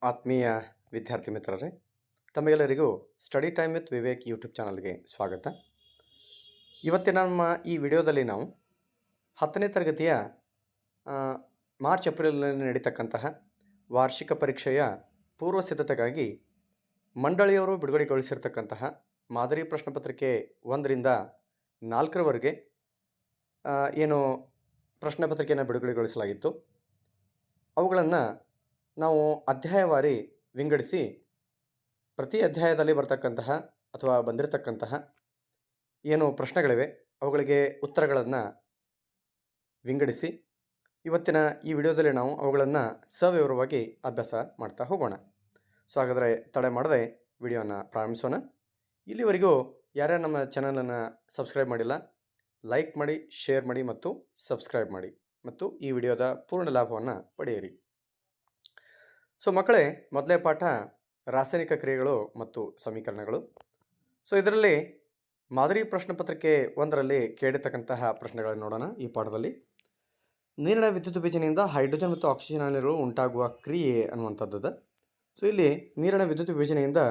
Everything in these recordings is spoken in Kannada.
ಆತ್ಮೀಯ ವಿದ್ಯಾರ್ಥಿ ಮಿತ್ರರೇ, ತಮಗೆಲ್ಲರಿಗೂ study time with Vivek YouTube ಚಾನಲ್ಗೆ ಸ್ವಾಗತ. ಇವತ್ತಿನ ನಮ್ಮ ಈ ವಿಡಿಯೋದಲ್ಲಿ ನಾವು 10ನೇ ತರಗತಿಯ ಆ, ಮಾರ್ಚ್ ಏಪ್ರಿಲ್ನಲ್ಲಿ ನಡೀತಕ್ಕಂತಹ ವಾರ್ಷಿಕ ಪರೀಕ್ಷೆಯ ಪೂರ್ವ ಸಿದ್ಧತೆಗಾಗಿ ಮಂಡಳಿಯವರು ಬಿಡುಗಡೆಗೊಳಿಸಿರ್ತಕ್ಕಂತಹ ಮಾದರಿ ಪ್ರಶ್ನೆ ಪತ್ರಿಕೆ 1ರಿಂದ 4ರವರೆಗೆ ಏನು ಪ್ರಶ್ನೆ ಪತ್ರಿಕೆಯನ್ನು ಬಿಡುಗಡೆಗೊಳಿಸಲಾಗಿತ್ತು, ಅವುಗಳನ್ನು ನಾವು ಅಧ್ಯಾಯವಾರಿ ವಿಂಗಡಿಸಿ ಪ್ರತಿ ಅಧ್ಯಾಯದಲ್ಲಿ ಬರ್ತಕ್ಕಂತಹ ಅಥವಾ ಬಂದಿರತಕ್ಕಂತಹ ಏನು ಪ್ರಶ್ನೆಗಳಿವೆ ಅವುಗಳಿಗೆ ಉತ್ತರಗಳನ್ನು ವಿಂಗಡಿಸಿ ಇವತ್ತಿನ ಈ ವಿಡಿಯೋದಲ್ಲಿ ನಾವು ಅವುಗಳನ್ನು ಸವಿವರವಾಗಿ ಅಭ್ಯಾಸ ಮಾಡ್ತಾ ಹೋಗೋಣ. ಸೊ ಹಾಗಾದರೆ ತಡೆ ಮಾಡದೆ ವಿಡಿಯೋನ ಪ್ರಾರಂಭಿಸೋಣ. ಇಲ್ಲಿವರೆಗೂ ಯಾರ್ಯಾರು ನಮ್ಮ ಚಾನಲನ್ನು ಸಬ್ಸ್ಕ್ರೈಬ್ ಮಾಡಿಲ್ಲ, ಲೈಕ್ ಮಾಡಿ, ಶೇರ್ ಮಾಡಿ ಮತ್ತು ಸಬ್ಸ್ಕ್ರೈಬ್ ಮಾಡಿ ಮತ್ತು ಈ ವಿಡಿಯೋದ ಪೂರ್ಣ ಲಾಭವನ್ನು ಪಡೆಯಿರಿ. ಸೊ ಮಕ್ಕಳೇ, ಮೊದಲೇ ಪಾಠ ರಾಸಾಯನಿಕ ಕ್ರಿಯೆಗಳು ಮತ್ತು ಸಮೀಕರಣಗಳು. ಸೊ ಇದರಲ್ಲಿ ಮಾದರಿ ಪ್ರಶ್ನೆ ಪತ್ರಿಕೆ 1ರಲ್ಲಿ ಕೇಳಿರ್ತಕ್ಕಂತಹ ಪ್ರಶ್ನೆಗಳನ್ನು ನೋಡೋಣ. ಈ ಪಾಠದಲ್ಲಿ ನೀರಿನ ವಿದ್ಯುತ್ ವಿಭಜನೆಯಿಂದ ಹೈಡ್ರೋಜನ್ ಮತ್ತು ಆಕ್ಸಿಜನ್ ಅನಿಲಗಳು ಉಂಟಾಗುವ ಕ್ರಿಯೆ ಅನ್ನುವಂಥದ್ದು. ಸೊ ಇಲ್ಲಿ ನೀರಿನ ವಿದ್ಯುತ್ ವಿಭಜನೆಯಿಂದ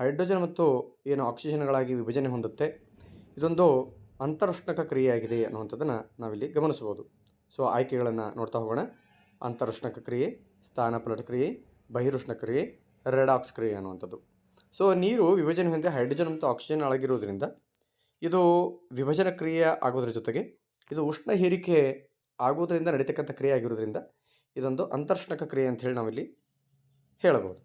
ಹೈಡ್ರೋಜನ್ ಮತ್ತು ಏನು ಆಕ್ಸಿಜನ್ಗಳಾಗಿ ವಿಭಜನೆ ಹೊಂದುತ್ತೆ, ಇದೊಂದು ಅಂತರುಷ್ಣಕ ಕ್ರಿಯೆಯಾಗಿದೆ ಅನ್ನುವಂಥದ್ದನ್ನು ನಾವಿಲ್ಲಿ ಗಮನಿಸ್ಬೋದು. ಸೊ ಆಯ್ಕೆಗಳನ್ನು ನೋಡ್ತಾ ಹೋಗೋಣ. ಅಂತರುಷ್ಣಕ ಕ್ರಿಯೆ, ಸ್ಥಾನಪಲ್ಲಟ ಕ್ರಿಯೆ, ಬಹಿರುಷ್ಣ ಕ್ರಿಯೆ, ರೆಡಾಕ್ಸ್ ಕ್ರಿಯೆ ಅನ್ನುವಂಥದ್ದು. ಸೊ ನೀರು ವಿಭಜನೆ ಹೊಂದಿ ಹೈಡ್ರೋಜನ್ ಮತ್ತು ಆಕ್ಸಿಜನ್ ಅಡಗಿರುವುದರಿಂದ ಇದು ವಿಭಜನ ಕ್ರಿಯೆ ಆಗೋದ್ರ ಜೊತೆಗೆ ಇದು ಉಷ್ಣ ಹೀರಿಕೆ ಆಗುವುದರಿಂದ ನಡೀತಕ್ಕಂಥ ಕ್ರಿಯೆ ಆಗಿರೋದ್ರಿಂದ ಇದೊಂದು ಅಂತರ್ಷ್ಣಕ ಕ್ರಿಯೆ ಅಂತ ಹೇಳಿ ನಾವಿಲ್ಲಿ ಹೇಳಬಹುದು.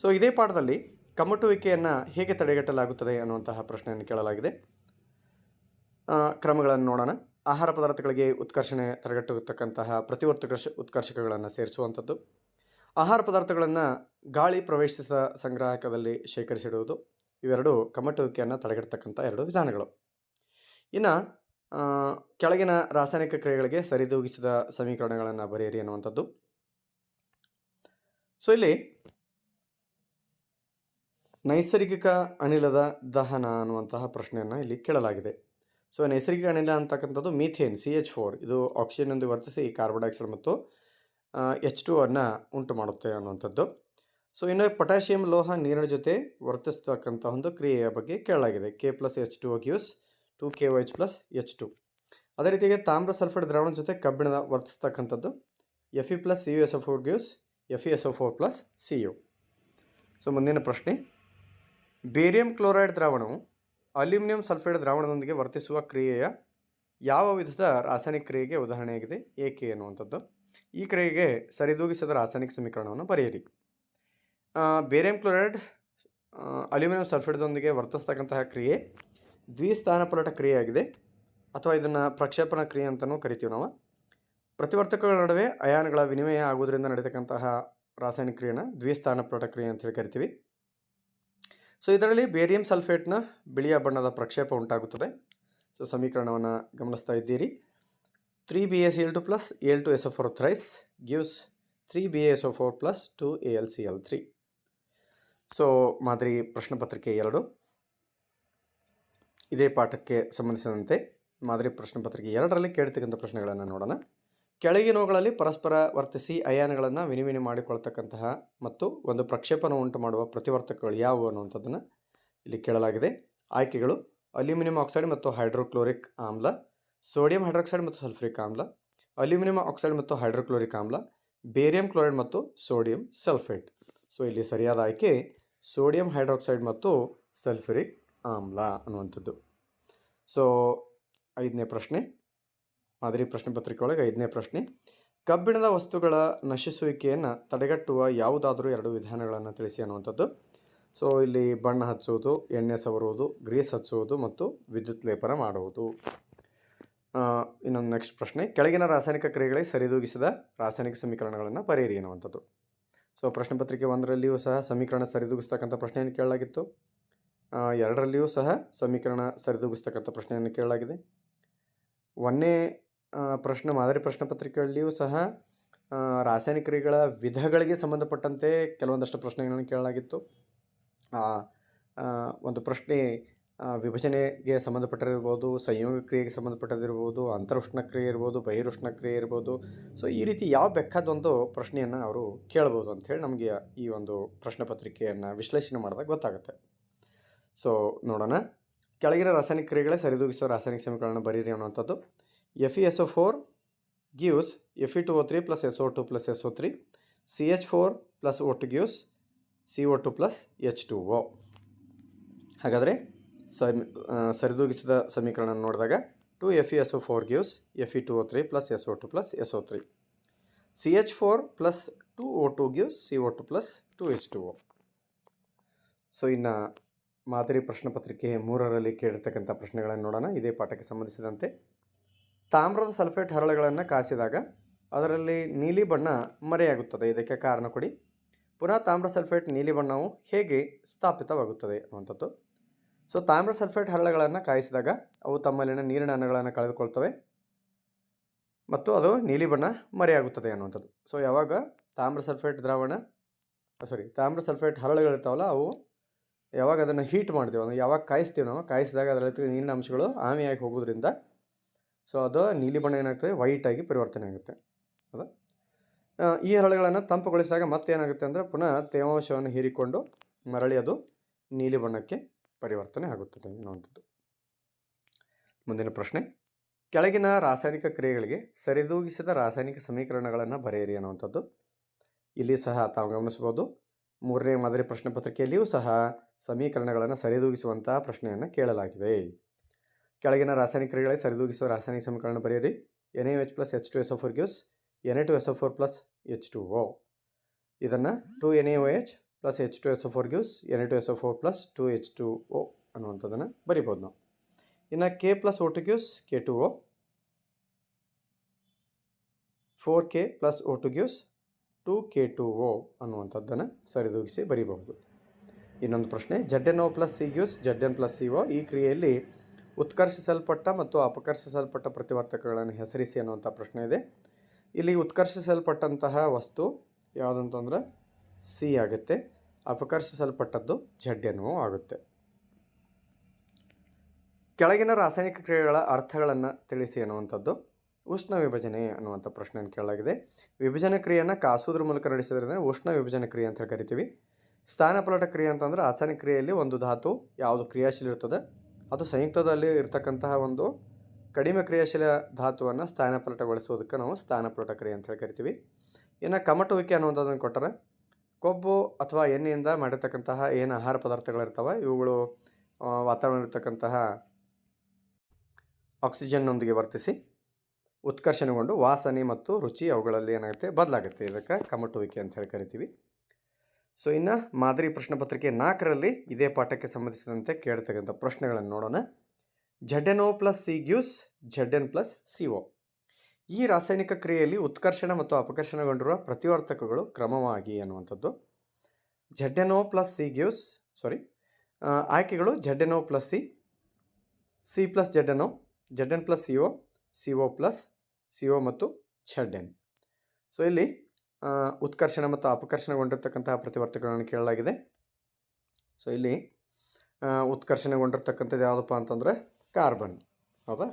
ಸೊ ಇದೇ ಪಾಠದಲ್ಲಿ ಕಮ್ಮಟುವಿಕೆಯನ್ನು ಹೇಗೆ ತಡೆಗಟ್ಟಲಾಗುತ್ತದೆ ಅನ್ನುವಂತಹ ಪ್ರಶ್ನೆಯನ್ನು ಕೇಳಲಾಗಿದೆ. ಕ್ರಮಗಳನ್ನು ನೋಡೋಣ. ಆಹಾರ ಪದಾರ್ಥಗಳಿಗೆ ಉತ್ಕರ್ಷಣೆ ತಡೆಗಟ್ಟತಕ್ಕಂತಹ ಪ್ರತಿವರ್ತಕ ಉತ್ಕರ್ಷಕಗಳನ್ನು ಸೇರಿಸುವಂಥದ್ದು, ಆಹಾರ ಪದಾರ್ಥಗಳನ್ನು ಗಾಳಿ ಪ್ರವೇಶಿಸಿದ ಸಂಗ್ರಾಹಕದಲ್ಲಿ ಶೇಖರಿಸಿಡುವುದು, ಇವೆರಡು ಕಮ್ಮಟುವಿಕೆಯನ್ನು ತಡೆಗಟ್ಟತಕ್ಕಂಥ ಎರಡು ವಿಧಾನಗಳು. ಇನ್ನು ಕೆಳಗಿನ ರಾಸಾಯನಿಕ ಕ್ರಿಯೆಗಳಿಗೆ ಸರಿದೂಗಿಸಿದ ಸಮೀಕರಣಗಳನ್ನು ಬರೆಯಿರಿ ಅನ್ನುವಂಥದ್ದು. ಸೊ ಇಲ್ಲಿ ನೈಸರ್ಗಿಕ ಅನಿಲದ ದಹನ ಅನ್ನುವಂತಹ ಪ್ರಶ್ನೆಯನ್ನು ಇಲ್ಲಿ ಕೇಳಲಾಗಿದೆ. ಸೊ ನೈಸರ್ಗಿಕ ಅನಿಲ ಅಂತಕ್ಕಂಥದ್ದು ಮೀಥೇನ್ CH4, ಇದು ಆಕ್ಸಿಜನ್ನೊಂದಿಗೆ ವರ್ತಿಸಿ ಕಾರ್ಬನ್ ಡೈಆಕ್ಸೈಡ್ ಮತ್ತು H2 ಅನ್ನು ಉಂಟು ಮಾಡುತ್ತೆ ಅನ್ನುವಂಥದ್ದು. ಸೊ ಇನ್ನು ಪೊಟ್ಯಾಷಿಯಂ ಲೋಹ ನೀರಿನ ಜೊತೆ ವರ್ತಿಸ್ತಕ್ಕಂಥ ಒಂದು ಕ್ರಿಯೆಯ ಬಗ್ಗೆ ಕೇಳಲಾಗಿದೆ. K+H2O gives 2KOH plus H2. ಅದೇ ರೀತಿಗೆ ತಾಮ್ರ ಸಲ್ಫೇಟ್ ದ್ರಾವಣದ ಜೊತೆ ಕಬ್ಬಿಣದ ವರ್ತಿಸ್ತಕ್ಕಂಥದ್ದು Fe+CuSO4 gives FeSO4 plus Cu. So ಮುಂದಿನ ಪ್ರಶ್ನೆ, ಬೇರಿಯಂ ಕ್ಲೋರೈಡ್ ದ್ರಾವಣವು ಅಲ್ಯೂಮಿನಿಯಂ ಸಲ್ಫೇಟ್ ದ್ರಾವಣದೊಂದಿಗೆ ವರ್ತಿಸುವ ಕ್ರಿಯೆಯ ಯಾವ ವಿಧದ ರಾಸಾಯನಿಕ ಕ್ರಿಯೆಗೆ ಉದಾಹರಣೆಯಾಗಿದೆ, ಏಕೆ ಅನ್ನುವಂಥದ್ದು. ಈ ಕ್ರಿಯೆಗೆ ಸರಿದೂಗಿಸಿದ ರಾಸಾಯನಿಕ ಸಮೀಕರಣವನ್ನು ಬರೆಯಿರಿ. ಬೇರಿಯಂ ಕ್ಲೋರೈಡ್ ಅಲ್ಯೂಮಿನಿಯಂ ಸಲ್ಫೇಟ್ದೊಂದಿಗೆ ವರ್ತಿಸ್ತಕ್ಕಂತಹ ಕ್ರಿಯೆ ದ್ವಿಸ್ಥಾನಪಲ್ಲಟ ಕ್ರಿಯೆಯಾಗಿದೆ, ಅಥವಾ ಇದನ್ನು ಪ್ರಕ್ಷೇಪಣ ಕ್ರಿಯೆ ಅಂತಲೂ ಕರಿತೀವಿ ನಾವು. ಪ್ರತಿವರ್ತಕಗಳ ನಡುವೆ ಅಯಾನುಗಳ ವಿನಿಮಯ ಆಗುವುದರಿಂದ ನಡೆತಕ್ಕಂತಹ ರಾಸಾಯನಿಕ ಕ್ರಿಯೆನ ದ್ವಿಸ್ಥಾನಪಲ್ಲಟ ಕ್ರಿಯೆ ಅಂತೇಳಿ ಕರಿತೀವಿ. ಸೊ ಇದರಲ್ಲಿ ಬೇರಿಯಂ ಸಲ್ಫೇಟ್ನ ಬಿಳಿಯ ಬಣ್ಣದ ಪ್ರಕ್ಷೇಪ ಉಂಟಾಗುತ್ತದೆ. ಸೊ ಸಮೀಕರಣವನ್ನು ಗಮನಿಸ್ತಾ ಇದ್ದೀರಿ. 3BaCl2 plus Al2SO4 thrice gives 3BaSO4 plus 2AlCl3. So ಮಾದರಿ ಪ್ರಶ್ನೆ ಪತ್ರಿಕೆ 2 ಇದೇ ಪಾಠಕ್ಕೆ ಸಂಬಂಧಿಸಿದಂತೆ ಮಾದರಿ ಪ್ರಶ್ನೆ ಪತ್ರಿಕೆ 2ರಲ್ಲಿ ಕೇಳ್ತಕ್ಕಂಥ ಪ್ರಶ್ನೆಗಳನ್ನು ನೋಡೋಣ. ಕೆಳಗಿನವುಗಳಲ್ಲಿ ಪರಸ್ಪರ ವರ್ತಿಸಿ ಅಯಾನುಗಳನ್ನು ವಿನಿಮಯ ಮಾಡಿಕೊಳ್ತಕ್ಕಂತಹ ಮತ್ತು ಒಂದು ಪ್ರಕ್ಷೇಪಣ ಉಂಟು ಮಾಡುವ ಪ್ರತಿವರ್ತಕಗಳು ಯಾವುವು ಅನ್ನುವಂಥದ್ದನ್ನು ಇಲ್ಲಿ ಕೇಳಲಾಗಿದೆ. ಆಯ್ಕೆಗಳು ಅಲ್ಯೂಮಿನಿಯಂ ಆಕ್ಸೈಡ್ ಮತ್ತು ಹೈಡ್ರೋಕ್ಲೋರಿಕ್ ಆಮ್ಲ, ಸೋಡಿಯಂ ಹೈಡ್ರಾಕ್ಸೈಡ್ ಮತ್ತು ಸಲ್ಫ್ರಿಕ್ ಆಮ್ಲ, ಅಲ್ಯೂಮಿನಿಯಂ ಆಕ್ಸೈಡ್ ಮತ್ತು ಹೈಡ್ರೋಕ್ಲೋರಿಕ್ ಆಮ್ಲ, ಬೇರಿಯಂ ಕ್ಲೋರೈಡ್ ಮತ್ತು ಸೋಡಿಯಂ ಸಲ್ಫೇಟ್. ಸೊ ಇಲ್ಲಿ ಸರಿಯಾದ ಆಯ್ಕೆ ಸೋಡಿಯಂ ಹೈಡ್ರಾಕ್ಸೈಡ್ ಮತ್ತು ಸಲ್ಫ್ರಿಕ್ ಆಮ್ಲ ಅನ್ನುವಂಥದ್ದು. ಸೊ 5ನೇ ಪ್ರಶ್ನೆ, ಮಾದರಿ ಪ್ರಶ್ನೆ ಪತ್ರಿಕೆ ಒಳಗೆ 5ನೇ ಪ್ರಶ್ನೆ, ಕಬ್ಬಿಣದ ವಸ್ತುಗಳ ನಶಿಸುವಿಕೆಯನ್ನು ತಡೆಗಟ್ಟುವ ಯಾವುದಾದರೂ 2 ವಿಧಾನಗಳನ್ನು ತಿಳಿಸಿ ಅನ್ನುವಂಥದ್ದು. ಸೊ ಇಲ್ಲಿ ಬಣ್ಣ ಹಚ್ಚುವುದು, ಎಣ್ಣೆ ಸವರುವುದು, ಗ್ರೀಸ್ ಹಚ್ಚುವುದು ಮತ್ತು ವಿದ್ಯುತ್ ಲೇಪನ ಮಾಡುವುದು. ಇನ್ನೊಂದು ನೆಕ್ಸ್ಟ್ ಪ್ರಶ್ನೆ, ಕೆಳಗಿನ ರಾಸಾಯನಿಕ ಕ್ರಿಯೆಗಳಿಗೆ ಸರಿದೂಗಿಸಿದ ರಾಸಾಯನಿಕ ಸಮೀಕರಣಗಳನ್ನು ಬರೆಯಿರಿ ಅನ್ನುವಂಥದ್ದು. ಸೊ ಪ್ರಶ್ನೆ ಪತ್ರಿಕೆ 1ರಲ್ಲಿಯೂ ಸಹ ಸಮೀಕರಣ ಸರಿದೂಗಿಸ್ತಕ್ಕಂಥ ಪ್ರಶ್ನೆಯನ್ನು ಕೇಳಲಾಗಿತ್ತು. 2ರಲ್ಲಿಯೂ ಸಹ ಸಮೀಕರಣ ಸರಿದೂಗಿಸ್ತಕ್ಕಂಥ ಪ್ರಶ್ನೆಯನ್ನು ಕೇಳಲಾಗಿದೆ. 1ನೇ ಪ್ರಶ್ನೆ ಮಾದರಿ ಪ್ರಶ್ನೆ ಪತ್ರಿಕೆಯಲ್ಲಿಯೂ ಸಹ ರಾಸಾಯನಿಕ ಕ್ರಿಯೆಗಳ ವಿಧಗಳಿಗೆ ಸಂಬಂಧಪಟ್ಟಂತೆ ಕೆಲವೊಂದಷ್ಟು ಪ್ರಶ್ನೆಗಳನ್ನು ಕೇಳಲಾಗಿತ್ತು. ಒಂದು ಪ್ರಶ್ನೆ ವಿಭಜನೆಗೆ ಸಂಬಂಧಪಟ್ಟಿರ್ಬೋದು, ಸಂಯೋಗ ಕ್ರಿಯೆಗೆ ಸಂಬಂಧಪಟ್ಟದಿರ್ಬೋದು, ಅಂತರುಷ್ಣ ಕ್ರಿಯೆ ಇರ್ಬೋದು, ಬಹಿರುಷ್ಣ ಕ್ರಿಯೆ ಇರ್ಬೋದು. ಸೊ ಈ ರೀತಿ ಯಾವ ಬೇಕಾದೊಂದು ಪ್ರಶ್ನೆಯನ್ನು ಅವರು ಕೇಳ್ಬೋದು ಅಂಥೇಳಿ ನಮಗೆ ಈ ಒಂದು ಪ್ರಶ್ನೆ ಪತ್ರಿಕೆಯನ್ನು ವಿಶ್ಲೇಷಣೆ ಮಾಡಿದಾಗ ಗೊತ್ತಾಗುತ್ತೆ. ಸೊ ನೋಡೋಣ. ಕೆಳಗಿನ ರಾಸಾಯನಿಕ ಕ್ರಿಯೆಗಳೇ ಸರಿದೂಗಿಸುವ ರಾಸಾಯನಿಕ ಸಮೀಕರಣ ಬರೀರಿ ಅನ್ನುವಂಥದ್ದು. FeSO4 gives Fe2O3 plus SO2 plus SO3. CH4 plus O2 gives CO2 plus H2O. ಹಾಗಾದರೆ ಸರಿದೂಗಿಸಿದ ಸಮೀಕರಣ ನೋಡಿದಾಗ 2FeSO4 gives Fe2O3 plus SO2 plus SO3. CH4 plus 2O2 gives CO2 plus 2H2O. So ಇನ್ನು ಮಾದರಿ ಪ್ರಶ್ನೆ ಪತ್ರಿಕೆ 3ರಲ್ಲಿ ಕೇಳಿರ್ತಕ್ಕಂಥ ಪ್ರಶ್ನೆಗಳನ್ನು ನೋಡೋಣ. ಇದೇ ಪಾಠಕ್ಕೆ ಸಂಬಂಧಿಸಿದಂತೆ ತಾಮ್ರದ ಸಲ್ಫೇಟ್ ಹರಳುಗಳನ್ನು ಕಾಸಿದಾಗ ಅದರಲ್ಲಿ ನೀಲಿ ಬಣ್ಣ ಮರೆಯಾಗುತ್ತದೆ, ಇದಕ್ಕೆ ಕಾರಣ ಕೊಡಿ. ಪುನಃ ತಾಮ್ರ ಸಲ್ಫೇಟ್ ನೀಲಿ ಬಣ್ಣವು ಹೇಗೆ ಸ್ಥಾಪಿತವಾಗುತ್ತದೆ ಅನ್ನುವಂಥದ್ದು. ಸೊ ತಾಮ್ರ ಸಲ್ಫೇಟ್ ಹರಳುಗಳನ್ನು ಕಾಯಿಸಿದಾಗ ಅವು ತಮ್ಮಲ್ಲಿನ ನೀರಿನ ಅಣುಗಳನ್ನು ಕಳೆದುಕೊಳ್ತವೆ ಮತ್ತು ಅದು ನೀಲಿ ಬಣ್ಣ ಮರೆಯಾಗುತ್ತದೆ ಅನ್ನುವಂಥದ್ದು. ಸೊ ಯಾವಾಗ ತಾಮ್ರ ಸಲ್ಫೇಟ್ ತಾಮ್ರ ಸಲ್ಫೇಟ್ ಹರಳುಗಳಿರ್ತಾವಲ್ಲ, ಅವು ಯಾವಾಗ ಅದನ್ನು ಹೀಟ್ ಮಾಡ್ತೀವಿ, ಅದನ್ನು ಯಾವಾಗ ಕಾಯಿಸ್ತೀವಿ ನಾವು, ಕಾಯಿಸಿದಾಗ ಅದರಲ್ಲಿ ನೀರಿನ ಅಂಶಗಳು ಆವಿಯಾಗಿ ಹೋಗೋದ್ರಿಂದ ಸೊ ಅದು ನೀಲಿ ಬಣ್ಣ ಏನಾಗ್ತದೆ, ವೈಟಾಗಿ ಪರಿವರ್ತನೆ ಆಗುತ್ತೆ. ಹೌದಾ? ಈ ಹರಳುಗಳನ್ನು ತಂಪುಗೊಳಿಸಿದಾಗ ಮತ್ತೆ ಏನಾಗುತ್ತೆ ಅಂದರೆ ಪುನಃ ತೇವಾಂಶವನ್ನು ಹೀರಿಕೊಂಡು ಮರಳಿ ಅದು ನೀಲಿ ಬಣ್ಣಕ್ಕೆ ಪರಿವರ್ತನೆ ಆಗುತ್ತದೆ ಅನ್ನುವಂಥದ್ದು. ಮುಂದಿನ ಪ್ರಶ್ನೆ, ಕೆಳಗಿನ ರಾಸಾಯನಿಕ ಕ್ರಿಯೆಗಳಿಗೆ ಸರಿದೂಗಿಸಿದ ರಾಸಾಯನಿಕ ಸಮೀಕರಣಗಳನ್ನು ಬರೆಯಿರಿ ಅನ್ನುವಂಥದ್ದು. ಇಲ್ಲಿ ಸಹ ತಾವು ಗಮನಿಸ್ಬೋದು, 3ನೇ ಮಾದರಿ ಪ್ರಶ್ನೆ ಪತ್ರಿಕೆಯಲ್ಲಿಯೂ ಸಹ ಸಮೀಕರಣಗಳನ್ನು ಸರಿದೂಗಿಸುವಂತಹ ಪ್ರಶ್ನೆಯನ್ನು ಕೇಳಲಾಗಿದೆ. ಕೆಳಗಿನ ರಾಸಾಯನಿಕ ಕ್ರಿಯೆಗಳಿಗೆ ಸರಿದೂಗಿಸುವ ರಾಸಾಯನಿಕ ಸಮೀಕರಣ ಬರೆಯಿರಿ. NaOH plus H2SO4 gives Na2SO4 plus H2O. ಇದನ್ನು 2NaOH plus H2SO4 gives Na2SO4 plus 2H2O ಅನ್ನುವಂಥದ್ದನ್ನು ಬರಿಬೋದು ನಾವು. ಇನ್ನು K plus O2 gives K2O, 4K plus O2 gives 2K2O ಅನ್ನುವಂಥದ್ದನ್ನು ಸರಿದೂಗಿಸಿ ಬರೀಬಹುದು. ಇನ್ನೊಂದು ಪ್ರಶ್ನೆ, ZnO plus C gives Zn plus CO. ಈ ಕ್ರಿಯೆಯಲ್ಲಿ ಉತ್ಕರ್ಷಿಸಲ್ಪಟ್ಟ ಮತ್ತು ಅಪಕರ್ಷಿಸಲ್ಪಟ್ಟ ಪ್ರತಿವರ್ತಕಗಳನ್ನು ಹೆಸರಿಸಿ ಅನ್ನುವಂಥ ಪ್ರಶ್ನೆ ಇದೆ. ಇಲ್ಲಿ ಉತ್ಕರ್ಷಿಸಲ್ಪಟ್ಟಂತಹ ವಸ್ತು ಯಾವುದಂತಂದ್ರೆ ಸಿ ಆಗುತ್ತೆ, ಅಪಕರ್ಷಿಸಲ್ಪಟ್ಟದ್ದು ZnO ಆಗುತ್ತೆ. ಕೆಳಗಿನ ರಾಸಾಯನಿಕ ಕ್ರಿಯೆಗಳ ಅರ್ಥಗಳನ್ನು ತಿಳಿಸಿ ಅನ್ನುವಂಥದ್ದು. ಉಷ್ಣ ವಿಭಜನೆ ಅನ್ನುವಂಥ ಪ್ರಶ್ನೆಯನ್ನು ಕೇಳಲಾಗಿದೆ. ವಿಭಜನೆ ಕ್ರಿಯೆಯನ್ನು ಕಾಸುವುದ್ರ ಮೂಲಕ ನಡೆಸಿದ್ರಿಂದ ಉಷ್ಣ ವಿಭಜನೆ ಕ್ರಿಯೆ ಅಂತ ಕರಿತೀವಿ. ಸ್ಥಾನಪಲ್ಲಟ ಕ್ರಿಯೆ ಅಂತಂದರೆ ರಾಸಾಯನಿಕ ಕ್ರಿಯೆಯಲ್ಲಿ ಒಂದು ಧಾತು ಯಾವುದು ಕ್ರಿಯಾಶೀಲ ಇರ್ತದೆ ಅದು ಸಂಯುಕ್ತದಲ್ಲಿ ಇರತಕ್ಕಂತಹ ಒಂದು ಕಡಿಮೆ ಕ್ರಿಯಾಶೀಲ ಧಾತುವನ್ನು ಸ್ಥಾನಪಲ್ಲಟಗೊಳಿಸೋದಕ್ಕೆ ನಾವು ಸ್ಥಾನಪಲ್ಲಟ ಕ್ರಿಯೆ ಅಂತ ಕರಿತೀವಿ. ಇನ್ನು ಕಮಟುವಿಕೆ ಅನ್ನುವಂಥದ್ದನ್ನು ಕೊಟ್ಟರೆ ಕೊಬ್ಬು ಅಥವಾ ಎಣ್ಣೆಯಿಂದ ಮಾಡಿರ್ತಕ್ಕಂತಹ ಏನು ಆಹಾರ ಪದಾರ್ಥಗಳಿರ್ತವೆ ಇವುಗಳು ವಾತಾವರಣದಲ್ಲಿರ್ತಕ್ಕಂತಹ ಆಕ್ಸಿಜನ್ನೊಂದಿಗೆ ವರ್ತಿಸಿ ಉತ್ಕರ್ಷಣೆಗೊಂಡು ವಾಸನೆ ಮತ್ತು ರುಚಿ ಅವುಗಳಲ್ಲಿ ಏನಾಗುತ್ತೆ ಬದಲಾಗುತ್ತೆ, ಇದಕ್ಕೆ ಕಮಟುವಿಕೆ ಅಂತ ಕರಿತೀವಿ. ಸೊ ಇನ್ನು ಮಾದರಿ ಪ್ರಶ್ನೆ ಪತ್ರಿಕೆ 4ರಲ್ಲಿ ಇದೇ ಪಾಠಕ್ಕೆ ಸಂಬಂಧಿಸಿದಂತೆ ಕೇಳ್ತಕ್ಕಂಥ ಪ್ರಶ್ನೆಗಳನ್ನು ನೋಡೋಣ. ZnO plus C gives Zn plus CO. ಈ ರಾಸಾಯನಿಕ ಕ್ರಿಯೆಯಲ್ಲಿ ಉತ್ಕರ್ಷಣ ಮತ್ತು ಅಪಕರ್ಷಣಗೊಂಡಿರುವ ಪ್ರತಿವರ್ತಕಗಳು ಕ್ರಮವಾಗಿ ಅನ್ನುವಂಥದ್ದು. ZnO plus C gives ಆಯ್ಕೆಗಳು ZnO plus C, C plus ZnO, Zn plus CO, CO plus CO ಮತ್ತು Zn. ಸೊ ಇಲ್ಲಿ ಉತ್ಕರ್ಷಣ ಮತ್ತು ಅಪಕರ್ಷಣಗೊಂಡಿರ್ತಕ್ಕಂತಹ ಪ್ರತಿವರ್ತಕಗಳನ್ನು ಕೇಳಲಾಗಿದೆ. ಸೊ ಇಲ್ಲಿ ಉತ್ಕರ್ಷಣೆಗೊಂಡಿರ್ತಕ್ಕಂಥದ್ದು ಯಾವುದಪ್ಪ ಅಂತಂದರೆ ಕಾರ್ಬನ್. ಹೌದಾ?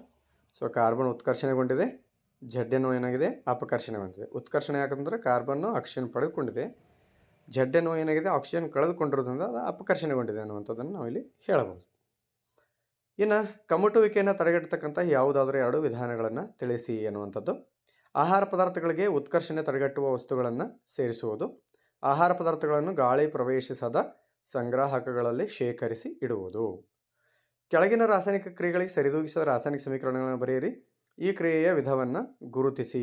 ಸೊ ಕಾರ್ಬನ್ ಉತ್ಕರ್ಷಣೆಗೊಂಡಿದೆ, ZnO ಏನಾಗಿದೆ ಅಪಕರ್ಷಣೆಗೊಂಡಿದೆ. ಉತ್ಕರ್ಷಣೆ ಯಾಕಂದರೆ ಕಾರ್ಬನ್ನು ಆಕ್ಸಿಜನ್ ಪಡೆದುಕೊಂಡಿದೆ, ZnO ಏನಾಗಿದೆ ಆಕ್ಸಿಜನ್ ಕಳೆದುಕೊಂಡಿರೋದ್ರಿಂದ ಅದು ಅಪಕರ್ಷಣೆಗೊಂಡಿದೆ ಅನ್ನುವಂಥದ್ದನ್ನು ನಾವಿಲ್ಲಿ ಹೇಳಬಹುದು. ಇನ್ನು ಕಮಟುವಿಕೆಯನ್ನು ತಡೆಗಟ್ಟತಕ್ಕಂಥ ಯಾವುದಾದ್ರೂ 2 ವಿಧಾನಗಳನ್ನು ತಿಳಿಸಿ ಅನ್ನುವಂಥದ್ದು. ಆಹಾರ ಪದಾರ್ಥಗಳಿಗೆ ಉತ್ಕರ್ಷಣೆ ತಡೆಗಟ್ಟುವ ವಸ್ತುಗಳನ್ನು ಸೇರಿಸುವುದು, ಆಹಾರ ಪದಾರ್ಥಗಳನ್ನು ಗಾಳಿ ಪ್ರವೇಶಿಸದ ಸಂಗ್ರಾಹಕಗಳಲ್ಲಿ ಶೇಖರಿಸಿ ಇಡುವುದು. ಕೆಳಗಿನ ರಾಸಾಯನಿಕ ಕ್ರಿಯೆಗಳಿಗೆ ಸರಿದೂಗಿಸಿದ ರಾಸಾಯನಿಕ ಸಮೀಕರಣಗಳನ್ನು ಬರೆಯಿರಿ. ಈ ಕ್ರಿಯೆಯ ವಿಧವನ್ನು ಗುರುತಿಸಿ.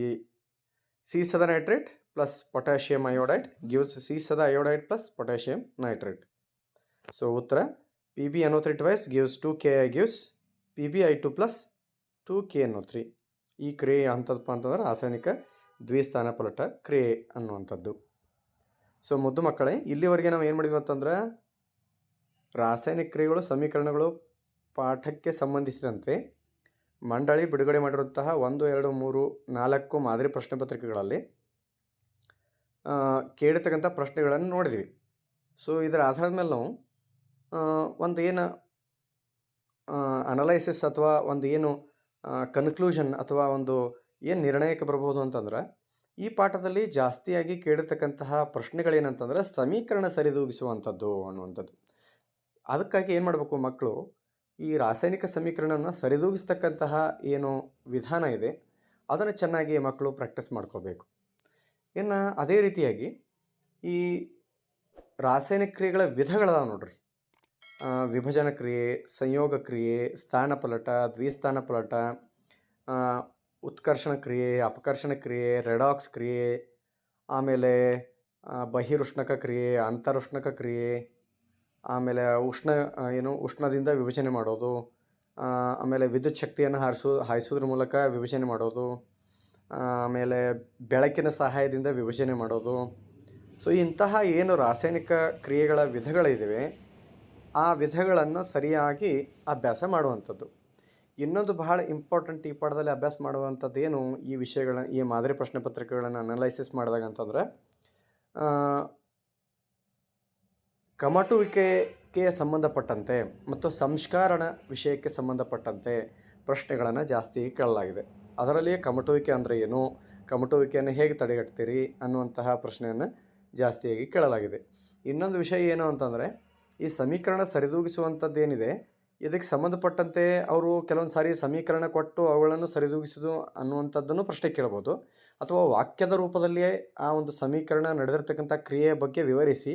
ಸೀಸದ nitrate plus potassium iodide gives ಸೀಸದ iodide plus potassium nitrate. So ಉತ್ತರ PbNO3 twice gives 2Ki gives PbI2 plus 2KNO3. ಈ ಕ್ರಿಯೆ ಅಂತದಪ್ಪ ಅಂತಂದ್ರೆ ರಾಸಾಯನಿಕ ದ್ವಿಸ್ಥಾನಪಲ್ಲಟ ಕ್ರಿಯೆ ಅನ್ನುವಂಥದ್ದು. ಸೊ ಮುದ್ದು ಮಕ್ಕಳೇ, ಇಲ್ಲಿವರೆಗೆ ನಾವು ಏನು ಮಾಡಿದ್ವಿ ಅಂತಂದ್ರೆ ರಾಸಾಯನಿಕ ಕ್ರಿಯೆಗಳು ಸಮೀಕರಣಗಳು ಪಾಠಕ್ಕೆ ಸಂಬಂಧಿಸಿದಂತೆ ಮಂಡಳಿ ಬಿಡುಗಡೆ ಮಾಡಿರುವಂತಹ 1, 2, 3, 4 ಮಾದರಿ ಪ್ರಶ್ನೆ ಪತ್ರಿಕೆಗಳಲ್ಲಿ ಕೇಳಿರ್ತಕ್ಕಂಥ ಪ್ರಶ್ನೆಗಳನ್ನು ನೋಡಿದ್ವಿ. ಸೊ ಇದರ ಆಧಾರದ ಮೇಲೆ ನಾವು ಒಂದು ಏನು ಅನಲೈಸಿಸ್ ಅಥವಾ ಒಂದು ಏನು ಕನ್ಕ್ಲೂಷನ್ ಅಥವಾ ಒಂದು ಏನು ನಿರ್ಣಯಕ್ಕೆ ಬರ್ಬೋದು ಅಂತಂದ್ರೆ, ಈ ಪಾಠದಲ್ಲಿ ಜಾಸ್ತಿಯಾಗಿ ಕೇಳಿರ್ತಕ್ಕಂತಹ ಪ್ರಶ್ನೆಗಳೇನಂತಂದ್ರೆ ಸಮೀಕರಣ ಸರಿದೂಗಿಸುವಂಥದ್ದು ಅನ್ನುವಂಥದ್ದು. ಅದಕ್ಕಾಗಿ ಏನು ಮಾಡಬೇಕು ಮಕ್ಕಳು, ಈ ರಾಸಾಯನಿಕ ಸಮೀಕರಣನ ಸರಿದೂಗಿಸ್ತಕ್ಕಂತಹ ಏನು ವಿಧಾನ ಇದೆ ಅದನ್ನು ಚೆನ್ನಾಗಿ ಮಕ್ಕಳು ಪ್ರಾಕ್ಟೀಸ್ ಮಾಡ್ಕೋಬೇಕು. ಇನ್ನು ಅದೇ ರೀತಿಯಾಗಿ ಈ ರಾಸಾಯನಿಕ ಕ್ರಿಯೆಗಳ ವಿಧಗಳದಾವ ನೋಡ್ರಿ. ವಿಭಜನ ಕ್ರಿಯೆ, ಸಂಯೋಗ ಕ್ರಿಯೆ, ಸ್ಥಾನಪಲಟ, ದ್ವಿಸ್ಥಾನಪಲಟ, ಉತ್ಕರ್ಷಣ ಕ್ರಿಯೆ, ಅಪಕರ್ಷಣ ಕ್ರಿಯೆ, ರೆಡಾಕ್ಸ್ ಕ್ರಿಯೆ, ಆಮೇಲೆ ಬಹಿರುಷ್ಣಕ ಕ್ರಿಯೆ, ಅಂತರುಷ್ಣಕ ಕ್ರಿಯೆ, ಆಮೇಲೆ ಉಷ್ಣದಿಂದ ವಿಭಜನೆ ಮಾಡೋದು, ಆಮೇಲೆ ವಿದ್ಯುತ್ ಶಕ್ತಿಯನ್ನು ಹಾಯಿಸೋದ್ರ ಮೂಲಕ ವಿಭಜನೆ ಮಾಡೋದು, ಆಮೇಲೆ ಬೆಳಕಿನ ಸಹಾಯದಿಂದ ವಿಭಜನೆ ಮಾಡೋದು. ಸೊ ಇಂತಹ ಏನು ರಾಸಾಯನಿಕ ಕ್ರಿಯೆಗಳ ವಿಧಗಳಿವೆ ಆ ವಿಧಗಳನ್ನು ಸರಿಯಾಗಿ ಅಭ್ಯಾಸ ಮಾಡುವಂಥದ್ದು. ಇನ್ನೊಂದು ಬಹಳ ಇಂಪಾರ್ಟೆಂಟ್ ಈ ಪಾಠದಲ್ಲಿ ಅಭ್ಯಾಸ ಮಾಡುವಂಥದ್ದು ಏನು, ಈ ವಿಷಯಗಳನ್ನ, ಈ ಮಾದರಿ ಪ್ರಶ್ನೆ ಪತ್ರಿಕೆಗಳನ್ನು ಅನಲೈಸಿಸ್ ಮಾಡಿದಾಗ ಅಂತಂದ್ರೆ, ಕಮಟುವಿಕೆಗೆ ಸಂಬಂಧಪಟ್ಟಂತೆ ಮತ್ತು ಸಂಸ್ಕಾರಣ ವಿಷಯಕ್ಕೆ ಸಂಬಂಧಪಟ್ಟಂತೆ ಪ್ರಶ್ನೆಗಳನ್ನು ಜಾಸ್ತಿ ಕೇಳಲಾಗಿದೆ. ಅದರಲ್ಲಿಯೇ ಕಮಟುವಿಕೆ ಅಂದರೆ ಏನು, ಕಮಟುವಿಕೆಯನ್ನು ಹೇಗೆ ತಡೆಗಟ್ತೀರಿ ಅನ್ನುವಂತಹ ಪ್ರಶ್ನೆಯನ್ನು ಜಾಸ್ತಿಯಾಗಿ ಕೇಳಲಾಗಿದೆ. ಇನ್ನೊಂದು ವಿಷಯ ಏನು ಅಂತಂದರೆ, ಈ ಸಮೀಕರಣ ಸರಿದೂಗಿಸುವಂಥದ್ದು ಏನಿದೆ ಇದಕ್ಕೆ ಸಂಬಂಧಪಟ್ಟಂತೆ ಅವರು ಕೆಲವೊಂದು ಸಾರಿ ಸಮೀಕರಣ ಕೊಟ್ಟು ಅವುಗಳನ್ನು ಸರಿದೂಗಿಸೋದು ಅನ್ನುವಂಥದ್ದನ್ನು ಪ್ರಶ್ನೆ ಕೇಳ್ಬೋದು. ಅಥವಾ ವಾಕ್ಯದ ರೂಪದಲ್ಲಿಯೇ ಆ ಒಂದು ಸಮೀಕರಣ ನಡೆದಿರ್ತಕ್ಕಂಥ ಕ್ರಿಯೆಯ ಬಗ್ಗೆ ವಿವರಿಸಿ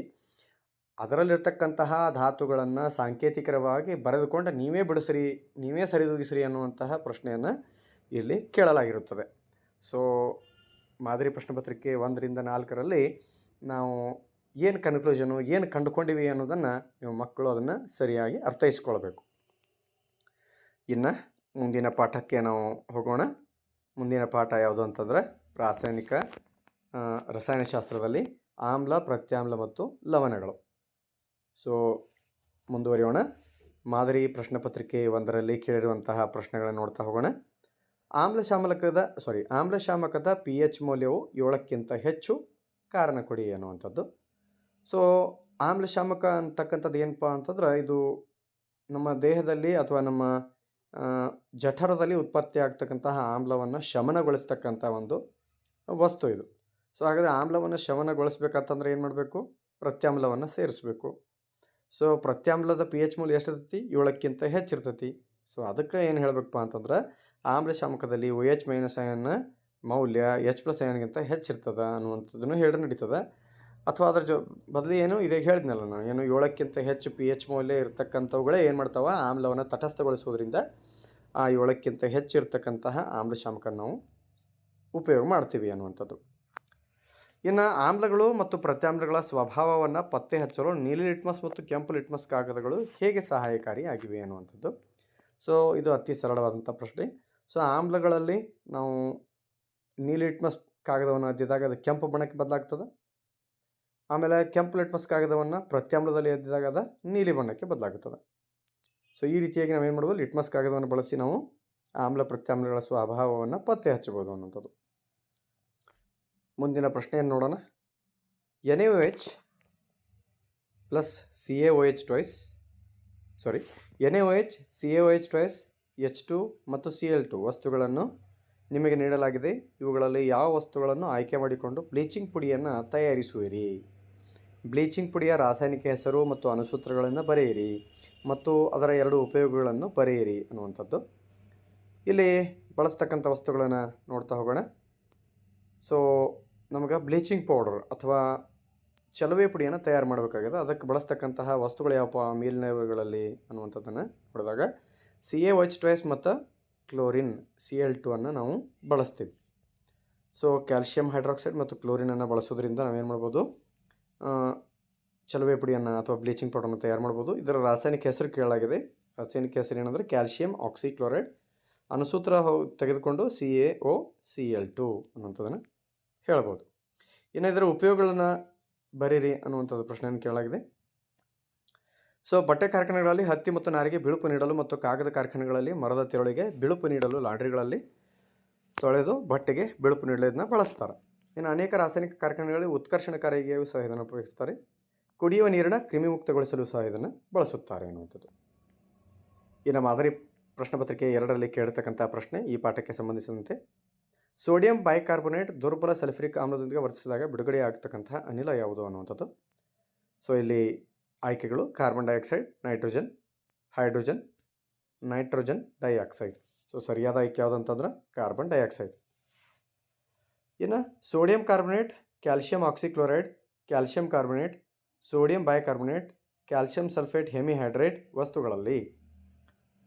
ಅದರಲ್ಲಿರ್ತಕ್ಕಂತಹ ಧಾತುಗಳನ್ನು ಸಾಂಕೇತಿಕವಾಗಿ ಬರೆದುಕೊಂಡು ನೀವೇ ಬಿಡಿಸ್ರಿ, ನೀವೇ ಸರಿದೂಗಿಸ್ರಿ ಅನ್ನುವಂತಹ ಪ್ರಶ್ನೆಯನ್ನು ಇಲ್ಲಿ ಕೇಳಲಾಗಿರುತ್ತದೆ. ಸೊ ಮಾದರಿ ಪ್ರಶ್ನೆ ಪತ್ರಿಕೆ 1ರಿಂದ 4ರಲ್ಲಿ ನಾವು ಏನು ಕನ್ಕ್ಲೂಷನು, ಏನು ಕಂಡುಕೊಂಡಿವಿ ಅನ್ನೋದನ್ನು ನೀವು ಮಕ್ಕಳು ಅದನ್ನು ಸರಿಯಾಗಿ ಅರ್ಥೈಸ್ಕೊಳ್ಬೇಕು. ಇನ್ನು ಮುಂದಿನ ಪಾಠಕ್ಕೆ ನಾವು ಹೋಗೋಣ. ಮುಂದಿನ ಪಾಠ ಯಾವುದು ಅಂತಂದರೆ ರಸಾಯನಶಾಸ್ತ್ರದಲ್ಲಿ ಆಮ್ಲ, ಪ್ರತ್ಯಾಮ್ಲ ಮತ್ತು ಲವಣಗಳು. ಸೊ ಮುಂದುವರಿಯೋಣ. ಮಾದರಿ ಪ್ರಶ್ನೆ ಪತ್ರಿಕೆ 1ರಲ್ಲಿ ಕೇಳಿರುವಂತಹ ಪ್ರಶ್ನೆಗಳನ್ನು ನೋಡ್ತಾ ಹೋಗೋಣ. ಆಮ್ಲಶಾಮಕದ pH ಮೌಲ್ಯವು 7ಕ್ಕಿಂತ ಹೆಚ್ಚು, ಕಾರಣ ಕೊಡಿ ಅನ್ನುವಂಥದ್ದು. ಸೊ ಆಮ್ಲಶಾಮಕ ಅಂತಕ್ಕಂಥದ್ದು ಏನಪ್ಪ ಅಂತಂದ್ರೆ, ಇದು ನಮ್ಮ ದೇಹದಲ್ಲಿ ಅಥವಾ ನಮ್ಮ ಜಠರದಲ್ಲಿ ಉತ್ಪತ್ತಿ ಆಗ್ತಕ್ಕಂತಹ ಆಮ್ಲವನ್ನು ಶಮನಗೊಳಿಸ್ತಕ್ಕಂಥ ಒಂದು ವಸ್ತು ಇದು. ಸೊ ಹಾಗಾದರೆ ಆಮ್ಲವನ್ನು ಶಮನಗೊಳಿಸ್ಬೇಕಂತಂದ್ರೆ ಏನು ಮಾಡಬೇಕು, ಪ್ರತ್ಯಾಮ್ಲವನ್ನು ಸೇರಿಸಬೇಕು. ಸೊ ಪ್ರತ್ಯಾಮ್ಲದ pH ಮೌಲ್ಯ ಎಷ್ಟಿರ್ತೈತಿ, 7ಕ್ಕಿಂತ ಹೆಚ್ಚಿರ್ತೈತಿ. ಸೊ ಅದಕ್ಕೆ ಏನು ಹೇಳಬೇಕಪ್ಪ ಅಂತಂದ್ರೆ, ಆಮ್ಲಶಾಮಕದಲ್ಲಿ OH ಅಯಾನ್ನ ಮೌಲ್ಯ H+ ಅಯಾನ್ಗಿಂತ ಹೆಚ್ಚಿರ್ತದೆ ಅನ್ನುವಂಥದ್ದನ್ನು ಹೇಳಿ ನಡೀತದೆ. ಅಥವಾ ಅದ್ರ ಬದಲು ಇದೇ ಹೇಳಿದ್ನಲ್ಲ ನಾನು, 7ಕ್ಕಿಂತ ಹೆಚ್ಚು pH ಮೌಲ್ಯ ಇರತಕ್ಕಂಥವುಗಳೇ ಏನು ಮಾಡ್ತಾವೆ, ಆಮ್ಲವನ್ನು ತಟಸ್ಥಗೊಳಿಸೋದ್ರಿಂದ ಆ 7ಕ್ಕಿಂತ ಹೆಚ್ಚಿರ್ತಕ್ಕಂತಹ ಆಮ್ಲಶಾಮಕ ನಾವು ಉಪಯೋಗ ಮಾಡ್ತೀವಿ ಅನ್ನುವಂಥದ್ದು. ಇನ್ನು ಆಮ್ಲಗಳು ಮತ್ತು ಪ್ರತ್ಯಾಮ್ಲಗಳ ಸ್ವಭಾವವನ್ನು ಪತ್ತೆ ಹಚ್ಚಲು ನೀಲಿ ಲಿಟ್ಮಸ್ ಮತ್ತು ಕೆಂಪು ಲಿಟ್ಮಸ್ ಕಾಗದಗಳು ಹೇಗೆ ಸಹಾಯಕಾರಿಯಾಗಿವೆ ಅನ್ನುವಂಥದ್ದು. ಸೊ ಇದು ಅತಿ ಸರಳವಾದಂಥ ಪ್ರಶ್ನೆ. ಸೊ ಆಮ್ಲಗಳಲ್ಲಿ ನಾವು ನೀಲಿ ಲಿಟ್ಮಸ್ ಕಾಗದವನ್ನು ಅದ್ದಿದಾಗ ಅದು ಕೆಂಪು ಬಣ್ಣಕ್ಕೆ ಬದಲಾಗ್ತದೆ. ಆಮೇಲೆ ಕೆಂಪು ಲಿಟ್ಮಸ್ ಕಾಗದವನ್ನು ಪ್ರತ್ಯಾಮ್ಲದಲ್ಲಿ ಎದ್ದಿದಾಗ ಅದು ನೀಲಿ ಬಣ್ಣಕ್ಕೆ ಬದಲಾಗುತ್ತದೆ. ಸೊ ಈ ರೀತಿಯಾಗಿ ನಾವೇನು ಮಾಡ್ಬೋದು, ಲಿಟ್ಮಸ್ ಕಾಗದವನ್ನು ಬಳಸಿ ನಾವು ಆಮ್ಲ ಪ್ರತ್ಯಾಮ್ಲಗಳ ಸ್ವಭಾವವನ್ನು ಪತ್ತೆ ಹಚ್ಚಬಹುದು ಅನ್ನೋಂಥದ್ದು. ಮುಂದಿನ ಪ್ರಶ್ನೆಯನ್ನು ನೋಡೋಣ. NaOH plus CaOH twice NaOH, CaOH twice, H2 ಮತ್ತು Cl2 ವಸ್ತುಗಳನ್ನು ನಿಮಗೆ ನೀಡಲಾಗಿದೆ. ಇವುಗಳಲ್ಲಿ ಯಾವ ವಸ್ತುಗಳನ್ನು ಆಯ್ಕೆ ಮಾಡಿಕೊಂಡು ಬ್ಲೀಚಿಂಗ್ ಪುಡಿಯನ್ನು ತಯಾರಿಸುವಿರಿ? ಬ್ಲೀಚಿಂಗ್ ಪುಡಿಯ ರಾಸಾಯನಿಕ ಹೆಸರು ಮತ್ತು ಅಣುಸೂತ್ರಗಳನ್ನು ಬರೆಯಿರಿ ಮತ್ತು ಅದರ 2 ಉಪಯೋಗಗಳನ್ನು ಬರೆಯಿರಿ ಅನ್ನುವಂಥದ್ದು. ಇಲ್ಲಿ ಬಳಸ್ತಕ್ಕಂಥ ವಸ್ತುಗಳನ್ನು ನೋಡ್ತಾ ಹೋಗೋಣ. ಸೊ ನಮಗೆ ಬ್ಲೀಚಿಂಗ್ ಪೌಡರ್ ಅಥವಾ ಚಲುವೆ ಪುಡಿಯನ್ನು ತಯಾರು ಮಾಡಬೇಕಾಗಿದೆ. ಅದಕ್ಕೆ ಬಳಸ್ತಕ್ಕಂತಹ ವಸ್ತುಗಳು ಯಾವಪ್ಪ ಮೇಲಿನವುಗಳಲ್ಲಿ ಅನ್ನುವಂಥದ್ದನ್ನು ನೋಡಿದಾಗ CaOH ಟ್ವೈಸ್ ಮತ್ತು ಕ್ಲೋರಿನ್ Cl2 ಅನ್ನು ನಾವು ಬಳಸ್ತೀವಿ. ಸೊ ಕ್ಯಾಲ್ಶಿಯಂ ಹೈಡ್ರಾಕ್ಸೈಡ್ ಮತ್ತು ಕ್ಲೋರಿನನ್ನು ಬಳಸೋದ್ರಿಂದ ನಾವೇನು ಮಾಡ್ಬೋದು, ಚಲುವೆ ಪುಡಿಯನ್ನು ಅಥವಾ ಬ್ಲೀಚಿಂಗ್ ಪೌಡರನ್ನು ತಯಾರು ಮಾಡ್ಬೋದು. ಇದರ ರಾಸಾಯನಿಕ ಹೆಸರು ಕೇಳಲಾಗಿದೆ. ರಾಸಾಯನಿಕ ಹೆಸರು ಏನಂದರೆ ಕ್ಯಾಲ್ಶಿಯಂ ಆಕ್ಸಿಕ್ಲೋರೈಡ್. ಅಣುಸೂತ್ರ ತೆಗೆದುಕೊಂಡು CaOCl2 ಅನ್ನುವಂಥದ್ದನ್ನು ಹೇಳ್ಬೋದು. ಇನ್ನು ಇದರ ಉಪಯೋಗಗಳನ್ನು ಬರೀರಿ ಅನ್ನುವಂಥದ್ದು ಪ್ರಶ್ನೆಯನ್ನು ಕೇಳಲಾಗಿದೆ. ಸೊ ಬಟ್ಟೆ ಕಾರ್ಖಾನೆಗಳಲ್ಲಿ ಹತ್ತಿ ಮತ್ತು ನಾರಿಗೆ ಬಿಳುಪು ನೀಡಲು ಮತ್ತು ಕಾಗದ ಕಾರ್ಖಾನೆಗಳಲ್ಲಿ ಮರದ ತಿರುಳಿಗೆ ಬಿಳುಪು ನೀಡಲು ಲಾಂಡ್ರಿಗಳಲ್ಲಿ ತೊಳೆದು ಬಟ್ಟೆಗೆ ಬಿಳುಪು ನೀಡೋದನ್ನ ಬಳಸ್ತಾರೆ. ಇನ್ನು ಅನೇಕ ರಾಸಾಯನಿಕ ಕಾರ್ಖಾನೆಗಳಲ್ಲಿ ಉತ್ಕರ್ಷಣಕಾರಿಯಾಗಿಯೂ ಸಹ ಇದನ್ನು ಉಪಯೋಗಿಸ್ತಾರೆ. ಕುಡಿಯುವ ನೀರಿನ ಕ್ರಿಮಿಮುಕ್ತಗೊಳಿಸಲು ಸಹ ಇದನ್ನು ಬಳಸುತ್ತಾರೆ ಅನ್ನುವಂಥದ್ದು. ಇನ್ನು ಮಾದರಿ ಪ್ರಶ್ನೆ ಪತ್ರಿಕೆ 2ರಲ್ಲಿ ಕೇಳಿರ್ತಕ್ಕಂಥ ಪ್ರಶ್ನೆ ಈ ಪಾಠಕ್ಕೆ ಸಂಬಂಧಿಸಿದಂತೆ ಸೋಡಿಯಂ ಬೈಕಾರ್ಬೊನೇಟ್ ದುರ್ಬಲ ಸಲ್ಫ್ಯೂರಿಕ್ ಆಮ್ಲದೊಂದಿಗೆ ವರ್ತಿಸಿದಾಗ ಬಿಡುಗಡೆ ಆಗ್ತಕ್ಕಂತಹ ಅನಿಲ ಯಾವುದು ಅನ್ನುವಂಥದ್ದು. ಸೊ ಇಲ್ಲಿ ಆಯ್ಕೆಗಳು carbon dioxide, nitrogen, hydrogen, nitrogen dioxide. So ಸರಿಯಾದ ಆಯ್ಕೆ ಯಾವುದು ಅಂತಂದ್ರೆ ಕಾರ್ಬನ್ ಡೈಆಕ್ಸೈಡ್. ಇನ್ನು sodium carbonate, calcium oxychloride, calcium carbonate, sodium bicarbonate, calcium sulphate hemihydrate ವಸ್ತುಗಳಲ್ಲಿ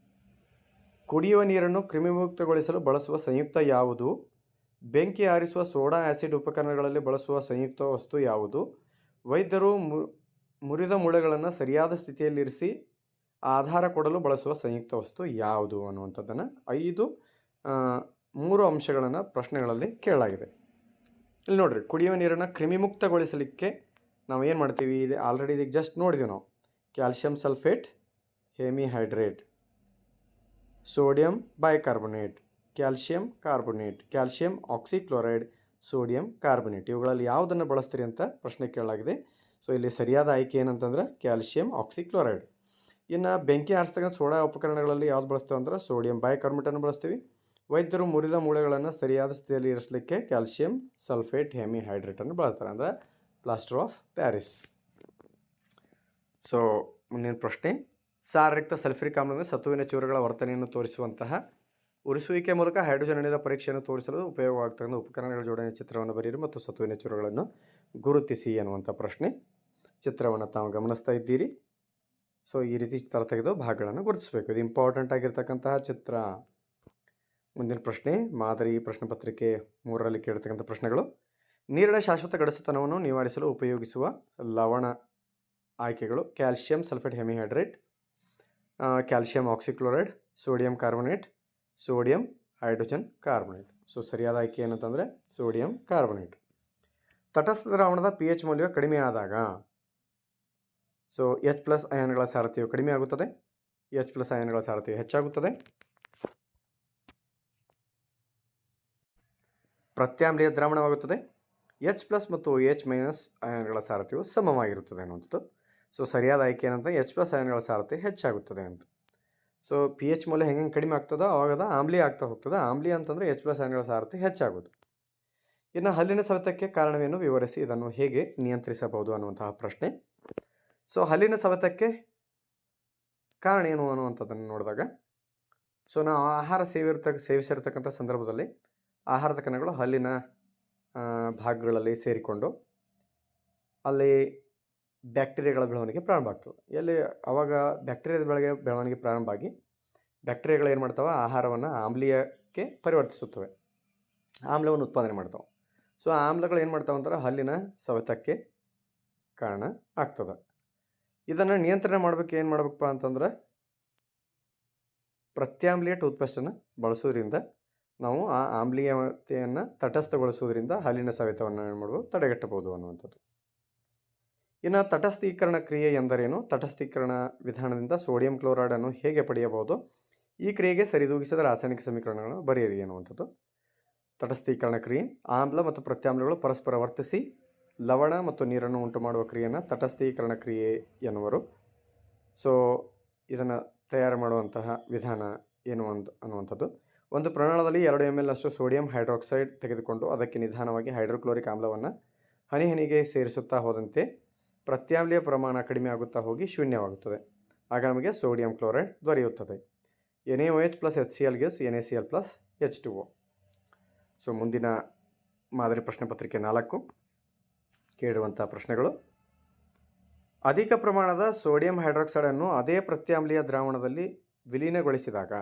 ಕುಡಿಯುವ ನೀರನ್ನು ಕ್ರಿಮಿಮುಕ್ತಗೊಳಿಸಲು ಬಳಸುವ ಸಂಯುಕ್ತ ಯಾವುದು? ಬೆಂಕಿ ಆರಿಸುವ ಸೋಡಾ ಆ್ಯಸಿಡ್ ಉಪಕರಣಗಳಲ್ಲಿ ಬಳಸುವ ಸಂಯುಕ್ತ ವಸ್ತು ಯಾವುದು? ವೈದ್ಯರು ಮುರಿದ ಮೂಳೆಗಳನ್ನು ಸರಿಯಾದ ಸ್ಥಿತಿಯಲ್ಲಿರಿಸಿ ಆಧಾರ ಕೊಡಲು ಬಳಸುವ ಸಂಯುಕ್ತ ವಸ್ತು ಯಾವುದು ಅನ್ನುವಂಥದ್ದನ್ನು 3 ಅಂಶಗಳನ್ನು ಪ್ರಶ್ನೆಗಳಲ್ಲಿ ಕೇಳಲಾಗಿದೆ. ಇಲ್ಲಿ ನೋಡಿರಿ, ಕುಡಿಯುವ ನೀರನ್ನು ಕ್ರಿಮಿಮುಕ್ತಗೊಳಿಸಲಿಕ್ಕೆ ನಾವು ಏನು ಮಾಡ್ತೀವಿ? ಇಲ್ಲಿ ಆಲ್ರೆಡಿ ಇದಕ್ಕೆ ಜಸ್ಟ್ ನೋಡಿದ್ದೀವಿ ನಾವು. Calcium sulphate hemihydrate, sodium bicarbonate, calcium carbonate, calcium oxychloride, sodium carbonate ಇವುಗಳಲ್ಲಿ ಯಾವುದನ್ನು ಬಳಸ್ತೀರಿ ಅಂತ ಪ್ರಶ್ನೆ ಕೇಳಲಾಗಿದೆ. ಸೊ ಇಲ್ಲಿ ಸರಿಯಾದ ಆಯ್ಕೆ ಏನಂತಂದ್ರೆ ಕ್ಯಾಲ್ಸಿಯಂ ಆಕ್ಸಿಕ್ಲೋರೈಡ್. ಇನ್ನು ಬೆಂಕಿ ಆರಿಸ್ತಕ್ಕಂಥ ಸೋಡಾ ಉಪಕರಣಗಳಲ್ಲಿ ಯಾವ್ದು ಬಳಸ್ತೇವೆ ಅಂದ್ರೆ ಸೋಡಿಯಂ ಬೈಕಾರ್ಬೊನೇಟನ್ನು ಬಳಸ್ತೀವಿ. ವೈದ್ಯರು ಮುರಿದ ಮೂಳೆಗಳನ್ನು ಸರಿಯಾದ ಸ್ಥಿತಿಯಲ್ಲಿ ಇರಿಸಲಿಕ್ಕೆ ಕ್ಯಾಲ್ಸಿಯಂ ಸಲ್ಫೇಟ್ ಹೆಮಿಹೈಡ್ರೇಟನ್ನು ಬಳಸ್ತಾರೆ, ಅಂದರೆ ಪ್ಲಾಸ್ಟರ್ ಆಫ್ ಪ್ಯಾರಿಸ್. ಸೊ ಮುಂದಿನ ಪ್ರಶ್ನೆ, ಸಾರಯುಕ್ತ ಸಲ್ಫ್ಯೂರಿಕ್ ಆಮ್ಲದ ಸತುವಿನ ಚೂರುಗಳ ವರ್ತನೆಯನ್ನು ತೋರಿಸುವಂತಹ ಉರಿಸುವಿಕೆ ಮೂಲಕ ಹೈಡ್ರೋಜನ್ ಅನಿಲ ಪರೀಕ್ಷೆಯನ್ನು ತೋರಿಸಲು ಉಪಯೋಗವಾಗ್ತಕ್ಕಂಥ ಉಪಕರಣಗಳ ಜೋಡಣೆ ಚಿತ್ರವನ್ನು ಬರೆಯಿರಿ ಮತ್ತು ಸತುವಿನ ಚೂರುಗಳನ್ನು ಗುರುತಿಸಿ ಅನ್ನುವಂಥ ಪ್ರಶ್ನೆ. ಚಿತ್ರವನ್ನು ತಾವು ಗಮನಿಸ್ತಾ ಇದ್ದೀರಿ. ಸೊ ಈ ರೀತಿ ಚಿತ್ರ ತೆಗೆದು ಭಾಗಗಳನ್ನು ಗುರುತಿಸಬೇಕು. ಇದು ಇಂಪಾರ್ಟೆಂಟ್ ಆಗಿರ್ತಕ್ಕಂತಹ ಚಿತ್ರ. ಮುಂದಿನ ಪ್ರಶ್ನೆ, ಮಾದರಿ ಪ್ರಶ್ನೆ ಪತ್ರಿಕೆ 3ರಲ್ಲಿ ಕೇಳಿರ್ತಕ್ಕಂಥ ಪ್ರಶ್ನೆಗಳು. ನೀರಿನ ಶಾಶ್ವತ ಗಡಸುತನವನ್ನು ನಿವಾರಿಸಲು ಉಪಯೋಗಿಸುವ ಲವಣ ಆಯ್ಕೆಗಳು calcium sulphate hemihydrate, calcium oxychloride, sodium carbonate, sodium hydrogen carbonate. So ಸರಿಯಾದ ಆಯ್ಕೆ ಏನಂತಂದರೆ ಸೋಡಿಯಂ ಕಾರ್ಬೊನೇಟ್. ತಟಸ್ಥ ದ್ರಾವಣದ pH ಮೌಲ್ಯ ಕಡಿಮೆ ಆದಾಗ ಸೊ H+ ಅಯಾನ್ಗಳ ಸಾರಥ್ಯವು ಕಡಿಮೆ ಆಗುತ್ತದೆ, H+ ಅಯಾನ್ಗಳ ಸಾರಥ್ಯ ಹೆಚ್ಚಾಗುತ್ತದೆ. ಪ್ರತ್ಯಾಮ್ಲೀಯ ದ್ರಾವಣವಾಗುತ್ತದೆ. H+ ಮತ್ತು OH- ಅಯಾನ್ಗಳ ಸಾರಥ್ಯವು ಸಮವಾಗಿರುತ್ತದೆ ಅನ್ನುವಂಥದ್ದು. ಸೊ ಸರಿಯಾದ ಆಯ್ಕೆ ಏನಂತ H+ ಅಯಾನ್ಗಳ ಸಾರಥ್ಯ ಹೆಚ್ಚಾಗುತ್ತದೆ ಅಂತ. ಸೊ pH ಮೌಲ್ಯ ಹೆಂಗೆ ಕಡಿಮೆ ಆಗ್ತದೋ ಆವಾಗ ಆಮ್ಲೀಯ ಆಗ್ತಾ ಹೋಗ್ತದೆ. ಆಮ್ಲೀಯ ಅಂತಂದರೆ H+ ಅಯಾನ್ಗಳ ಸಾರಥ್ಯ ಹೆಚ್ಚಾಗೋದು. ಇನ್ನು ಹಲ್ಲಿನ ಸವೆತಕ್ಕೆ ಕಾರಣವೇನು ವಿವರಿಸಿ, ಇದನ್ನು ಹೇಗೆ ನಿಯಂತ್ರಿಸಬಹುದು ಅನ್ನುವಂತಹ ಪ್ರಶ್ನೆ. ಸೊ ಹಲ್ಲಿನ ಸವೆತಕ್ಕೆ ಕಾರಣ ಏನು ಅನ್ನುವಂಥದ್ದನ್ನು ನೋಡಿದಾಗ, ಸೊ ನಾವು ಆಹಾರ ಸೇವಿಸಿರ್ತಕ್ಕಂಥ ಸಂದರ್ಭದಲ್ಲಿ ಆಹಾರದ ಕಣಗಳು ಹಲ್ಲಿನ ಭಾಗಗಳಲ್ಲಿ ಸೇರಿಕೊಂಡು ಅಲ್ಲಿ ಬ್ಯಾಕ್ಟೀರಿಯಾಗಳ ಬೆಳವಣಿಗೆ ಪ್ರಾರಂಭ ಆಗ್ತದೆ. ಎಲ್ಲಿ ಆವಾಗ ಬ್ಯಾಕ್ಟೀರಿಯಾದ ಬೆಳವಣಿಗೆ ಪ್ರಾರಂಭ ಆಗಿ ಬ್ಯಾಕ್ಟೀರಿಯಾಗಳು ಏನು ಮಾಡ್ತಾವೆ? ಆಹಾರವನ್ನು ಆಮ್ಲೀಯಕ್ಕೆ ಪರಿವರ್ತಿಸುತ್ತವೆ, ಆಮ್ಲವನ್ನು ಉತ್ಪಾದನೆ ಮಾಡ್ತಾವೆ. ಸೊ ಆ ಆಮ್ಲಗಳು ಏನು ಮಾಡ್ತಾವೆ ಅಂತಾರೆ? ಹಲ್ಲಿನ ಸವೆತಕ್ಕೆ ಕಾರಣ ಆಗ್ತದೆ. ಇದನ್ನು ನಿಯಂತ್ರಣ ಮಾಡಬೇಕು. ಏನು ಮಾಡಬೇಕಪ್ಪ ಅಂತಂದ್ರೆ ಪ್ರತ್ಯಾಮ್ಲೀಯ ಟೂತ್ಪೇಸ್ಟನ್ನು ಬಳಸೋದ್ರಿಂದ ನಾವು ಆ ಆಮ್ಲೀಯತೆಯನ್ನು ತಟಸ್ಥಗೊಳಿಸುವುದರಿಂದ ಹಲ್ಲಿನ ಸವೆತವನ್ನು ಏನು ಮಾಡ್ಬೋದು? ತಡೆಗಟ್ಟಬಹುದು ಅನ್ನುವಂಥದ್ದು. ಇನ್ನು ತಟಸ್ಥೀಕರಣ ಕ್ರಿಯೆ ಎಂದರೇನು? ತಟಸ್ಥೀಕರಣ ವಿಧಾನದಿಂದ ಸೋಡಿಯಂ ಕ್ಲೋರೈಡನ್ನು ಹೇಗೆ ಪಡೆಯಬಹುದು? ಈ ಕ್ರಿಯೆಗೆ ಸರಿದೂಗಿಸಿದ ರಾಸಾಯನಿಕ ಸಮೀಕರಣಗಳನ್ನು ಬರೆಯಿರಿ ಅನ್ನುವಂಥದ್ದು. ತಟಸ್ಥೀಕರಣ ಕ್ರಿಯೆ, ಆಮ್ಲ ಮತ್ತು ಪ್ರತ್ಯಾಮ್ಲಗಳು ಪರಸ್ಪರ ವರ್ತಿಸಿ ಲವಣ ಮತ್ತು ನೀರನ್ನು ಉಂಟು ಮಾಡುವ ಕ್ರಿಯೆಯನ್ನು ತಟಸ್ಥೀಕರಣ ಕ್ರಿಯೆ ಎನ್ನುವರು. ಸೊ ಇದನ್ನು ತಯಾರು ಮಾಡುವಂತಹ ವಿಧಾನ ಏನು ಅನ್ನುವಂಥದ್ದು, ಒಂದು ಪ್ರಮಾಣದಲ್ಲಿ 2 ml ಅಷ್ಟು ಸೋಡಿಯಂ ಹೈಡ್ರಾಕ್ಸೈಡ್ ತೆಗೆದುಕೊಂಡು ಅದಕ್ಕೆ ನಿಧಾನವಾಗಿ ಹೈಡ್ರೋಕ್ಲೋರಿಕ್ ಆಮ್ಲವನ್ನು ಹನಿಗೆ ಸೇರಿಸುತ್ತಾ ಹೋದಂತೆ ಪ್ರತ್ಯಾಮ್ಲೀಯ ಪ್ರಮಾಣ ಕಡಿಮೆ ಆಗುತ್ತಾ ಹೋಗಿ ಶೂನ್ಯವಾಗುತ್ತದೆ. ಆಗ ನಮಗೆ ಸೋಡಿಯಂ ಕ್ಲೋರೈಡ್ ದೊರೆಯುತ್ತದೆ. NaOH + HCl gives NaCl + H2O. So ಮುಂದಿನ ಮಾದರಿ ಪ್ರಶ್ನೆ ಪತ್ರಿಕೆ 4 ಕೇಳಿರುವಂಥ ಪ್ರಶ್ನೆಗಳು. ಅಧಿಕ ಪ್ರಮಾಣದ ಸೋಡಿಯಂ ಹೈಡ್ರಾಕ್ಸೈಡನ್ನು ಅದೇ ಪ್ರತ್ಯಾಮ್ಲೀಯ ದ್ರಾವಣದಲ್ಲಿ ವಿಲೀನಗೊಳಿಸಿದಾಗ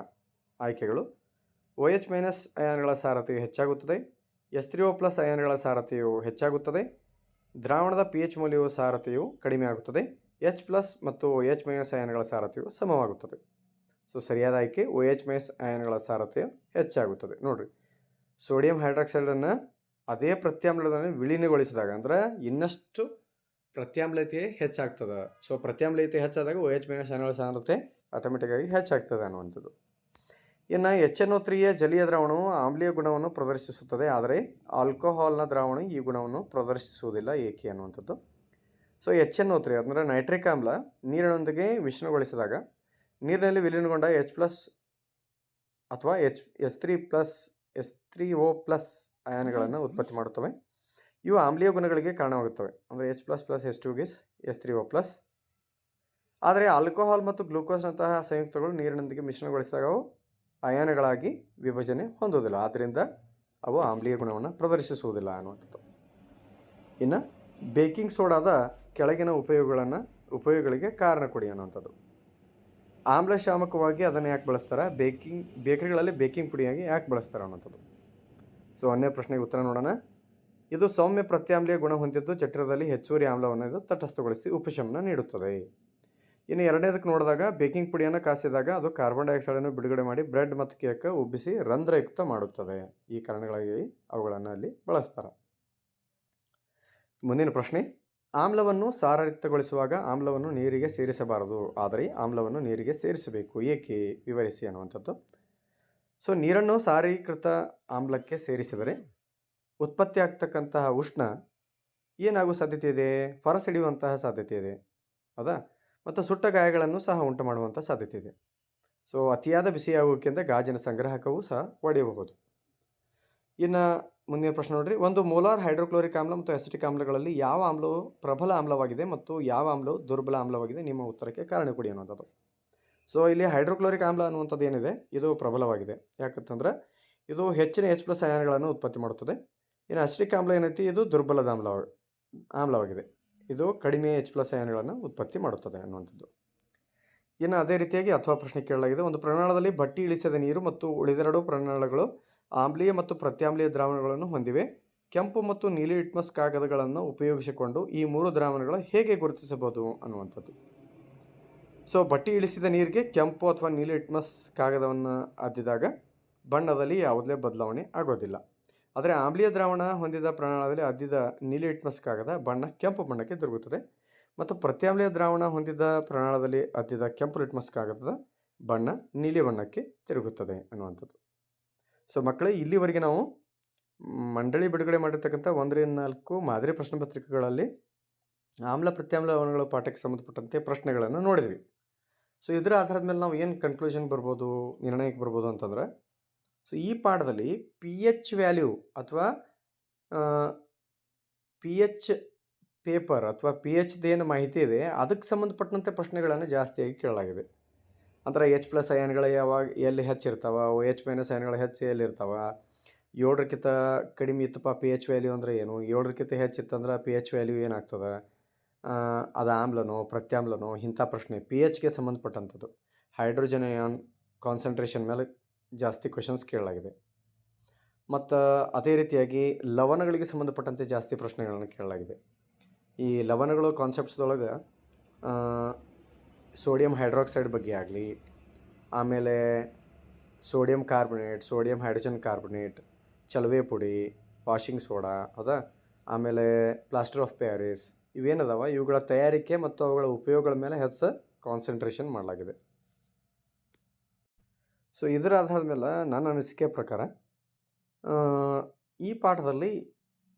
ಆಯ್ಕೆಗಳು OH- ಅಯಾನ್ಗಳ ಸಾರಥ್ಯವು ಹೆಚ್ಚಾಗುತ್ತದೆ, H3O+ ಅಯಾನ್ಗಳ ಸಾರಥ್ಯವು ಹೆಚ್ಚಾಗುತ್ತದೆ, ದ್ರಾವಣದ pH ಮೌಲ್ಯವು ಸಾರಥ್ಯವು ಕಡಿಮೆ ಆಗುತ್ತದೆ, H+ ಮತ್ತು OH- ಅಯಾನ್ಗಳ ಸಾರಥ್ಯವು ಸಮವಾಗುತ್ತದೆ. ಸೊ ಸರಿಯಾದ ಆಯ್ಕೆ OH- ಅಯಾನ್ಗಳ ಸಾರಥ್ಯ ಹೆಚ್ಚಾಗುತ್ತದೆ. ನೋಡಿರಿ, ಸೋಡಿಯಂ ಹೈಡ್ರಾಕ್ಸೈಡನ್ನು ಅದೇ ಪ್ರತ್ಯಾಮ್ಲದಲ್ಲಿ ವಿಲೀನಗೊಳಿಸಿದಾಗ ಅಂದ್ರೆ ಇನ್ನಷ್ಟು ಪ್ರತ್ಯಾಮ್ಲತೆ ಹೆಚ್ಚಾಗ್ತದೆ. ಸೊ ಪ್ರತ್ಯಾಮ್ಲತೆ ಹೆಚ್ಚಾದಾಗ OH- ಅಯಾನ್ಗಳ ಸಾಂದ್ರತೆ ಆಟೋಮೆಟಿಕ್ಕಾಗಿ ಹೆಚ್ಚಾಗ್ತದೆ ಅನ್ನುವಂಥದ್ದು. ಇನ್ನು HNO3ಯ ಜಲೀಯ ದ್ರಾವಣವು ಆಮ್ಲೀಯ ಗುಣವನ್ನು ಪ್ರದರ್ಶಿಸುತ್ತದೆ, ಆದರೆ ಆಲ್ಕೋಹಾಲ್ನ ದ್ರಾವಣ ಈ ಗುಣವನ್ನು ಪ್ರದರ್ಶಿಸುವುದಿಲ್ಲ, ಏಕೆ ಅನ್ನುವಂಥದ್ದು. ಸೊ HNO3 ಅಂದರೆ ನೈಟ್ರಿಕ್ ಆಮ್ಲ ನೀರಿನೊಂದಿಗೆ ಮಿಶ್ರಣಗೊಳಿಸಿದಾಗ ನೀರಿನಲ್ಲಿ ವಿಲೀನಗೊಂಡ H+ ಅಥವಾ H3+ ಅಯಾನುಗಳನ್ನು ಉತ್ಪತ್ತಿ ಮಾಡುತ್ತವೆ. ಇವು ಆಮ್ಲೀಯ ಗುಣಗಳಿಗೆ ಕಾರಣವಾಗುತ್ತವೆ. ಅಂದರೆ H++H2 H3O+. ಆದರೆ ಆಲ್ಕೋಹಾಲ್ ಮತ್ತು ಗ್ಲೂಕೋಸ್ನಂತಹ ಸಂಯುಕ್ತಗಳು ನೀರಿನೊಂದಿಗೆ ಮಿಶ್ರಣಗೊಳಿಸಿದಾಗ ಅವು ಅಯಾನುಗಳಾಗಿ ವಿಭಜನೆ ಹೊಂದುವುದಿಲ್ಲ. ಆದ್ದರಿಂದ ಅವು ಆಮ್ಲೀಯ ಗುಣವನ್ನು ಪ್ರದರ್ಶಿಸುವುದಿಲ್ಲ ಅನ್ನುವಂಥದ್ದು. ಇನ್ನು ಬೇಕಿಂಗ್ ಸೋಡಾದ ಕೆಳಗಿನ ಉಪಯೋಗಗಳಿಗೆ ಕಾರಣ ಕೊಡಿ ಅನ್ನುವಂಥದ್ದು. ಆಮ್ಲಶಾಮಕವಾಗಿ ಅದನ್ನು ಯಾಕೆ ಬಳಸ್ತಾರೆ? ಬೇಕರಿಗಳಲ್ಲಿ ಬೇಕಿಂಗ್ ಪುಡಿಯಾಗಿ ಯಾಕೆ ಬಳಸ್ತಾರೆ ಅನ್ನೋಂಥದ್ದು. ಸೊ 1ನೇ ಪ್ರಶ್ನೆಗೆ ಉತ್ತರ ನೋಡೋಣ. ಇದು ಸೌಮ್ಯ ಪ್ರತ್ಯಾಮ್ಲೀಯ ಗುಣ ಹೊಂದಿದ್ದು ಜಠರದಲ್ಲಿ ಹೆಚ್ಚುವರಿ ಆಮ್ಲವನ್ನು ಇದು ತಟಸ್ಥಗೊಳಿಸಿ ಉಪಶಮನ ನೀಡುತ್ತದೆ. ಇನ್ನು 2ನೇದಕ್ಕೆ ನೋಡಿದಾಗ ಬೇಕಿಂಗ್ ಪುಡಿಯನ್ನು ಕಾಸಿದಾಗ ಅದು ಕಾರ್ಬನ್ ಡೈಆಕ್ಸೈಡನ್ನು ಬಿಡುಗಡೆ ಮಾಡಿ ಬ್ರೆಡ್ ಮತ್ತು ಕೇಕ್ ಉಬ್ಬಿಸಿ ರಂಧ್ರಯುಕ್ತ ಮಾಡುತ್ತದೆ. ಈ ಕಾರಣಗಳಾಗಿ ಅವುಗಳನ್ನು ಅಲ್ಲಿ ಬಳಸ್ತಾರೆ. ಮುಂದಿನ ಪ್ರಶ್ನೆ, ಆಮ್ಲವನ್ನು ಸಾರಯುಕ್ತಗೊಳಿಸುವಾಗ ಆಮ್ಲವನ್ನು ನೀರಿಗೆ ಸೇರಿಸಬಾರದು, ಆದರೆ ಆಮ್ಲವನ್ನು ನೀರಿಗೆ ಸೇರಿಸಬೇಕು, ಏಕೆ? ವಿವರಿಸಿ ಅನ್ನುವಂಥದ್ದು. ಸೊ ನೀರನ್ನು ಸಾರೀಕೃತ ಆಮ್ಲಕ್ಕೆ ಸೇರಿಸಿದರೆ ಉತ್ಪತ್ತಿ ಆಗ್ತಕ್ಕಂತಹ ಉಷ್ಣ ಏನಾಗುವ ಸಾಧ್ಯತೆ ಇದೆ? ಹೊರಸಿಡಿಯುವಂತಹ ಸಾಧ್ಯತೆ ಇದೆ, ಹೌದಾ? ಮತ್ತು ಸುಟ್ಟ ಗಾಯಗಳನ್ನು ಸಹ ಉಂಟು ಮಾಡುವಂಥ ಸಾಧ್ಯತೆ ಇದೆ. ಸೊ ಅತಿಯಾದ ಬಿಸಿಯಾಗುವಿಕೆಯಿಂದ ಗಾಜಿನ ಸಂಗ್ರಾಹಕವೂ ಸಹ ಒಡೆಯಬಹುದು. ಇನ್ನು ಮುಂದಿನ ಪ್ರಶ್ನೆ ನೋಡ್ರಿ, ಒಂದು ಮೋಲಾರ್ ಹೈಡ್ರೋಕ್ಲೋರಿಕ್ ಆಮ್ಲ ಮತ್ತು ಅಸಿಟಿಕ್ ಆಮ್ಲಗಳಲ್ಲಿ ಯಾವ ಆಮ್ಲವು ಪ್ರಬಲ ಆಮ್ಲವಾಗಿದೆ ಮತ್ತು ಯಾವ ಆಮ್ಲವು ದುರ್ಬಲ ಆಮ್ಲವಾಗಿದೆ? ನಿಮ್ಮ ಉತ್ತರಕ್ಕೆ ಕಾರಣ ಕೊಡಿ ಅನ್ನುವಂಥದ್ದು. ಸೊ ಇಲ್ಲಿ ಹೈಡ್ರೋಕ್ಲೋರಿಕ್ ಆಮ್ಲ ಅನ್ನುವಂಥದ್ದು ಏನಿದೆ ಇದು ಪ್ರಬಲವಾಗಿದೆ. ಯಾಕಂತಂದ್ರೆ ಇದು ಹೆಚ್ಚಿನ H+ ಅಯಾನುಗಳನ್ನು ಉತ್ಪತ್ತಿ ಮಾಡುತ್ತದೆ. ಇನ್ನು ಅಸಿಟಿಕ್ ಆಮ್ಲ ಏನೈತಿ ಇದು ದುರ್ಬಲದ ಆಮ್ಲವಾಗಿದೆ. ಇದು ಕಡಿಮೆ H+ ಅಯಾನುಗಳನ್ನು ಉತ್ಪತ್ತಿ ಮಾಡುತ್ತದೆ ಅನ್ನುವಂಥದ್ದು. ಇನ್ನು ಅದೇ ರೀತಿಯಾಗಿ ಅಥವಾ ಪ್ರಶ್ನೆ ಕೇಳಲಾಗಿದೆ, ಒಂದು ಪ್ರಮಾಣದಲ್ಲಿ ಬಟ್ಟಿ ಇಳಿಸಿದ ನೀರು ಮತ್ತು ಉಳಿದೆರಡು ಪ್ರಮಾಣಗಳು ಆಮ್ಲೀಯ ಮತ್ತು ಪ್ರತ್ಯಾಮ್ಲೀಯ ದ್ರಾವಣಗಳನ್ನು ಹೊಂದಿವೆ. ಕೆಂಪು ಮತ್ತು ನೀಲಿ ಲಿಟ್ಮಸ್ ಕಾಗದಗಳನ್ನು ಉಪಯೋಗಿಸಿಕೊಂಡು ಈ 3 ದ್ರಾವಣಗಳು ಹೇಗೆ ಗುರುತಿಸಬಹುದು ಅನ್ನುವಂಥದ್ದು. ಸೊ ಬಟ್ಟಿ ಇಳಿಸಿದ ನೀರಿಗೆ ಕೆಂಪು ಅಥವಾ ನೀಲಿ ಲಿಟ್ಮಸ್ ಕಾಗದವನ್ನು ಅದ್ದಿದಾಗ ಬಣ್ಣದಲ್ಲಿ ಯಾವುದೇ ಬದಲಾವಣೆ ಆಗೋದಿಲ್ಲ. ಆದರೆ ಆಮ್ಲೀಯ ದ್ರಾವಣ ಹೊಂದಿದ ಪ್ರಮಾಣದಲ್ಲಿ ಅದ್ದಿದ ನೀಲಿ ಲಿಟ್ಮಸ್ ಕಾಗದ ಬಣ್ಣ ಕೆಂಪು ಬಣ್ಣಕ್ಕೆ ತಿರುಗುತ್ತದೆ ಮತ್ತು ಪ್ರತ್ಯಾಮ್ಲೀಯ ದ್ರಾವಣ ಹೊಂದಿದ ಪ್ರಮಾಣದಲ್ಲಿ ಅದ್ದಿದ ಕೆಂಪು ಲಿಟ್ಮಸ್ ಕಾಗದದ ಬಣ್ಣ ನೀಲಿ ಬಣ್ಣಕ್ಕೆ ತಿರುಗುತ್ತದೆ ಅನ್ನುವಂಥದ್ದು. ಸೊ ಮಕ್ಕಳೇ, ಇಲ್ಲಿವರೆಗೆ ನಾವು ಮಂಡಳಿ ಬಿಡುಗಡೆ ಮಾಡಿರ್ತಕ್ಕಂಥ 1-4 ಮಾದರಿ ಪ್ರಶ್ನೆ ಪತ್ರಿಕೆಗಳಲ್ಲಿ ಆಮ್ಲ ಪ್ರತ್ಯಾಮ್ಲ ಲವಣಗಳ ಪಾಠಕ್ಕೆ ಸಂಬಂಧಪಟ್ಟಂತೆ ಪ್ರಶ್ನೆಗಳನ್ನು ನೋಡಿದ್ವಿ. ಸೊ ಇದರ ಆಧಾರದ ಮೇಲೆ ನಾವು ಏನು ಕನ್ಕ್ಲೂಷನ್ ಬರ್ಬೋದು, ನಿರ್ಣಯಕ್ಕೆ ಬರ್ಬೋದು ಅಂತಂದ್ರೆ, ಸೊ ಈ ಪಾಠದಲ್ಲಿ pH ವ್ಯಾಲ್ಯೂ ಅಥವಾ pH ಪೇಪರ್ ಅಥವಾ pHದೇನು ಮಾಹಿತಿ ಇದೆ ಅದಕ್ಕೆ ಸಂಬಂಧಪಟ್ಟಂತೆ ಪ್ರಶ್ನೆಗಳನ್ನು ಜಾಸ್ತಿಯಾಗಿ ಕೇಳಲಾಗಿದೆ. ಅಂದರೆ H+ ಅಯಾನುಗಳು ಯಾವಾಗ ಎಲ್ಲಿ ಹೆಚ್ಚಿರ್ತಾವ, OH- ಅಯಾನುಗಳು ಹೆಚ್ಚು ಎಲ್ಲಿರ್ತಾವ, 7ಕ್ಕಿಂತ ಕಡಿಮೆ ಇತ್ತಪ್ಪ pH ವ್ಯಾಲ್ಯೂ ಅಂದರೆ ಏನು, 7ಕ್ಕಿಂತ ಹೆಚ್ಚಿತ್ತಂದ್ರೆ pH ವ್ಯಾಲ್ಯೂ ಏನಾಗ್ತದೆ, ಅದು ಆಮ್ಲನೋ ಪ್ರತ್ಯಾಮ್ಲನೋ, ಇಂಥ ಪ್ರಶ್ನೆ pHಗೆ ಸಂಬಂಧಪಟ್ಟಂಥದ್ದು. ಹೈಡ್ರೋಜನ್ ಅಯಾನ್ ಕಾನ್ಸಂಟ್ರೇಷನ್ ಮೇಲೆ ಜಾಸ್ತಿ ಕ್ವೆಶನ್ಸ್ ಕೇಳಲಾಗಿದೆ. ಮತ್ತು ಅದೇ ರೀತಿಯಾಗಿ ಲವಣಗಳಿಗೆ ಸಂಬಂಧಪಟ್ಟಂತೆ ಜಾಸ್ತಿ ಪ್ರಶ್ನೆಗಳನ್ನು ಕೇಳಲಾಗಿದೆ. ಈ ಲವಣಗಳು ಕಾನ್ಸೆಪ್ಟ್ಸ್ದೊಳಗೆ ಸೋಡಿಯಂ ಹೈಡ್ರಾಕ್ಸೈಡ್ ಬಗ್ಗೆ ಆಗಲಿ, ಆಮೇಲೆ sodium carbonate, sodium hydrogen carbonate, ಚಲವೆ ಪುಡಿ, ವಾಷಿಂಗ್ ಸೋಡಾ, ಹೌದಾ, ಆಮೇಲೆ ಪ್ಲಾಸ್ಟರ್ ಆಫ್ ಪ್ಯಾರಿಸ್, ಇವೇನದಾವ ಇವುಗಳ ತಯಾರಿಕೆ ಮತ್ತು ಅವುಗಳ ಉಪಯೋಗಗಳ ಮೇಲೆ ಹೆಚ್ಚು ಕಾನ್ಸಂಟ್ರೇಷನ್ ಮಾಡಲಾಗಿದೆ. ಸೊ ಇದರ ಆಧಾರದ ಮೇಲೆ ನನ್ನ ಅನಿಸಿಕೆ ಪ್ರಕಾರ ಈ ಪಾಠದಲ್ಲಿ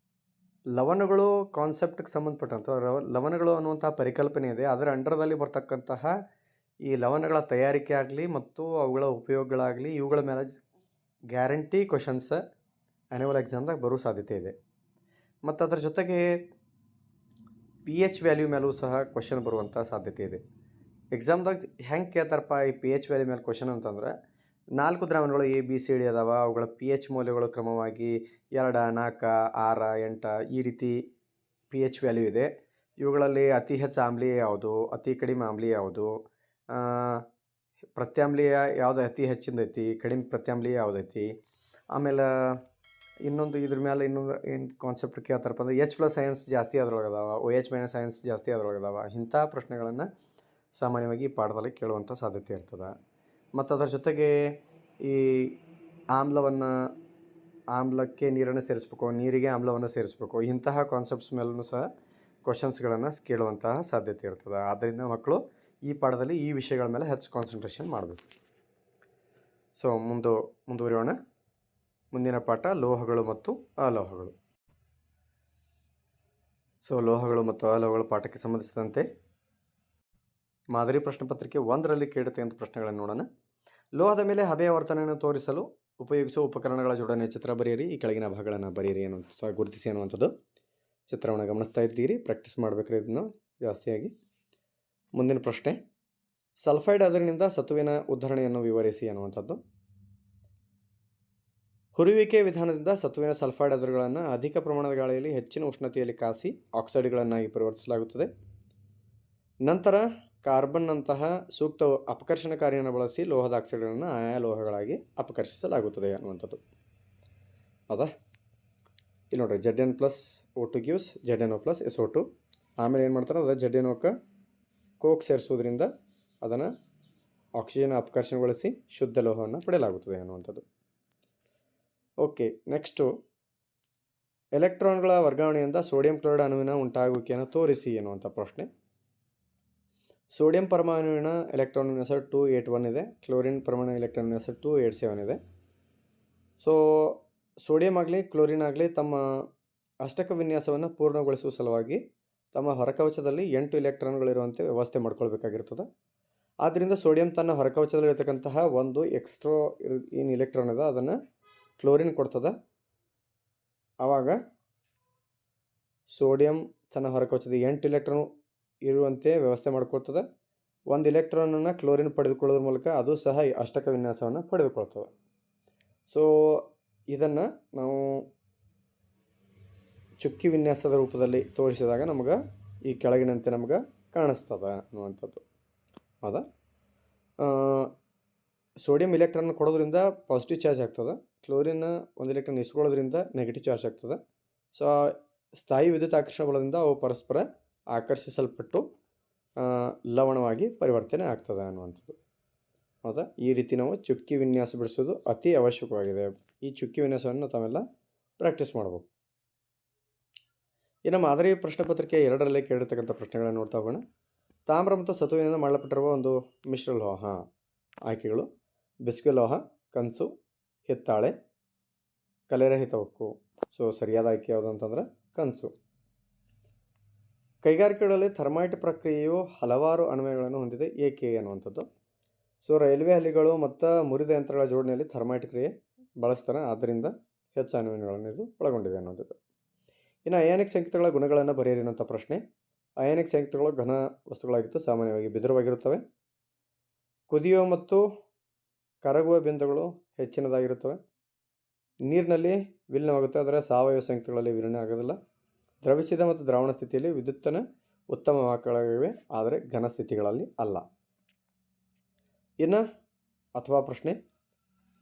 ಲವಣಗಳು ಕಾನ್ಸೆಪ್ಟ್ಗೆ ಸಂಬಂಧಪಟ್ಟಂಥ ಲವಣಗಳು ಅನ್ನುವಂಥ ಪರಿಕಲ್ಪನೆ ಇದೆ. ಅದರ ಅಂಡರ್ದಲ್ಲಿ ಬರ್ತಕ್ಕಂತಹ ಈ ಲವಣಗಳ ತಯಾರಿಕೆ ಆಗಲಿ ಮತ್ತು ಅವುಗಳ ಉಪಯೋಗಗಳಾಗಲಿ ಇವುಗಳ ಮೇಲೆ ಗ್ಯಾರಂಟಿ ಕ್ವಶನ್ಸ್ ಆ್ಯನ್ಯುವಲ್ ಎಕ್ಸಾಮ್ದಾಗ ಬರೋ ಸಾಧ್ಯತೆ ಇದೆ. ಮತ್ತು ಅದರ ಜೊತೆಗೆ pH ವ್ಯಾಲ್ಯೂ ಮೇಲೂ ಸಹ ಕ್ವಶನ್ ಬರುವಂಥ ಸಾಧ್ಯತೆ ಇದೆ. ಎಕ್ಸಾಮ್ದಾಗ ಹೆಂಗೆ ಕೇಳ್ತಾರಪ್ಪ ಈ pH ವ್ಯಾಲ್ಯೂ ಮೇಲೆ ಕ್ವಶನ್ ಅಂತಂದ್ರೆ, 4 ದ್ರಾವಣಗಳು ABCD ಅದಾವ, ಅವುಗಳ pH ಮೌಲ್ಯಗಳು ಕ್ರಮವಾಗಿ 2, 4, 6, 8 ಈ ರೀತಿ pH ವ್ಯಾಲ್ಯೂ ಇದೆ. ಇವುಗಳಲ್ಲಿ ಅತಿ ಹೆಚ್ಚು ಆಮ್ಲೀಯ ಯಾವುದು, ಅತಿ ಕಡಿಮೆ ಆಮ್ಲೀಯ ಯಾವುದು, ಪ್ರತ್ಯಾಮ್ಲೀಯ ಯಾವುದು ಅತಿ ಹೆಚ್ಚಿಂದೈತಿ, ಕಡಿಮೆ ಪ್ರತ್ಯಾಮ್ಲೀಯ ಯಾವುದೈತಿ, ಆಮೇಲೆ ಇನ್ನೊಂದು ಇದ್ರ ಮೇಲೆ ಇನ್ನೊಂದು ಏನು ಕಾನ್ಸೆಪ್ಟ್ ಕೇಳ್ತಾರಪ್ಪ ಅಂದರೆ H+ ಅಯಾನ್ಸ್ ಜಾಸ್ತಿ ಅದ್ರೊಳಗದಾವ, OH- ಅಯಾನ್ಸ್ ಜಾಸ್ತಿ ಅದ್ರೊಳಗದಾವ. ಇಂಥ ಪ್ರಶ್ನೆಗಳನ್ನು ಸಾಮಾನ್ಯವಾಗಿ ಈ ಪಾಠದಲ್ಲಿ ಕೇಳುವಂಥ ಸಾಧ್ಯತೆ ಇರ್ತದೆ. ಮತ್ತು ಅದರ ಜೊತೆಗೆ ಈ ಆಮ್ಲಕ್ಕೆ ನೀರನ್ನು ಸೇರಿಸ್ಬೇಕು, ನೀರಿಗೆ ಆಮ್ಲವನ್ನು ಸೇರಿಸ್ಬೇಕು, ಇಂತಹ ಕಾನ್ಸೆಪ್ಟ್ಸ್ ಮೇಲೂ ಸಹ ಕ್ವಶನ್ಸ್ಗಳನ್ನು ಕೇಳುವಂತಹ ಸಾಧ್ಯತೆ ಇರ್ತದೆ. ಆದ್ದರಿಂದ ಮಕ್ಕಳು ಈ ಪಾಠದಲ್ಲಿ ಈ ವಿಷಯಗಳ ಮೇಲೆ ಹೆಚ್ಚು ಕಾನ್ಸಂಟ್ರೇಷನ್ ಮಾಡಬೇಕು. ಸೊ ಮುಂದುವರಿಯೋಣ. ಮುಂದಿನ ಪಾಠ ಲೋಹಗಳು ಮತ್ತು ಅಲೋಹಗಳು. ಸೊ ಲೋಹಗಳು ಮತ್ತು ಅಲೋಹಗಳು ಪಾಠಕ್ಕೆ ಸಂಬಂಧಿಸಿದಂತೆ ಮಾದರಿ ಪ್ರಶ್ನೆ ಪತ್ರಿಕೆ 1ರಲ್ಲಿ ಕೇಳಿರ್ತಕ್ಕಂಥ ಪ್ರಶ್ನೆಗಳನ್ನು ನೋಡೋಣ. ಲೋಹದ ಮೇಲೆ ಹಬೆಯ ವರ್ತನೆಯನ್ನು ತೋರಿಸಲು ಉಪಯೋಗಿಸುವ ಉಪಕರಣಗಳ ಜೋಡಣೆ ಚಿತ್ರ ಬರೆಯಿರಿ. ಈ ಕೆಳಗಿನ ಭಾಗಗಳನ್ನು ಬರೆಯಿರಿ ಅನ್ನುವಂಥ ಗುರುತಿಸಿ ಅನ್ನುವಂಥದ್ದು ಚಿತ್ರವನ್ನು ಗಮನಿಸ್ತಾ ಇದ್ದೀರಿ. ಪ್ರಾಕ್ಟೀಸ್ ಮಾಡಬೇಕ್ರಿ ಇದನ್ನು ಜಾಸ್ತಿಯಾಗಿ. ಮುಂದಿನ ಪ್ರಶ್ನೆ, ಸಲ್ಫೈಡ್ ಅದರಿನಿಂದ ಸತುವಿನ ಉದಾಹರಣೆಯನ್ನು ವಿವರಿಸಿ ಅನ್ನುವಂಥದ್ದು. ಹುರುವಿಕೆ ವಿಧಾನದಿಂದ ಸತುವಿನ ಸಲ್ಫೈಡ್ ಅದರುಗಳನ್ನು ಅಧಿಕ ಪ್ರಮಾಣದ ಗಾಳಿಯಲ್ಲಿ ಹೆಚ್ಚಿನ ಉಷ್ಣತೆಯಲ್ಲಿ ಕಾಸಿ ಆಕ್ಸೈಡ್ಗಳನ್ನಾಗಿ ಪರಿವರ್ತಿಸಲಾಗುತ್ತದೆ. ನಂತರ ಕಾರ್ಬನ್ನಂತಹ ಸೂಕ್ತ ಅಪಕರ್ಷಣಕಾರಿಯನ್ನು ಬಳಸಿ ಲೋಹದ ಆಕ್ಸೈಡ್ಗಳನ್ನು ಆಯಾ ಲೋಹಗಳಾಗಿ ಅಪಕರ್ಷಿಸಲಾಗುತ್ತದೆ ಅನ್ನುವಂಥದ್ದು. ಹೌದಾ? ಇಲ್ಲಿ ನೋಡ್ರಿ, Zn+O2 ಗಿವ್ಸ್ ZnO + SO2. ಆಮೇಲೆ ಏನು ಮಾಡ್ತಾರೆ, ಅದು ZnOಕ್ಕೆ ಕೋಕ್ ಸೇರಿಸೋದ್ರಿಂದ ಅದನ್ನು ಆಕ್ಸಿಜನ್ ಅಪಕರ್ಷಣೆಗೊಳಿಸಿ ಶುದ್ಧ ಲೋಹವನ್ನು ಪಡೆಯಲಾಗುತ್ತದೆ ಅನ್ನುವಂಥದ್ದು. ಓಕೆ, ನೆಕ್ಸ್ಟು ಎಲೆಕ್ಟ್ರಾನ್ಗಳ ವರ್ಗಾವಣೆಯಿಂದ ಸೋಡಿಯಂ ಕ್ಲೋರೈಡ್ ಅಣುವಿನ ಉಂಟಾಗುವಿಕೆಯನ್ನು ತೋರಿಸಿ ಎನ್ನುವಂಥ ಪ್ರಶ್ನೆ. ಸೋಡಿಯಂ ಪರಮಾಣುವಿನ ಎಲೆಕ್ಟ್ರಾನ್ ವಿನ್ಯಾಸ 281 ಇದೆ. ಕ್ಲೋರಿನ್ ಪರಮಾಣು ಎಲೆಕ್ಟ್ರಾನ್ ವಿನ್ಯಾಸ 287 ಇದೆ. ಸೊ ಸೋಡಿಯಂ ಆಗಲಿ ಕ್ಲೋರಿನ್ ಆಗಲಿ ತಮ್ಮ ಅಷ್ಟಕ ವಿನ್ಯಾಸವನ್ನು ಪೂರ್ಣಗೊಳಿಸುವ ಸಲುವಾಗಿ ತಮ್ಮ ಹೊರಕವಚದಲ್ಲಿ 8 ಇಲೆಕ್ಟ್ರಾನ್ಗಳಿರುವಂತೆ ವ್ಯವಸ್ಥೆ ಮಾಡ್ಕೊಳ್ಬೇಕಾಗಿರ್ತದೆ. ಆದ್ದರಿಂದ ಸೋಡಿಯಂ ತನ್ನ ಹೊರಕವಚದಲ್ಲಿರ್ತಕ್ಕಂತಹ ಒಂದು ಎಕ್ಸ್ಟ್ರಾ ಏನು ಇಲೆಕ್ಟ್ರಾನ್ ಇದೆ ಅದನ್ನು ಕ್ಲೋರಿನ್ ಕೊಡ್ತದೆ. ಆವಾಗ ಸೋಡಿಯಂ ತನ್ನ ಹೊರಕವಚದ 8 ಇಲೆಕ್ಟ್ರಾನ್ ಇರುವಂತೆ ವ್ಯವಸ್ಥೆ ಮಾಡಿಕೊಳ್ತದೆ. ಒಂದು ಇಲೆಕ್ಟ್ರಾನನ್ನು ಕ್ಲೋರಿನ್ ಪಡೆದುಕೊಳ್ಳೋದ್ರ ಮೂಲಕ ಅದು ಸಹ ಅಷ್ಟಕ ವಿನ್ಯಾಸವನ್ನು ಪಡೆದುಕೊಳ್ತದೆ. ಸೊ ಇದನ್ನು ನಾವು ಚುಕ್ಕಿ ವಿನ್ಯಾಸದ ರೂಪದಲ್ಲಿ ತೋರಿಸಿದಾಗ ನಮಗೆ ಈ ಕೆಳಗಿನಂತೆ ನಮಗೆ ಕಾಣಿಸ್ತದೆ ಅನ್ನುವಂಥದ್ದು. ಹೌದಾ? ಸೋಡಿಯಂ ಇಲೆಕ್ಟ್ರಾನ್ ಕೊಡೋದ್ರಿಂದ ಪಾಸಿಟಿವ್ ಚಾರ್ಜ್ ಆಗ್ತದೆ. ಕ್ಲೋರಿನ್ ಒಂದು ಇಲೆಕ್ಟ್ರಾನ್ ಇಸ್ಕೊಳ್ಳೋದ್ರಿಂದ ನೆಗೆಟಿವ್ ಚಾರ್ಜ್ ಆಗ್ತದೆ. ಸೊ ಸ್ಥಾಯಿ ವಿದ್ಯುತ್ ಆಕರ್ಷಣ ಬಲದಿಂದ ಅವು ಪರಸ್ಪರ ಆಕರ್ಷಿಸಲ್ಪಟ್ಟು ಲವಣವಾಗಿ ಪರಿವರ್ತನೆ ಆಗ್ತದೆ ಅನ್ನುವಂಥದ್ದು. ಹೌದಾ? ಈ ರೀತಿ ನಾವು ಚುಕ್ಕಿ ವಿನ್ಯಾಸ ಬಿಡಿಸೋದು ಅತಿ ಅವಶ್ಯಕವಾಗಿದೆ. ಈ ಚುಕ್ಕಿ ವಿನ್ಯಾಸವನ್ನು ತಾವೆಲ್ಲ ಪ್ರಾಕ್ಟೀಸ್ ಮಾಡಬೇಕು. ಇನ್ನು ಮಾದರಿ ಪ್ರಶ್ನೆ ಪತ್ರಿಕೆ 2ರಲ್ಲಿ ಕೇಳಿರ್ತಕ್ಕಂಥ ಪ್ರಶ್ನೆಗಳನ್ನು ನೋಡ್ತಾ ಹೋಗೋಣ. ತಾಮ್ರ ಮತ್ತು ಸತುವಿನಿಂದ ಮಾಡಲ್ಪಟ್ಟಿರುವ ಒಂದು ಮಿಶ್ರ ಲೋಹ. ಆಯ್ಕೆಗಳು: ಬಿಸ್ಕ್ವೆ ಲೋಹ, ಕಂಚು, ಹಿತ್ತಾಳೆ, ಕಲೆರಹಿತ ಉಕ್ಕು. ಸೊ ಸರಿಯಾದ ಆಯ್ಕೆ ಯಾವುದು ಅಂತಂದ್ರೆ ಕಂಚು. ಕೈಗಾರಿಕೆಗಳಲ್ಲಿ ಥರ್ಮೈಟ್ ಪ್ರಕ್ರಿಯೆಯು ಹಲವಾರು ಅನ್ವಯಗಳನ್ನು ಹೊಂದಿದೆ, ಏಕೆ ಅನ್ನುವಂಥದ್ದು. ಸೊ ರೈಲ್ವೆ ಹಳಿಗಳು ಮತ್ತು ಮುರಿದ ಯಂತ್ರಗಳ ಜೋಡಣೆಯಲ್ಲಿ ಥರ್ಮೈಟ್ ಕ್ರಿಯೆ ಬಳಸ್ತಾರೆ, ಆದ್ದರಿಂದ ಹೆಚ್ಚು ಅನ್ವಯಗಳನ್ನು ಇದು ಒಳಗೊಂಡಿದೆ ಅನ್ನುವಂಥದ್ದು. ಇನ್ನು ಅಯಾನಿಕ್ ಸಂಯುಕ್ತಗಳ ಗುಣಗಳನ್ನು ಬರೆಯಿರಿ ಅನ್ನುವಂಥ ಪ್ರಶ್ನೆ. ಅಯಾನಿಕ್ ಸಂಯುಕ್ತಗಳು ಘನ ವಸ್ತುಗಳಾಗಿದ್ದು ಸಾಮಾನ್ಯವಾಗಿ ಬಿದಿರುವಾಗಿರುತ್ತವೆ. ಕುದಿಯುವ ಮತ್ತು ಕರಗುವ ಬಿಂದುಗಳು ಹೆಚ್ಚಿನದಾಗಿರುತ್ತವೆ. ನೀರಿನಲ್ಲಿ ವಿಲೀನವಾಗುತ್ತೆ, ಆದರೆ ಸಾವಯವ ಸಂಯುಕ್ತಗಳಲ್ಲಿ ವಿಲೀನ ಆಗೋದಿಲ್ಲ. ದ್ರವಿಸಿದ ಮತ್ತು ದ್ರಾವಣ ಸ್ಥಿತಿಯಲ್ಲಿ ವಿದ್ಯುತ್ತಿನ ಉತ್ತಮ ವಾಹಕಗಳಿವೆ, ಆದರೆ ಘನ ಸ್ಥಿತಿಗಳಲ್ಲಿ ಅಲ್ಲ. ಇನ್ನು ಅಥವಾ ಪ್ರಶ್ನೆ,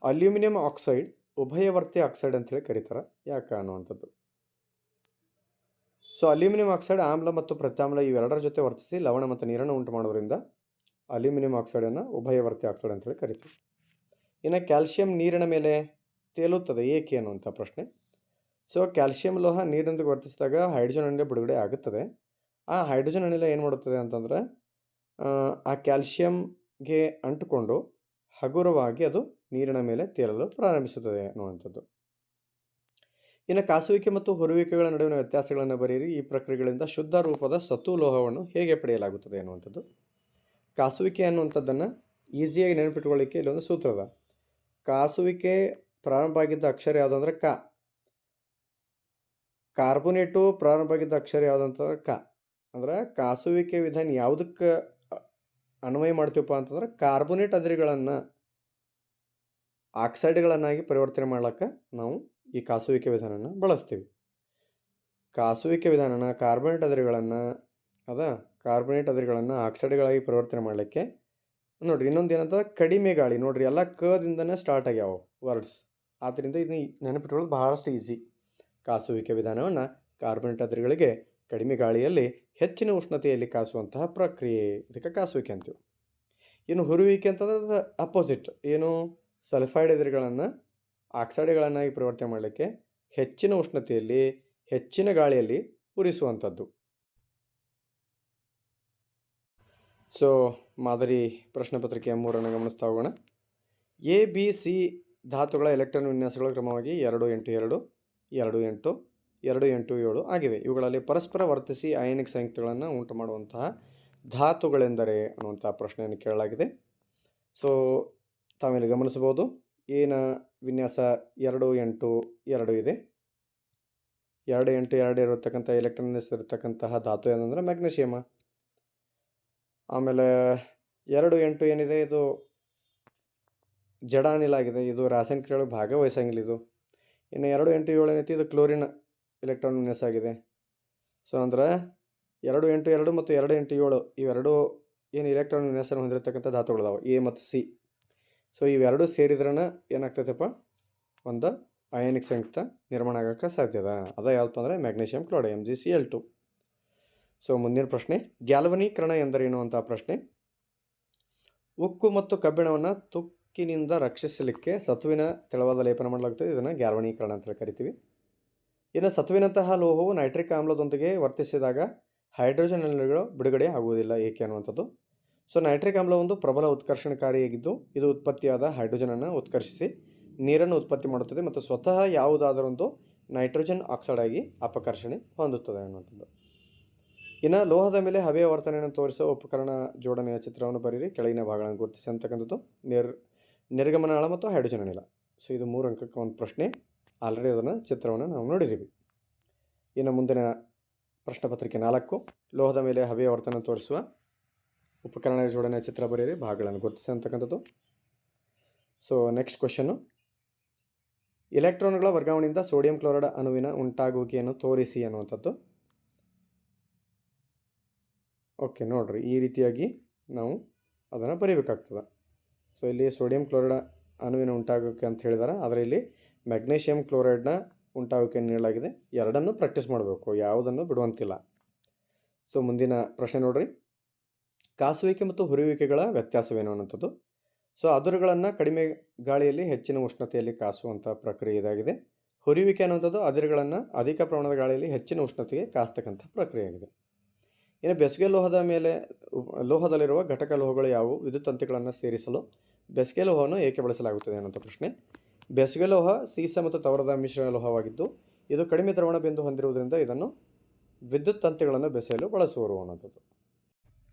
ಅಲ್ಯೂಮಿನಿಯಂ ಆಕ್ಸೈಡ್ ಉಭಯವರ್ತಿ ಆಕ್ಸೈಡ್ ಅಂತೇಳಿ ಕರೀತಾರೆ, ಯಾಕೆ ಅನ್ನುವಂಥದ್ದು. ಸೊ ಅಲ್ಯೂಮಿನಿಯಂ ಆಕ್ಸೈಡ್ ಆಮ್ಲ ಮತ್ತು ಪ್ರತ್ಯಾಮ್ಲ ಇವೆರಡರ ಜೊತೆ ವರ್ತಿಸಿ ಲವಣ ಮತ್ತು ನೀರನ್ನು ಉಂಟು ಮಾಡೋದ್ರಿಂದ ಅಲ್ಯೂಮಿನಿಯಂ ಆಕ್ಸೈಡನ್ನು ಉಭಯವರ್ತಿ ಆಕ್ಸೈಡ್ ಅಂತೇಳಿ ಕರೀತಾರೆ. ಇನ್ನು ಕ್ಯಾಲ್ಸಿಯಂ ನೀರಿನ ಮೇಲೆ ತೇಲುತ್ತದೆ, ಏಕೆ ಅನ್ನುವಂಥ ಪ್ರಶ್ನೆ. ಸೊ ಕ್ಯಾಲ್ಸಿಯಂ ಲೋಹ ನೀರಿನೊಂದಿಗೆ ವರ್ತಿಸಿದಾಗ ಹೈಡ್ರೋಜನ್ ಅನಿಲ ಬಿಡುಗಡೆ ಆಗುತ್ತದೆ. ಆ ಹೈಡ್ರೋಜನ್ ಅನಿಲ ಏನು ಮಾಡುತ್ತದೆ ಅಂತಂದರೆ ಆ ಕ್ಯಾಲ್ಸಿಯಂಗೆ ಅಂಟುಕೊಂಡು ಹಗುರವಾಗಿ ಅದು ನೀರಿನ ಮೇಲೆ ತೇಲಲು ಪ್ರಾರಂಭಿಸುತ್ತದೆ ಅನ್ನುವಂಥದ್ದು. ಇನ್ನು ಕಾಸುವಿಕೆ ಮತ್ತು ಹುರುವಿಕೆಗಳ ನಡುವಿನ ವ್ಯತ್ಯಾಸಗಳನ್ನು ಬರೆಯಿರಿ. ಈ ಪ್ರಕ್ರಿಯೆಗಳಿಂದ ಶುದ್ಧ ರೂಪದ ಸತು ಲೋಹವನ್ನು ಹೇಗೆ ಪಡೆಯಲಾಗುತ್ತದೆ ಅನ್ನುವಂಥದ್ದು. ಕಾಸುವಿಕೆ ಅನ್ನುವಂಥದ್ದನ್ನು ಈಸಿಯಾಗಿ ನೆನಪಿಟ್ಕೊಳ್ಳಿಕ್ಕೆ ಇಲ್ಲೊಂದು ಸೂತ್ರ ಅದ. ಕಾಸುವಿಕೆ ಪ್ರಾರಂಭ ಆಗಿದ್ದ ಅಕ್ಷರ ಯಾವುದಂದ್ರೆ ಕ. ಕಾರ್ಬೋನೇಟು ಪ್ರಾರಂಭ ಆಗಿದ್ದ ಅಕ್ಷರ ಯಾವುದಂತಂದ್ರೆ ಕ. ಅಂದ್ರೆ ಕಾಸುವಿಕೆ ವಿಧಾನ ಯಾವುದಕ್ಕೆ ಅನ್ವಯ ಮಾಡ್ತೀವಪ್ಪ ಅಂತಂದ್ರೆ ಕಾರ್ಬೋನೇಟ್ ಅದಿರುಗಳನ್ನು ಆಕ್ಸೈಡ್ಗಳನ್ನಾಗಿ ಪರಿವರ್ತನೆ ಮಾಡ್ಲಿಕ್ಕೆ ನಾವು ಈ ಕಾಸುವಿಕೆ ವಿಧಾನನ ಬಳಸ್ತೀವಿ. ಕಾಸುವಿಕೆ ವಿಧಾನನ ಕಾರ್ಬೋನೇಟ್ ಅದಿರುಗಳನ್ನು ಆಕ್ಸೈಡ್ಗಳಾಗಿ ಪರಿವರ್ತನೆ ಮಾಡಲಿಕ್ಕೆ ನೋಡ್ರಿ. ಇನ್ನೊಂದು ಏನಂತಂದ್ರೆ ಕಡಿಮೆ ಗಾಳಿ. ನೋಡ್ರಿ, ಎಲ್ಲ ಕದಿಂದನೇ ಸ್ಟಾರ್ಟ್ ಆಗ್ಯಾವ ವರ್ಡ್ಸ್. ಆದ್ದರಿಂದ ಇದನ್ನ ನೆನಪಿಟ್ಕೊಳ್ಳೋದು ಬಹಳಷ್ಟು ಈಸಿ. ಕಾಸುವಿಕೆ ವಿಧಾನವನ್ನು ಕಾರ್ಬೋನೇಟ್ ಅದಿರುಗಳಿಗೆ ಕಡಿಮೆ ಗಾಳಿಯಲ್ಲಿ ಹೆಚ್ಚಿನ ಉಷ್ಣತೆಯಲ್ಲಿ ಕಾಸುವಂತಹ ಪ್ರಕ್ರಿಯೆ, ಇದಕ್ಕೆ ಕಾಸುವಿಕೆ ಅಂತೀವಿ. ಇನ್ನು ಹುರುವಿಕೆ ಅಂತಂದ್ರೆ ಅಪೋಸಿಟ್. ಏನು, ಸಲ್ಫೈಡ್ ಅದಿರುಗಳನ್ನು ಆಕ್ಸೈಡ್ಗಳನ್ನಾಗಿ ಪರಿವರ್ತನೆ ಮಾಡಲಿಕ್ಕೆ ಹೆಚ್ಚಿನ ಉಷ್ಣತೆಯಲ್ಲಿ ಹೆಚ್ಚಿನ ಗಾಳಿಯಲ್ಲಿ ಉರಿಸುವಂಥದ್ದು. ಸೊ ಮಾದರಿ ಪ್ರಶ್ನೆ ಪತ್ರಿಕೆಯ 3ಅನ್ನು ಗಮನಿಸ್ತಾ ಹೋಗೋಣ. ಎ ಬಿ ಸಿ ಧಾತುಗಳ ಎಲೆಕ್ಟ್ರಾನ್ ವಿನ್ಯಾಸಗಳು ಕ್ರಮವಾಗಿ 282, 28, 287 ಆಗಿವೆ. ಇವುಗಳಲ್ಲಿ ಪರಸ್ಪರ ವರ್ತಿಸಿ ಅಯಾನಿಕ್ ಸಂಯುಕ್ತಗಳನ್ನು ಉಂಟು ಮಾಡುವಂತಹ ಧಾತುಗಳೆಂದರೆ ಅನ್ನುವಂಥ ಪ್ರಶ್ನೆಯನ್ನು ಕೇಳಲಾಗಿದೆ. ಸೊ ತಾವಿಲ್ಲಿ ಗಮನಿಸಬಹುದು ಏನ ವಿನ್ಯಾಸ 2 8 2 ಇದೆ. 2 8 2 ಇರತಕ್ಕಂಥ ಎಲೆಕ್ಟ್ರಾನ್ಸ್ ಇರತಕ್ಕಂತಹ ಧಾತು ಏನಂದ್ರೆ ಮ್ಯಾಗ್ನೀಷಿಯಮ್. ಆಮೇಲೆ 2 8 ಏನಿದೆ ಇದು ಜಡ ಅನಿಲ ಆಗಿದೆ. ಇದು ರಾಸಾಯನಿಕ ಕ್ರಿಯೆಯೊಳಗೆ ಭಾಗವಹಿಸಂಗಿಲ್ಲ ಇದು. ಇನ್ನು 2 8 7 ಏನೈತಿ ಇದು ಕ್ಲೋರಿನ್ ಎಲೆಕ್ಟ್ರಾನ್ ವಿನ್ಯಾಸ ಆಗಿದೆ. ಸೊ ಅಂದ್ರೆ 2 8 2 ಮತ್ತು 2 8 7 ಇವೆರಡು ಏನು ಎಲೆಕ್ಟ್ರಾನ್ ವಿನ್ಯಾಸ ಹೊಂದಿರತಕ್ಕಂಥ ಧಾತುಗಳಿದಾವೆ ಎ ಮತ್ತು ಸಿ. ಸೊ ಇವೆರಡು ಸೇರಿದ್ರನ ಏನಾಗ್ತೈತಪ್ಪ ಒಂದು ಅಯಾನಿಕ್ ಸಂಯುಕ್ತ ನಿರ್ಮಾಣ ಆಗೋಕ್ಕೆ ಸಾಧ್ಯದ. ಅದ ಯಾವಪ್ಪ ಅಂದರೆ ಮ್ಯಾಗ್ನೀಷಿಯಂ ಕ್ಲೋರೈಡ್ MgCl2. ಸೊ ಮುಂದಿನ ಪ್ರಶ್ನೆ ಗ್ಯಾಲ್ವನೀಕರಣ ಎಂದರೇನು ಅಂತ ಪ್ರಶ್ನೆ. ಉಕ್ಕು ಮತ್ತು ಕಬ್ಬಿಣವನ್ನು ತುಕ್ಕಿನಿಂದ ರಕ್ಷಿಸಲಿಕ್ಕೆ ಸತುವಿನ ತೆಳುವಾದ ಲೇಪನ ಮಾಡಲಾಗುತ್ತದೆ. ಇದನ್ನು ಗ್ಯಾಲ್ವನೀಕರಣ ಅಂತ ಕರಿತೀವಿ. ಇನ್ನು ಸತುವಿನಂತಹ ಲೋಹವು ನೈಟ್ರಿಕ್ ಆಮ್ಲದೊಂದಿಗೆ ವರ್ತಿಸಿದಾಗ ಹೈಡ್ರೋಜನ್ ಅನಿಲಗಳು ಬಿಡುಗಡೆ ಆಗುವುದಿಲ್ಲ ಏಕೆ ಅನ್ನುವಂಥದ್ದು. ಸೊ ನೈಟ್ರಿಕ್ ಆಮ್ಲ ಒಂದು ಪ್ರಬಲ ಉತ್ಕರ್ಷಣಕಾರಿಯಾಗಿದ್ದು ಇದು ಉತ್ಪತ್ತಿಯಾದ ಹೈಡ್ರೋಜನನ್ನು ಉತ್ಕರ್ಷಿಸಿ ನೀರನ್ನು ಉತ್ಪತ್ತಿ ಮಾಡುತ್ತದೆ ಮತ್ತು ಸ್ವತಃ ಯಾವುದಾದರೊಂದು ನೈಟ್ರೋಜನ್ ಆಕ್ಸೈಡ್ ಆಗಿ ಅಪಕರ್ಷಣೆ ಹೊಂದುತ್ತದೆ ಅನ್ನುವಂಥದ್ದು. ಇನ್ನು ಲೋಹದ ಮೇಲೆ ಹಬೆಯ ವರ್ತನೆಯನ್ನು ತೋರಿಸುವ ಉಪಕರಣ ಜೋಡಣೆಯ ಚಿತ್ರವನ್ನು ಬರೀರಿ. ಕೆಳಗಿನ ಭಾಗಗಳನ್ನು ಗುರುತಿಸಿ ಅಂತಕ್ಕಂಥದ್ದು ನಿರ್ಗಮನಾಳ ಮತ್ತು ಹೈಡ್ರೋಜನ್ ಅನಿಲ. ಸೊ ಇದು 3 ಅಂಕಕ್ಕೆ ಒಂದು ಪ್ರಶ್ನೆ. ಆಲ್ರೆಡಿ ಅದನ್ನು ಚಿತ್ರವನ್ನು ನಾವು ನೋಡಿದ್ದೀವಿ. ಇನ್ನು ಮುಂದಿನ ಪ್ರಶ್ನೆ ಪತ್ರಿಕೆ 4 ಲೋಹದ ಮೇಲೆ ಹಬೆಯ ವರ್ತನೆ ತೋರಿಸುವ ಉಪಕರಣ ಜೋಡಣೆಯ ಚಿತ್ರ ಬರೆಯಿರಿ, ಭಾಗಗಳನ್ನು ಗುರುತಿಸಿ ಅಂತಕ್ಕಂಥದ್ದು. ಸೊ ನೆಕ್ಸ್ಟ್ ಕ್ವಶನ್ನು ಎಲೆಕ್ಟ್ರಾನ್ಗಳ ವರ್ಗಾವಣೆಯಿಂದ ಸೋಡಿಯಂ ಕ್ಲೋರೈಡ್ ಅಣುವಿನ ಉಂಟಾಗುವಿಕೆಯನ್ನು ತೋರಿಸಿ ಅನ್ನುವಂಥದ್ದು. ಓಕೆ ನೋಡ್ರಿ ಈ ರೀತಿಯಾಗಿ ನಾವು ಅದನ್ನು ಬರೀಬೇಕಾಗ್ತದೆ. ಸೊ ಇಲ್ಲಿ ಸೋಡಿಯಂ ಕ್ಲೋರೈಡ್ ಅಣುವಿನ ಉಂಟಾಗೋಕೆ ಅಂತ ಹೇಳಿದಾರೆ, ಆದರೆ ಇಲ್ಲಿ ಮ್ಯಾಗ್ನೀಷಿಯಂ ಕ್ಲೋರೈಡ್ನ ಉಂಟಾಗೋಕೆ ನೀಡಲಾಗಿದೆ. ಎರಡನ್ನೂ ಪ್ರಾಕ್ಟೀಸ್ ಮಾಡಬೇಕು, ಯಾವುದನ್ನು ಬಿಡುವಂತಿಲ್ಲ. ಸೊ ಮುಂದಿನ ಪ್ರಶ್ನೆ ನೋಡ್ರಿ, ಕಾಸುವಿಕೆ ಮತ್ತು ಹುರಿಯುವಿಕೆಗಳ ವ್ಯತ್ಯಾಸವೇನು ಅನ್ನುವಂಥದ್ದು. ಸೊ ಅದಿರುಗಳನ್ನು ಕಡಿಮೆ ಗಾಳಿಯಲ್ಲಿ ಹೆಚ್ಚಿನ ಉಷ್ಣತೆಯಲ್ಲಿ ಕಾಸುವಂಥ ಪ್ರಕ್ರಿಯೆ ಇದಾಗಿದೆ. ಹುರಿಯುವಿಕೆ ಅನ್ನುವಂಥದ್ದು ಅದಿರುಗಳನ್ನು ಅಧಿಕ ಪ್ರಮಾಣದ ಗಾಳಿಯಲ್ಲಿ ಹೆಚ್ಚಿನ ಉಷ್ಣತೆಗೆ ಕಾಸ್ತಕ್ಕಂಥ ಪ್ರಕ್ರಿಯೆ ಆಗಿದೆ. ಇನ್ನು ಬೆಸುಗೆ ಲೋಹದ ಮೇಲೆ ಲೋಹದಲ್ಲಿರುವ ಘಟಕ ಲೋಹಗಳು ಯಾವುವು? ವಿದ್ಯುತ್ ತಂತಿಗಳನ್ನು ಸೇರಿಸಲು ಬೆಸುಗೆ ಲೋಹವನ್ನು ಏಕೆ ಬಳಸಲಾಗುತ್ತದೆ ಅನ್ನುವಂಥ ಪ್ರಶ್ನೆ. ಬೆಸುಗೆ ಲೋಹ ಸೀಸ ಮತ್ತು ತವರದ ಮಿಶ್ರಣ ಲೋಹವಾಗಿದ್ದು ಇದು ಕಡಿಮೆ ದ್ರವಣ ಬಿಂದು ಹೊಂದಿರುವುದರಿಂದ ಇದನ್ನು ವಿದ್ಯುತ್ ತಂತಿಗಳನ್ನು ಬೆಸೆಯಲು ಬಳಸುವರು ಅನ್ನೋಂಥದ್ದು.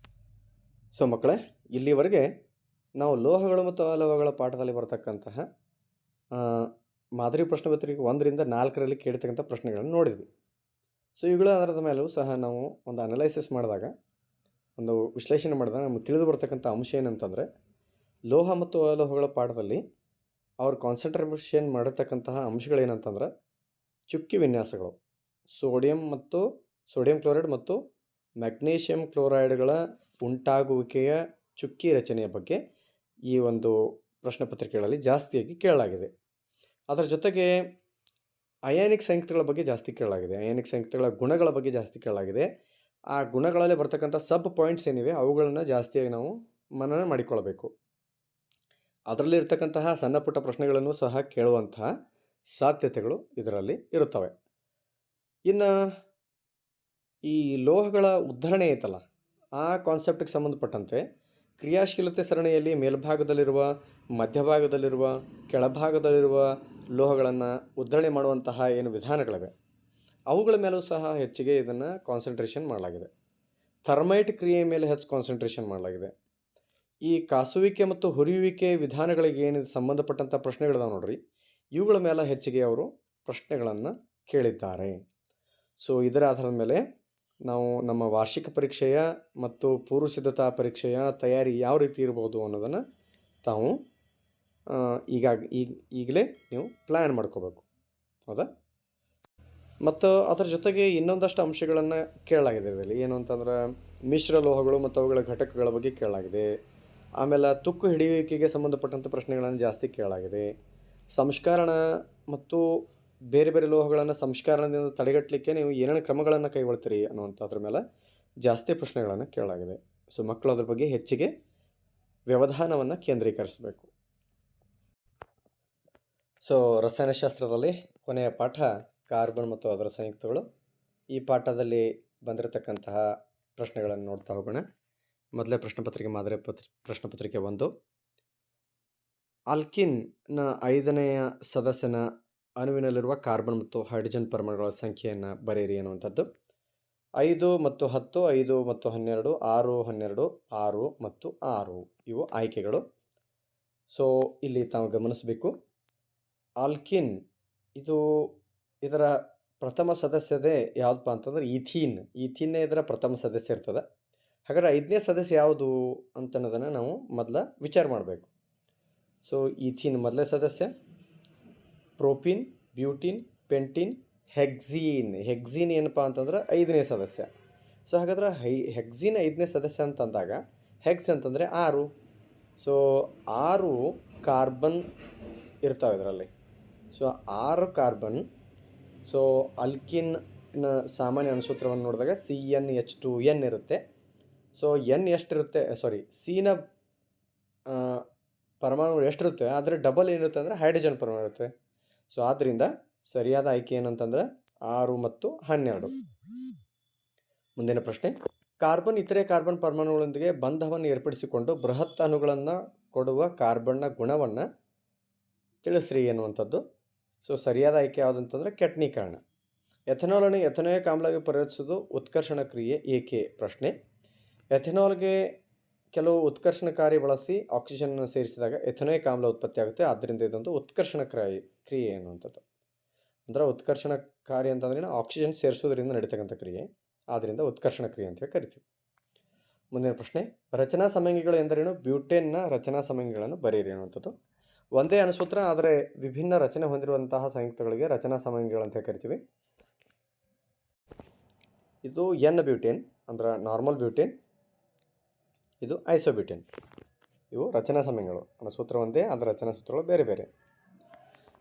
ಸೊ ಮಕ್ಕಳೇ, ಇಲ್ಲಿವರೆಗೆ ನಾವು ಲೋಹಗಳು ಮತ್ತು ಅಲೋಹಗಳ ಪಾಠದಲ್ಲಿ ಬರತಕ್ಕಂತಹ ಮಾದರಿ ಪ್ರಶ್ನೆ ಪತ್ರಿಕೆ 1ರಿಂದ 4ರಲ್ಲಿ ಕೇಳಿರ್ತಕ್ಕಂಥ ಪ್ರಶ್ನೆಗಳನ್ನು ನೋಡಿದ್ವಿ. ಸೊ ಇವುಗಳ ಆಧಾರದ ಮೇಲೂ ಸಹ ನಾವು ಒಂದು ಅನಲೈಸಿಸ್ ಮಾಡಿದಾಗ, ಒಂದು ವಿಶ್ಲೇಷಣೆ ಮಾಡಿದಾಗ ನಮಗೆ ತಿಳಿದು ಬರ್ತಕ್ಕಂಥ ಅಂಶ ಏನಂತಂದರೆ, ಲೋಹ ಮತ್ತು ಅಲೋಹಗಳ ಪಾಠದಲ್ಲಿ ಅವ್ರು ಕಾನ್ಸಂಟ್ರೇಷನ್ ಮಾಡಿರ್ತಕ್ಕಂತಹ ಅಂಶಗಳೇನಂತಂದ್ರೆ ಚುಕ್ಕಿ ವಿನ್ಯಾಸಗಳು, ಸೋಡಿಯಂ ಕ್ಲೋರೈಡ್ ಮತ್ತು ಮ್ಯಾಗ್ನೀಷಿಯಂ ಕ್ಲೋರೈಡ್ಗಳ ಉಂಟಾಗುವಿಕೆಯ ಚುಕ್ಕಿ ರಚನೆಯ ಬಗ್ಗೆ ಈ ಒಂದು ಪ್ರಶ್ನೆ ಪತ್ರಿಕೆಗಳಲ್ಲಿ ಜಾಸ್ತಿಯಾಗಿ ಕೇಳಲಾಗಿದೆ. ಅದರ ಜೊತೆಗೆ ಅಯಾನಿಕ್ ಸಂಯುಕ್ತಗಳ ಬಗ್ಗೆ ಜಾಸ್ತಿ ಕೇಳಲಾಗಿದೆ. ಅಯಾನಿಕ್ ಸಂಯುಕ್ತಗಳ ಗುಣಗಳ ಬಗ್ಗೆ ಜಾಸ್ತಿ ಕೇಳಲಾಗಿದೆ. ಆ ಗುಣಗಳಲ್ಲಿ ಬರ್ತಕ್ಕಂಥ ಸಬ್ ಪಾಯಿಂಟ್ಸ್ ಏನಿವೆ ಅವುಗಳನ್ನು ಜಾಸ್ತಿಯಾಗಿ ನಾವು ಮನನ ಮಾಡಿಕೊಳ್ಳಬೇಕು. ಅದರಲ್ಲಿ ಇರ್ತಕ್ಕಂತಹ ಸಣ್ಣ ಪುಟ್ಟ ಪ್ರಶ್ನೆಗಳನ್ನು ಸಹ ಕೇಳುವಂತಹ ಸಾಧ್ಯತೆಗಳು ಇದರಲ್ಲಿ ಇರುತ್ತವೆ. ಇನ್ನು ಈ ಲೋಹಗಳ ಉದ್ಧರಣೆ ಐತಲ್ಲ, ಆ ಕಾನ್ಸೆಪ್ಟಿಗೆ ಸಂಬಂಧಪಟ್ಟಂತೆ ಕ್ರಿಯಾಶೀಲತೆ ಸರಣಿಯಲ್ಲಿ ಮೇಲ್ಭಾಗದಲ್ಲಿರುವ, ಮಧ್ಯಭಾಗದಲ್ಲಿರುವ, ಕೆಳಭಾಗದಲ್ಲಿರುವ ಲೋಹಗಳನ್ನು ಉದ್ಧರಣೆ ಮಾಡುವಂತಹ ಏನು ವಿಧಾನಗಳಿವೆ ಅವುಗಳ ಮೇಲೂ ಸಹ ಹೆಚ್ಚಿಗೆ ಇದನ್ನು ಕಾನ್ಸಂಟ್ರೇಷನ್ ಮಾಡಲಾಗಿದೆ. ಥರ್ಮೈಟ್ ಕ್ರಿಯೆಯ ಮೇಲೆ ಹೆಚ್ಚು ಕಾನ್ಸಂಟ್ರೇಷನ್ ಮಾಡಲಾಗಿದೆ. ಈ ಕಾಸುವಿಕೆ ಮತ್ತು ಹುರಿಯುವಿಕೆ ವಿಧಾನಗಳಿಗೆ ಏನು ಸಂಬಂಧಪಟ್ಟಂಥ ಪ್ರಶ್ನೆಗಳಿದಾವೆ ನೋಡ್ರಿ, ಇವುಗಳ ಮೇಲೆ ಹೆಚ್ಚಿಗೆ ಅವರು ಪ್ರಶ್ನೆಗಳನ್ನು ಕೇಳಿದ್ದಾರೆ. ಸೊ ಇದರ ಆಧಾರದ ಮೇಲೆ ನಾವು ನಮ್ಮ ವಾರ್ಷಿಕ ಪರೀಕ್ಷೆಯ ಮತ್ತು ಪೂರ್ವ ಸಿದ್ಧತಾ ಪರೀಕ್ಷೆಯ ತಯಾರಿ ಯಾವ ರೀತಿ ಇರ್ಬೋದು ಅನ್ನೋದನ್ನು ತಾವು ಈಗಲೇ ನೀವು ಪ್ಲ್ಯಾನ್ ಮಾಡ್ಕೋಬೇಕು, ಹೌದಾ? ಮತ್ತು ಅದರ ಜೊತೆಗೆ ಇನ್ನೊಂದಷ್ಟು ಅಂಶಗಳನ್ನು ಕೇಳಲಾಗಿದೆ ಇದರಲ್ಲಿ. ಏನು ಅಂತಂದ್ರೆ ಮಿಶ್ರ ಲೋಹಗಳು ಮತ್ತು ಅವುಗಳ ಘಟಕಗಳ ಬಗ್ಗೆ ಕೇಳಲಾಗಿದೆ. ಆಮೇಲೆ ತುಕ್ಕು ಹಿಡಿಯುವಿಕೆಗೆ ಸಂಬಂಧಪಟ್ಟಂಥ ಪ್ರಶ್ನೆಗಳನ್ನು ಜಾಸ್ತಿ ಕೇಳಲಾಗಿದೆ. ಸಂಸ್ಕರಣ ಮತ್ತು ಬೇರೆ ಬೇರೆ ಲೋಹಗಳನ್ನು ಸಂಸ್ಕರಣದಿಂದ ತಡೆಗಟ್ಟಲಿಕ್ಕೆ ನೀವು ಏನೇನು ಕ್ರಮಗಳನ್ನು ಕೈಗೊಳ್ತೀರಿ ಅನ್ನುವಂಥದ್ರ ಮೇಲೆ ಜಾಸ್ತಿ ಪ್ರಶ್ನೆಗಳನ್ನು ಕೇಳಲಾಗಿದೆ. ಸೊ ಮಕ್ಕಳು ಅದ್ರ ಬಗ್ಗೆ ಹೆಚ್ಚಿಗೆ ವ್ಯವಧಾನವನ್ನು ಕೇಂದ್ರೀಕರಿಸಬೇಕು. ಸೊ ರಸಾಯನಶಾಸ್ತ್ರದಲ್ಲಿ ಕೊನೆಯ ಪಾಠ ಕಾರ್ಬನ್ ಮತ್ತು ಅದರ ಸಂಯುಕ್ತಗಳು. ಈ ಪಾಠದಲ್ಲಿ ಬಂದಿರತಕ್ಕಂತಹ ಪ್ರಶ್ನೆಗಳನ್ನು ನೋಡ್ತಾ ಹೋಗೋಣ. ಮೊದಲೇ ಪ್ರಶ್ನೆ ಪತ್ರಿಕೆ ಮಾದರಿ ಪ್ರಶ್ನೆ ಪತ್ರಿಕೆ 1, ಆಲ್ಕಿನ್ನ 5ನೆಯ ಸದಸ್ಯನ ಅಣುವಿನಲ್ಲಿರುವ ಕಾರ್ಬನ್ ಮತ್ತು ಹೈಡ್ರೋಜನ್ ಪರಮಾಣುಗಳ ಸಂಖ್ಯೆಯನ್ನು ಬರೆಯಿರಿ ಅನ್ನುವಂಥದ್ದು. 5 ಮತ್ತು 10, 5 ಮತ್ತು 12, 6, 12, 6 ಮತ್ತು 6 ಇವು ಆಯ್ಕೆಗಳು. ಸೊ ಇಲ್ಲಿ ತಾವು ಗಮನಿಸಬೇಕು, ಆಲ್ಕಿನ್ ಇದು ಇದರ ಪ್ರಥಮ ಸದಸ್ಯತೆ ಯಾವುದಪ್ಪ ಅಂತಂದ್ರೆ ಈಥೀನ್ನೇ ಇದರ ಪ್ರಥಮ ಸದಸ್ಯ ಇರ್ತದೆ. ಹಾಗಾದ್ರೆ 5ನೇ ಸದಸ್ಯ ಯಾವುದು ಅಂತನ್ನೋದನ್ನು ನಾವು ಮೊದಲ ವಿಚಾರ ಮಾಡಬೇಕು. ಸೊ ಈಥೀನ್ ಮೊದಲನೇ ಸದಸ್ಯ, ಪ್ರೋಪೀನ್, ಬ್ಯೂಟಿನ್, ಪೆಂಟಿನ್, ಹೆಕ್ಸೀನ್ ಏನಪ್ಪ ಅಂತಂದ್ರೆ 5ನೇ ಸದಸ್ಯ. ಸೊ ಹಾಗಾದ್ರೆ ಹೆಕ್ಸೀನ್ 5ನೇ ಸದಸ್ಯ ಅಂತಂದಾಗ ಹೆಕ್ಸ್ ಅಂತಂದರೆ 6. ಸೊ 6 ಕಾರ್ಬನ್ ಇರ್ತಾವೆ ಇದರಲ್ಲಿ. So 6 carbon. ಸೊ ಅಲ್ಕಿನ್ನ ಸಾಮಾನ್ಯ ಅಣುಸೂತ್ರವನ್ನು ನೋಡಿದಾಗ CnH2n ಇರುತ್ತೆ. ಸೊ ಎನ್ ಎಷ್ಟಿರುತ್ತೆ, ಸಿನ ಪರಮಾಣುಗಳು ಎಷ್ಟಿರುತ್ತೆ ಆದರೆ ಡಬಲ್ ಏನಿರುತ್ತೆ ಅಂದರೆ ಹೈಡ್ರೋಜನ್ ಪರಮಾಣು ಇರುತ್ತೆ. ಸೊ ಆದ್ದರಿಂದ ಸರಿಯಾದ ಆಯ್ಕೆ ಏನಂತಂದ್ರೆ 6 ಮತ್ತು 12. ಮುಂದಿನ ಪ್ರಶ್ನೆ, ಕಾರ್ಬನ್ ಇತರೆ ಕಾರ್ಬನ್ ಪರಮಾಣುಗಳೊಂದಿಗೆ ಬಂಧವನ್ನು ಏರ್ಪಡಿಸಿಕೊಂಡು ಬೃಹತ್ ಅಣುಗಳನ್ನು ಕೊಡುವ ಕಾರ್ಬನ್ನ ಗುಣವನ್ನು ತಿಳಿಸ್ರಿ ಎನ್ನುವಂಥದ್ದು. ಸೊ ಸರಿಯಾದ ಆಯ್ಕೆ ಯಾವುದಂತಂದ್ರೆ ಕೆಟ್ನೀಕರಣ. ಎಥೆನಾಲನ್ನು ಎಥೆನೋಯಿಕ್ ಆಮ್ಲವಾಗಿ ಪರಿವರ್ತಿಸುವುದು ಉತ್ಕರ್ಷಣ ಕ್ರಿಯೆ ಏಕೆ ಪ್ರಶ್ನೆ. ಎಥೆನಾಲ್ಗೆ ಕೆಲವು ಉತ್ಕರ್ಷಣಕಾರಿ ಬಳಸಿ ಆಕ್ಸಿಜನ್ ಸೇರಿಸಿದಾಗ ಎಥೆನೋಯಿಕ್ ಆಮ್ಲ ಉತ್ಪತ್ತಿ ಆಗುತ್ತೆ. ಆದ್ದರಿಂದ ಇದೊಂದು ಉತ್ಕರ್ಷಣ ಕ್ರಿಯೆ ಅನ್ನುವಂಥದ್ದು. ಅಂದರೆ ಉತ್ಕರ್ಷಣಕಾರಿ ಅಂತಂದ್ರೆ ಆಕ್ಸಿಜನ್ ಸೇರಿಸೋದ್ರಿಂದ ನಡೀತಕ್ಕಂಥ ಕ್ರಿಯೆ, ಆದ್ದರಿಂದ ಉತ್ಕರ್ಷಣ ಕ್ರಿಯೆ ಅಂತ ಕರಿತೀವಿ. ಮುಂದಿನ ಪ್ರಶ್ನೆ, ರಚನಾ ಸಮಂಗಿಗಳು ಎಂದರೇನು? ಬ್ಯೂಟೇನ್ನ ರಚನಾ ಸಮಂಗಿಗಳನ್ನು ಬರೆಯಿರಿ ಅನ್ನುವಂಥದ್ದು. ಒಂದೇ ಅಣುಸೂತ್ರ ಆದರೆ ವಿಭಿನ್ನ ರಚನೆ ಹೊಂದಿರುವಂತಹ ಸಂಯುಕ್ತಗಳಿಗೆ ರಚನಾ ಸಮಂಗಿಗಳಂತ ಕರಿತೀವಿ. ಇದು ಎನ್ ಬ್ಯೂಟೇನ್ ಅಂದ್ರೆ ನಾರ್ಮಲ್ ಬ್ಯೂಟೇನ್, ಇದು ಐಸೋಬ್ಯೂಟೇನ್. ಇವು ರಚನಾ ಸಮಯಗಳು. ಅಣುಸೂತ್ರ ಒಂದೇ, ಅದರ ರಚನಾ ಸೂತ್ರಗಳು ಬೇರೆ ಬೇರೆ.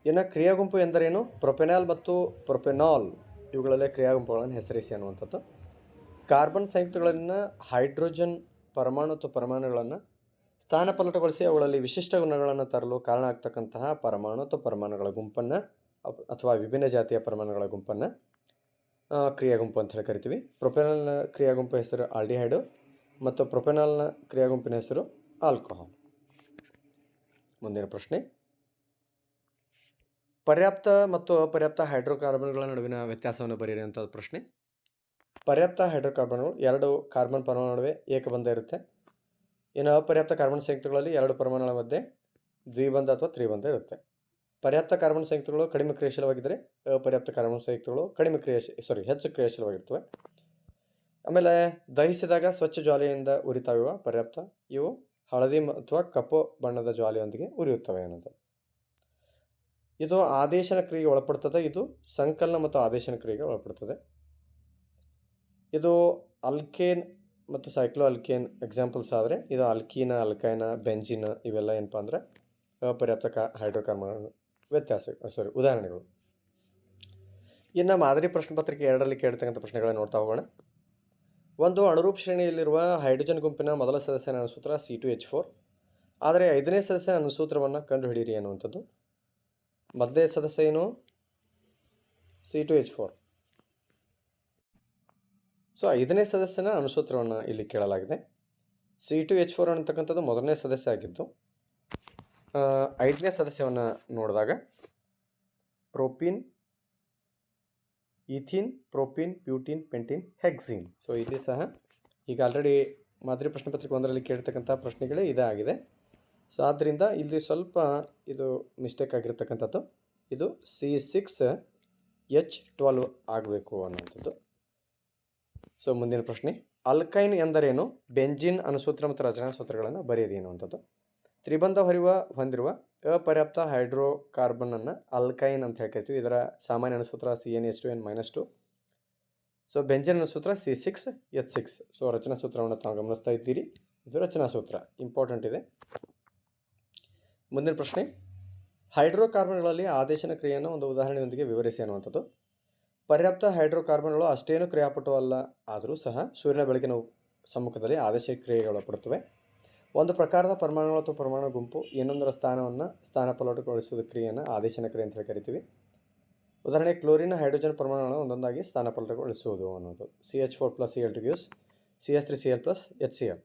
ಇನ್ನು ಕ್ರಿಯಾಗುಂಪು ಎಂದರೇನು? ಪ್ರೊಪೆನಾಲ್ ಮತ್ತು ಪ್ರೊಪೆನಾಲ್ ಇವುಗಳಲ್ಲೇ ಕ್ರಿಯಾಗುಂಪುಗಳನ್ನು ಹೆಸರಿಸಿ ಅನ್ನುವಂಥದ್ದು. ಕಾರ್ಬನ್ ಸಂಯುಕ್ತಗಳನ್ನು ಹೈಡ್ರೋಜನ್ ಪರಮಾಣು ಅಥವಾ ಪರಮಾಣುಗಳನ್ನು ಸ್ಥಾನಪಲ್ಲಟಗೊಳಿಸಿ ಅವುಗಳಲ್ಲಿ ವಿಶಿಷ್ಟ ಗುಣಗಳನ್ನು ತರಲು ಕಾರಣ ಆಗ್ತಕ್ಕಂತಹ ಪರಮಾಣು ಅಥವಾ ಪರಮಾಣುಗಳ ಗುಂಪನ್ನು ಅಥವಾ ವಿಭಿನ್ನ ಜಾತಿಯ ಪರಮಾಣುಗಳ ಗುಂಪನ್ನು ಕ್ರಿಯಾಗುಂಪು ಅಂತ ಹೇಳಿ ಕರಿತೀವಿ. ಪ್ರೊಪೆನಾಲ್ನ ಕ್ರಿಯಾಗುಂಪು ಹೆಸರು ಆಲ್ಡಿಹೈಡು ಮತ್ತು ಪ್ರೊಪೆನಾಲ್ನ ಕ್ರಿಯಾಗುಂಪಿನ ಹೆಸರು ಆಲ್ಕೋಹಾಲ್. ಮುಂದಿನ ಪ್ರಶ್ನೆ, ಪರ್ಯಾಪ್ತ ಮತ್ತು ಅಪರ್ಯಾಪ್ತ ಹೈಡ್ರೋಕಾರ್ಬನ್ಗಳ ನಡುವಿನ ವ್ಯತ್ಯಾಸವನ್ನು ಬರೆಯಿರಿ ಅಂತ ಪ್ರಶ್ನೆ. ಪರ್ಯಾಪ್ತ ಹೈಡ್ರೋಕಾರ್ಬನ್ಗಳು 2 ಕಾರ್ಬನ್ ಪರಮಾಣು ನಡುವೆ ಏಕಬಂಧ ಇರುತ್ತೆ. ಇನ್ನು ಅಪರ್ಯಾಪ್ತ ಕಾರ್ಬನ್ ಸಂಯುಕ್ತಗಳಲ್ಲಿ 2 ಪರಮಾಣುಗಳ ಮಧ್ಯೆ ದ್ವಿಬಂಧ ಅಥವಾ ತ್ರಿಬಂಧ ಇರುತ್ತೆ. ಪರ್ಯಾಪ್ತ ಕಾರ್ಬನ್ ಸಂಯುಕ್ತಗಳು ಕಡಿಮೆ ಕ್ರಿಯಾಶೀಲವಾಗಿದ್ದರೆ ಅಪರ್ಯಾಪ್ತ ಕಾರ್ಬನ್ ಸಂಯುಕ್ತಗಳು ಹೆಚ್ಚು ಕ್ರಿಯಾಶೀಲವಾಗಿರ್ತವೆ. ಆಮೇಲೆ ದಹಿಸಿದಾಗ ಸ್ವಚ್ಛ ಜ್ವಾಲೆಯಿಂದ ಉರಿತಾವಿವ ಪರ್ಯಾಪ್ತ. ಇವು ಹಳದಿ ಅಥವಾ ಕಪ್ಪು ಬಣ್ಣದ ಜ್ವಾಲೆಯೊಂದಿಗೆ ಉರಿಯುತ್ತವೆ ಅನ್ನೋದು. ಇದು ಆದೇಶನ ಕ್ರಿಯೆಗೆ ಒಳಪಡ್ತದೆ. ಇದು ಸಂಕಲನ ಮತ್ತು ಆದೇಶನ ಕ್ರಿಯೆಗೆ ಒಳಪಡ್ತದೆ. ಇದು ಅಲ್ಕೇನ್ ಮತ್ತು ಸೈಕ್ಲೋ ಅಲ್ಕೇನ್ ಎಕ್ಸಾಂಪಲ್ಸ್ ಆದರೆ, ಇದು ಅಲ್ಕೀನ, ಅಲ್ಕೈನ, ಬೆಂಜಿನ್ ಇವೆಲ್ಲ ಏನಪ್ಪ ಅಂದರೆ ಅಪರ್ಯಾಪ್ತ ಹೈಡ್ರೋಕಾರ್ಬನ್ ಉದಾಹರಣೆಗಳು. ಇನ್ನು ಮಾದರಿ ಪ್ರಶ್ನೆ ಪತ್ರಿಕೆ 2ರಲ್ಲಿ ಕೇಳ್ತಕ್ಕಂಥ ಪ್ರಶ್ನೆಗಳನ್ನು ನೋಡ್ತಾ ಹೋಗೋಣ. ಒಂದು ಅಣುರೂಪ ಶ್ರೇಣಿಯಲ್ಲಿರುವ ಹೈಡ್ರೋಜನ್ ಗುಂಪಿನ ಮೊದಲ ಸದಸ್ಯನ ಅಣುಸೂತ್ರ C2H4. ಆದರೆ 5ನೇ ಸದಸ್ಯ ಅಣುಸೂತ್ರವನ್ನು ಕಂಡುಹಿಡಿಯಿರಿ ಅನ್ನುವಂಥದ್ದು. ಮೊದಲನೇ ಸದಸ್ಯ ಏನು? C2H4. ಸೊ 5ನೇ ಸದಸ್ಯನ ಅಣುಸೂತ್ರವನ್ನು ಇಲ್ಲಿ ಕೇಳಲಾಗಿದೆ. C2H4 ಅನ್ನತಕ್ಕಂಥದ್ದು ಮೊದಲನೇ ಸದಸ್ಯ ಆಗಿದ್ದು, 5ನೇ ಸದಸ್ಯವನ್ನು ನೋಡಿದಾಗ propene, ethene, propene, butene, pentene, hexene. So ಇಲ್ಲಿ ಸಹ ಈಗ ಆಲ್ರೆಡಿ ಮಾದರಿ ಪ್ರಶ್ನೆ ಪತ್ರಿಕೆ 1ರಲ್ಲಿ ಕೇಳ್ತಕ್ಕಂಥ ಪ್ರಶ್ನೆಗಳೇ ಇದಾಗಿದೆ. ಸೊ ಆದ್ದರಿಂದ ಇಲ್ಲಿ ಸ್ವಲ್ಪ ಇದು ಮಿಸ್ಟೇಕ್ ಆಗಿರ್ತಕ್ಕಂಥದ್ದು. ಇದು C6H12 ಆಗಬೇಕು ಅನ್ನುವಂಥದ್ದು. ಸೊ ಮುಂದಿನ ಪ್ರಶ್ನೆ, ಅಲ್ಕೈನ್ ಎಂದರೇನು? ಬೆಂಜಿನ್ ಅಣುಸೂತ್ರ ಮತ್ತು ರಚನಾ ಸೂತ್ರಗಳನ್ನು ಬರೆಯಿರಿ ಅನ್ನುವಂಥದ್ದು. ತ್ರಿಬಂಧ ಹೊಂದಿರುವ ಅಪರ್ಯಾಪ್ತ ಹೈಡ್ರೋಕಾರ್ಬನನ್ನು ಅಲ್ಕೈನ್ ಅಂತ ಹೇಳ್ಕೈತೀವಿ. ಇದರ ಸಾಮಾನ್ಯ ಅಣುಸೂತ್ರ CnH2n-2. ಸೊ ಬೆಂಜಿನ್ ಅಣುಸೂತ್ರ C6H6. ಸೊ ರಚನಾ ಸೂತ್ರವನ್ನು ತಾವು ಗಮನಿಸ್ತಾ ಇದ್ದೀರಿ. ಇದು ರಚನಾ ಸೂತ್ರ ಇಂಪಾರ್ಟೆಂಟ್ ಇದೆ. ಮುಂದಿನ ಪ್ರಶ್ನೆ, ಹೈಡ್ರೋಕಾರ್ಬನ್ಗಳಲ್ಲಿ ಆದೇಶನ ಕ್ರಿಯೆಯನ್ನು ಒಂದು ಉದಾಹರಣೆಯೊಂದಿಗೆ ವಿವರಿಸಿ ಅನ್ನುವಂಥದ್ದು. ಪರ್ಯಾಪ್ತ ಹೈಡ್ರೋಕಾರ್ಬನ್ಗಳು ಅಷ್ಟೇನು ಕ್ರಿಯಾಪಟುವಲ್ಲ, ಆದರೂ ಸಹ ಸೂರ್ಯನ ಬೆಳಕಿನ ಸಮ್ಮುಖದಲ್ಲಿ ಆದೇಶ ಕ್ರಿಯೆಗೆ ಒಳಪಡುತ್ತವೆ. ಒಂದು ಪ್ರಕಾರದ ಪರಮಾಣುಗಳು ಅಥವಾ ಪರಮಾಣು ಗುಂಪು ಇನ್ನೊಂದರ ಸ್ಥಾನಪಲ್ಲಟಗೊಳಿಸುವ ಕ್ರಿಯೆಯನ್ನು ಆದೇಶನ ಕ್ರಿಯೆ ಅಂತ ಹೇಳಿ ಕರಿತೀವಿ. ಉದಾಹರಣೆ, ಕ್ಲೋರಿನ್ ಹೈಡ್ರೋಜನ್ ಪರಮಾಣುಗಳನ್ನು ಒಂದೊಂದಾಗಿ ಸ್ಥಾನಪಲ್ಲಟಗೊಳಿಸುವುದು ಅನ್ನೋದು. CH4+Cl2 gives CH3Cl+HCl.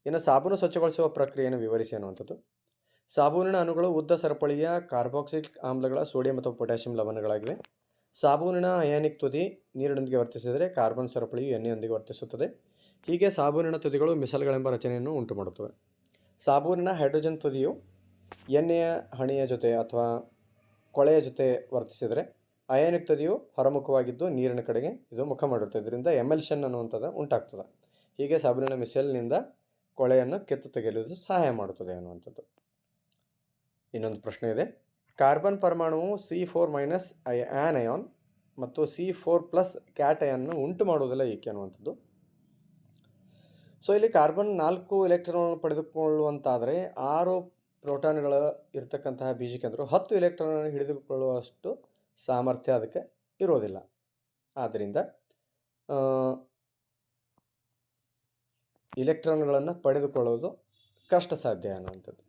ಇನ್ನು ಸಾಬೂನು ಸ್ವಚ್ಛಗೊಳಿಸುವ ಪ್ರಕ್ರಿಯೆಯನ್ನು ವಿವರಿಸಿ ಅನ್ನುವಂಥದ್ದು. ಸಾಬೂನಿನ ಅಣುಗಳು ಉದ್ದ ಸರಪಳಿಯ ಕಾರ್ಬಾಕ್ಸಿಲಿಕ್ ಆಮ್ಲಗಳ ಸೋಡಿಯಂ ಅಥವಾ ಪೊಟ್ಯಾಷಿಯಂ ಲವಣಗಳಾಗಿವೆ. ಸಾಬೂನಿನ ಅಯಾನಿಕ್ ತುದಿ ನೀರಿನೊಂದಿಗೆ ವರ್ತಿಸಿದರೆ ಕಾರ್ಬನ್ ಸರಪಳಿಯು ಎಣ್ಣೆಯೊಂದಿಗೆ ವರ್ತಿಸುತ್ತದೆ. ಹೀಗೆ ಸಾಬೂನಿನ ತುದಿಗಳು ಮಿಸಲ್ಗಳೆಂಬ ರಚನೆಯನ್ನು ಉಂಟುಮಾಡುತ್ತವೆ. ಸಾಬೂನಿನ ಹೈಡ್ರೋಜನ್ ತುದಿಯು ಎಣ್ಣೆಯ ಹಣಿಯ ಜೊತೆ ಅಥವಾ ಕೊಳೆಯ ಜೊತೆ ವರ್ತಿಸಿದರೆ ಅಯಾನಿಕ್ ತುದಿಯು ಹೊರಮುಖವಾಗಿದ್ದು ನೀರಿನ ಕಡೆಗೆ ಇದು ಮುಖ ಮಾಡಿರುತ್ತೆ. ಇದರಿಂದ ಎಮಲ್ಷನ್ ಅನ್ನುವಂಥದ್ದು ಉಂಟಾಗ್ತದೆ. ಹೀಗೆ ಸಾಬೂನಿನ ಮಿಸೆಲ್ನಿಂದ ಕೊಳೆಯನ್ನು ಕಿತ್ತು ತೆಗೆಯಲು ಸಹಾಯ ಮಾಡುತ್ತದೆ ಅನ್ನುವಂಥದ್ದು. ಇನ್ನೊಂದು ಪ್ರಶ್ನೆ ಇದೆ. ಕಾರ್ಬನ್ ಪರಮಾಣುವು C4- ಆ್ಯನಯಾನ್ ಮತ್ತು C4+ ಕ್ಯಾಟಯನ್ನು ಉಂಟು ಮಾಡುವುದಿಲ್ಲ ಏಕೆ ಅನ್ನುವಂಥದ್ದು. ಸೊ ಇಲ್ಲಿ ಕಾರ್ಬನ್ 4 ಎಲೆಕ್ಟ್ರಾನ್ಗಳನ್ನು ಪಡೆದುಕೊಳ್ಳುವಂತಾದರೆ 6 ಪ್ರೋಟಾನ್ಗಳು ಇರತಕ್ಕಂತಹ ಬೀಜಕೇಂದ್ರವು 10 ಎಲೆಕ್ಟ್ರಾನ್ಗಳನ್ನು ಹಿಡಿದುಕೊಳ್ಳುವಷ್ಟು ಸಾಮರ್ಥ್ಯ ಅದಕ್ಕೆ ಇರೋದಿಲ್ಲ. ಆದ್ದರಿಂದ ಇಲೆಕ್ಟ್ರಾನ್ಗಳನ್ನು ಪಡೆದುಕೊಳ್ಳೋದು ಕಷ್ಟ ಸಾಧ್ಯ ಅನ್ನುವಂಥದ್ದು.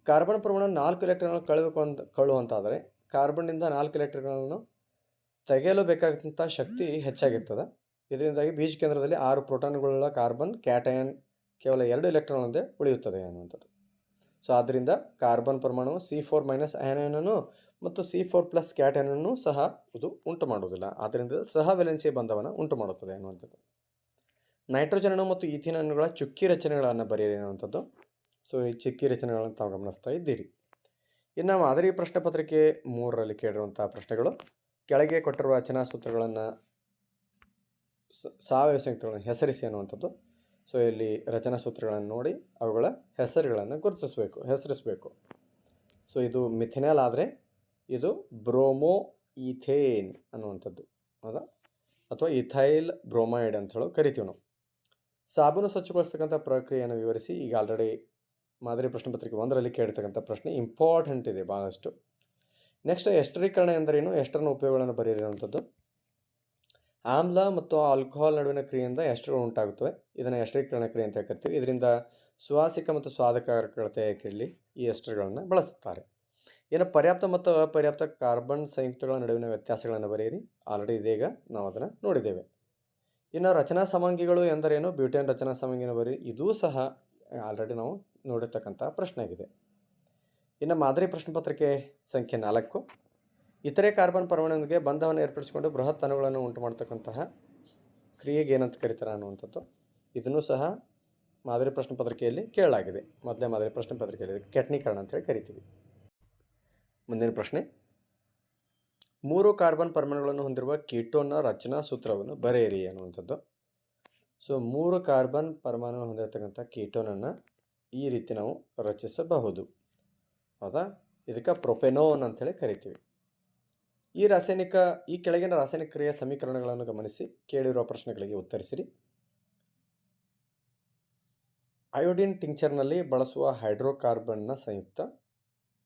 ಕಾರ್ಬನ್ ಪ್ರಮಾಣ 4 ಎಲೆಕ್ಟ್ರಾನ್ಗಳನ್ನು ಕೊಳ್ಳುವಂತಾದರೆ ಕಾರ್ಬನ್ನಿಂದ 4 ಎಲೆಕ್ಟ್ರಾನ್ಗಳನ್ನು ತೆಗೆಯಲು ಬೇಕಾದಂಥ ಶಕ್ತಿ ಹೆಚ್ಚಾಗಿರ್ತದೆ. ಇದರಿಂದಾಗಿ ಬೀಜ ಕೇಂದ್ರದಲ್ಲಿ 6 ಪ್ರೋಟಾನ್ಗಳುಳ್ಳ ಕಾರ್ಬನ್ ಕ್ಯಾಟಯನ್ ಕೇವಲ 2 ಎಲೆಕ್ಟ್ರಾನ್ ಒಂದೇ ಉಳಿಯುತ್ತದೆ ಅನ್ನುವಂಥದ್ದು. ಸೊ ಆದ್ದರಿಂದ ಕಾರ್ಬನ್ ಪರಮಾಣುವು C4- ಆ್ಯನಯನ್ನು ಮತ್ತು C4+ ಕ್ಯಾಟಯನನ್ನು ಸಹ ಇದು ಉಂಟು ಮಾಡುವುದಿಲ್ಲ. ಆದ್ದರಿಂದ ಸಹವೆಲೆನ್ಸಿ ಬಂಧವನ್ನು ಉಂಟು ಮಾಡುತ್ತದೆ ಅನ್ನುವಂಥದ್ದು. ನೈಟ್ರೋಜನ್ ಅಣು ಮತ್ತು ಈಥೇನ್ ಅಣುಗಳ ಚುಕ್ಕಿ ರಚನೆಗಳನ್ನು ಬರೆಯಿರಿ ಅನ್ನುವಂಥದ್ದು. ಸೊ ಈ ಚುಕ್ಕಿ ರಚನೆಗಳನ್ನು ತಾವು ಗಮನಿಸ್ತಾ ಇದ್ದೀರಿ. ಇನ್ನು ಮಾದರಿ ಪ್ರಶ್ನೆ ಪತ್ರಿಕೆ 3ರಲ್ಲಿ ಕೇಳಿರುವಂಥ ಪ್ರಶ್ನೆಗಳು. ಕೆಳಗೆ ಕೊಟ್ಟಿರುವ ರಚನಾ ಸೂತ್ರಗಳನ್ನು ಸಾವಯವ ಸಂಯುಕ್ತಗಳನ್ನು ಹೆಸರಿಸಿ ಅನ್ನುವಂಥದ್ದು. ಸೊ ಇಲ್ಲಿ ರಚನಾ ಸೂತ್ರಗಳನ್ನು ನೋಡಿ ಅವುಗಳ ಹೆಸರುಗಳನ್ನು ಹೆಸರಿಸಬೇಕು. ಸೊ ಇದು ಮಿಥೆನಾಲ್ ಆದರೆ ಇದು ಬ್ರೋಮೋ ಈಥೇನ್ ಅನ್ನುವಂಥದ್ದು, ಹೌದಾ, ಅಥವಾ ಇಥೈಲ್ ಬ್ರೋಮೈಡ್ ಅಂತ ಹೇಳೋ ಕರಿತೀವಿ ನಾವು. ಸಾಬೂನು ಸ್ವಚ್ಛಗೊಳಿಸ್ತಕ್ಕಂಥ ಪ್ರಕ್ರಿಯೆಯನ್ನು ವಿವರಿಸಿ. ಈಗ ಆಲ್ರೆಡಿ ಮಾದರಿ ಪ್ರಶ್ನೆ ಪತ್ರಿಕೆ 1ರಲ್ಲಿ ಕೇಳಿರ್ತಕ್ಕಂಥ ಪ್ರಶ್ನೆ ಇಂಪಾರ್ಟೆಂಟ್ ಇದೆ ಭಾಳಷ್ಟು. ನೆಕ್ಸ್ಟ್ ಎಸ್ಟರೀಕರಣ ಎಂದರೇನು, ಎಸ್ಟರ್ನ ಉಪಯೋಗಗಳನ್ನು ಬರೆಯಿರುವಂಥದ್ದು. ಆಮ್ಲ ಮತ್ತು ಆಲ್ಕೋಹಾಲ್ ನಡುವಿನ ಕ್ರಿಯೆಯಿಂದ ಎಸ್ಟರ್ಗಳು ಉಂಟಾಗುತ್ತವೆ. ಇದನ್ನು ಎಸ್ಟರೀಕರಣ ಕ್ರಿಯೆ ಅಂತ ಕರಿತೀವಿ. ಇದರಿಂದ ಸುವಾಸಿಕ ಮತ್ತು ಸ್ವಾದಕಗಳ ತಯಾರಿಕೆಯಲ್ಲಿ ಈ ಎಸ್ಟರ್ಗಳನ್ನು ಬಳಸುತ್ತಾರೆ. ಇನ್ನು ಪರ್ಯಾಪ್ತ ಮತ್ತು ಅಪರ್ಯಾಪ್ತ ಕಾರ್ಬನ್ ಸಂಯುಕ್ತಗಳ ನಡುವಿನ ವ್ಯತ್ಯಾಸಗಳನ್ನು ಬರೆಯಿರಿ. ಆಲ್ರೆಡಿ ಇದೀಗ ನಾವು ಅದನ್ನು ನೋಡಿದ್ದೇವೆ. ಇನ್ನು ರಚನಾ ಸಮಾಂಗಿಗಳು ಎಂದರೇನು, ಬ್ಯೂಟೇನ್ ರಚನಾ ಸಮಾಂಗಿಯನ್ನು ಬರೆಯಿರಿ. ಇದೂ ಸಹ ಆಲ್ರೆಡಿ ನಾವು ನೋಡಿರ್ತಕ್ಕಂಥ ಪ್ರಶ್ನೆ ಆಗಿದೆ. ಇನ್ನು ಮಾದರಿ ಪ್ರಶ್ನೆ ಪತ್ರಿಕೆ ಸಂಖ್ಯೆ 4. ಇತರೆ ಕಾರ್ಬನ್ ಪರಮಾಣುವಿಗೆ ಬಂಧವನ್ನು ಏರ್ಪಡಿಸಿಕೊಂಡು ಬೃಹತ್ ಅಣುಗಳನ್ನು ಉಂಟು ಮಾಡ್ತಕ್ಕಂತಹ ಕ್ರಿಯೆಗೆ ಏನಂತ ಕರೀತಾರೆ ಅನ್ನುವಂಥದ್ದು. ಇದನ್ನು ಸಹ ಮಾದರಿ ಪ್ರಶ್ನೆ ಪತ್ರಿಕೆಯಲ್ಲಿ ಕೇಳಲಾಗಿದೆ. ಮೊದಲೇ ಮಾದರಿ ಪ್ರಶ್ನೆ ಪತ್ರಿಕೆಯಲ್ಲಿ ಕೆಟ್ನೀಕರಣ ಅಂತೇಳಿ ಕರಿತೀವಿ. ಮುಂದಿನ ಪ್ರಶ್ನೆ. 3 ಕಾರ್ಬನ್ ಪರಮಾಣುಗಳನ್ನು ಹೊಂದಿರುವ ಕೀಟೋನ್ನ ರಚನಾ ಸೂತ್ರವನ್ನು ಬರೆಯಿರಿ ಅನ್ನುವಂಥದ್ದು. ಸೊ 3 ಕಾರ್ಬನ್ ಪರಮಾಣುಗಳನ್ನು ಹೊಂದಿರತಕ್ಕಂಥ ಕೀಟೋನನ್ನು ಈ ರೀತಿ ನಾವು ರಚಿಸಬಹುದು, ಹೌದಾ. ಇದಕ್ಕೆ ಪ್ರೊಪೆನೋನ್ ಅಂಥೇಳಿ ಕರಿತೀವಿ. ಈ ಕೆಳಗಿನ ರಾಸಾಯನಿಕ ಕ್ರಿಯೆಯ ಸಮೀಕರಣಗಳನ್ನು ಗಮನಿಸಿ ಕೇಳಿರುವ ಪ್ರಶ್ನೆಗಳಿಗೆ ಉತ್ತರಿಸಿರಿ. ಅಯೋಡಿನ್ ಟಿಂಕ್ಚರ್ನಲ್ಲಿ ಬಳಸುವ ಹೈಡ್ರೋಕಾರ್ಬನ್ನ ಸಂಯುಕ್ತ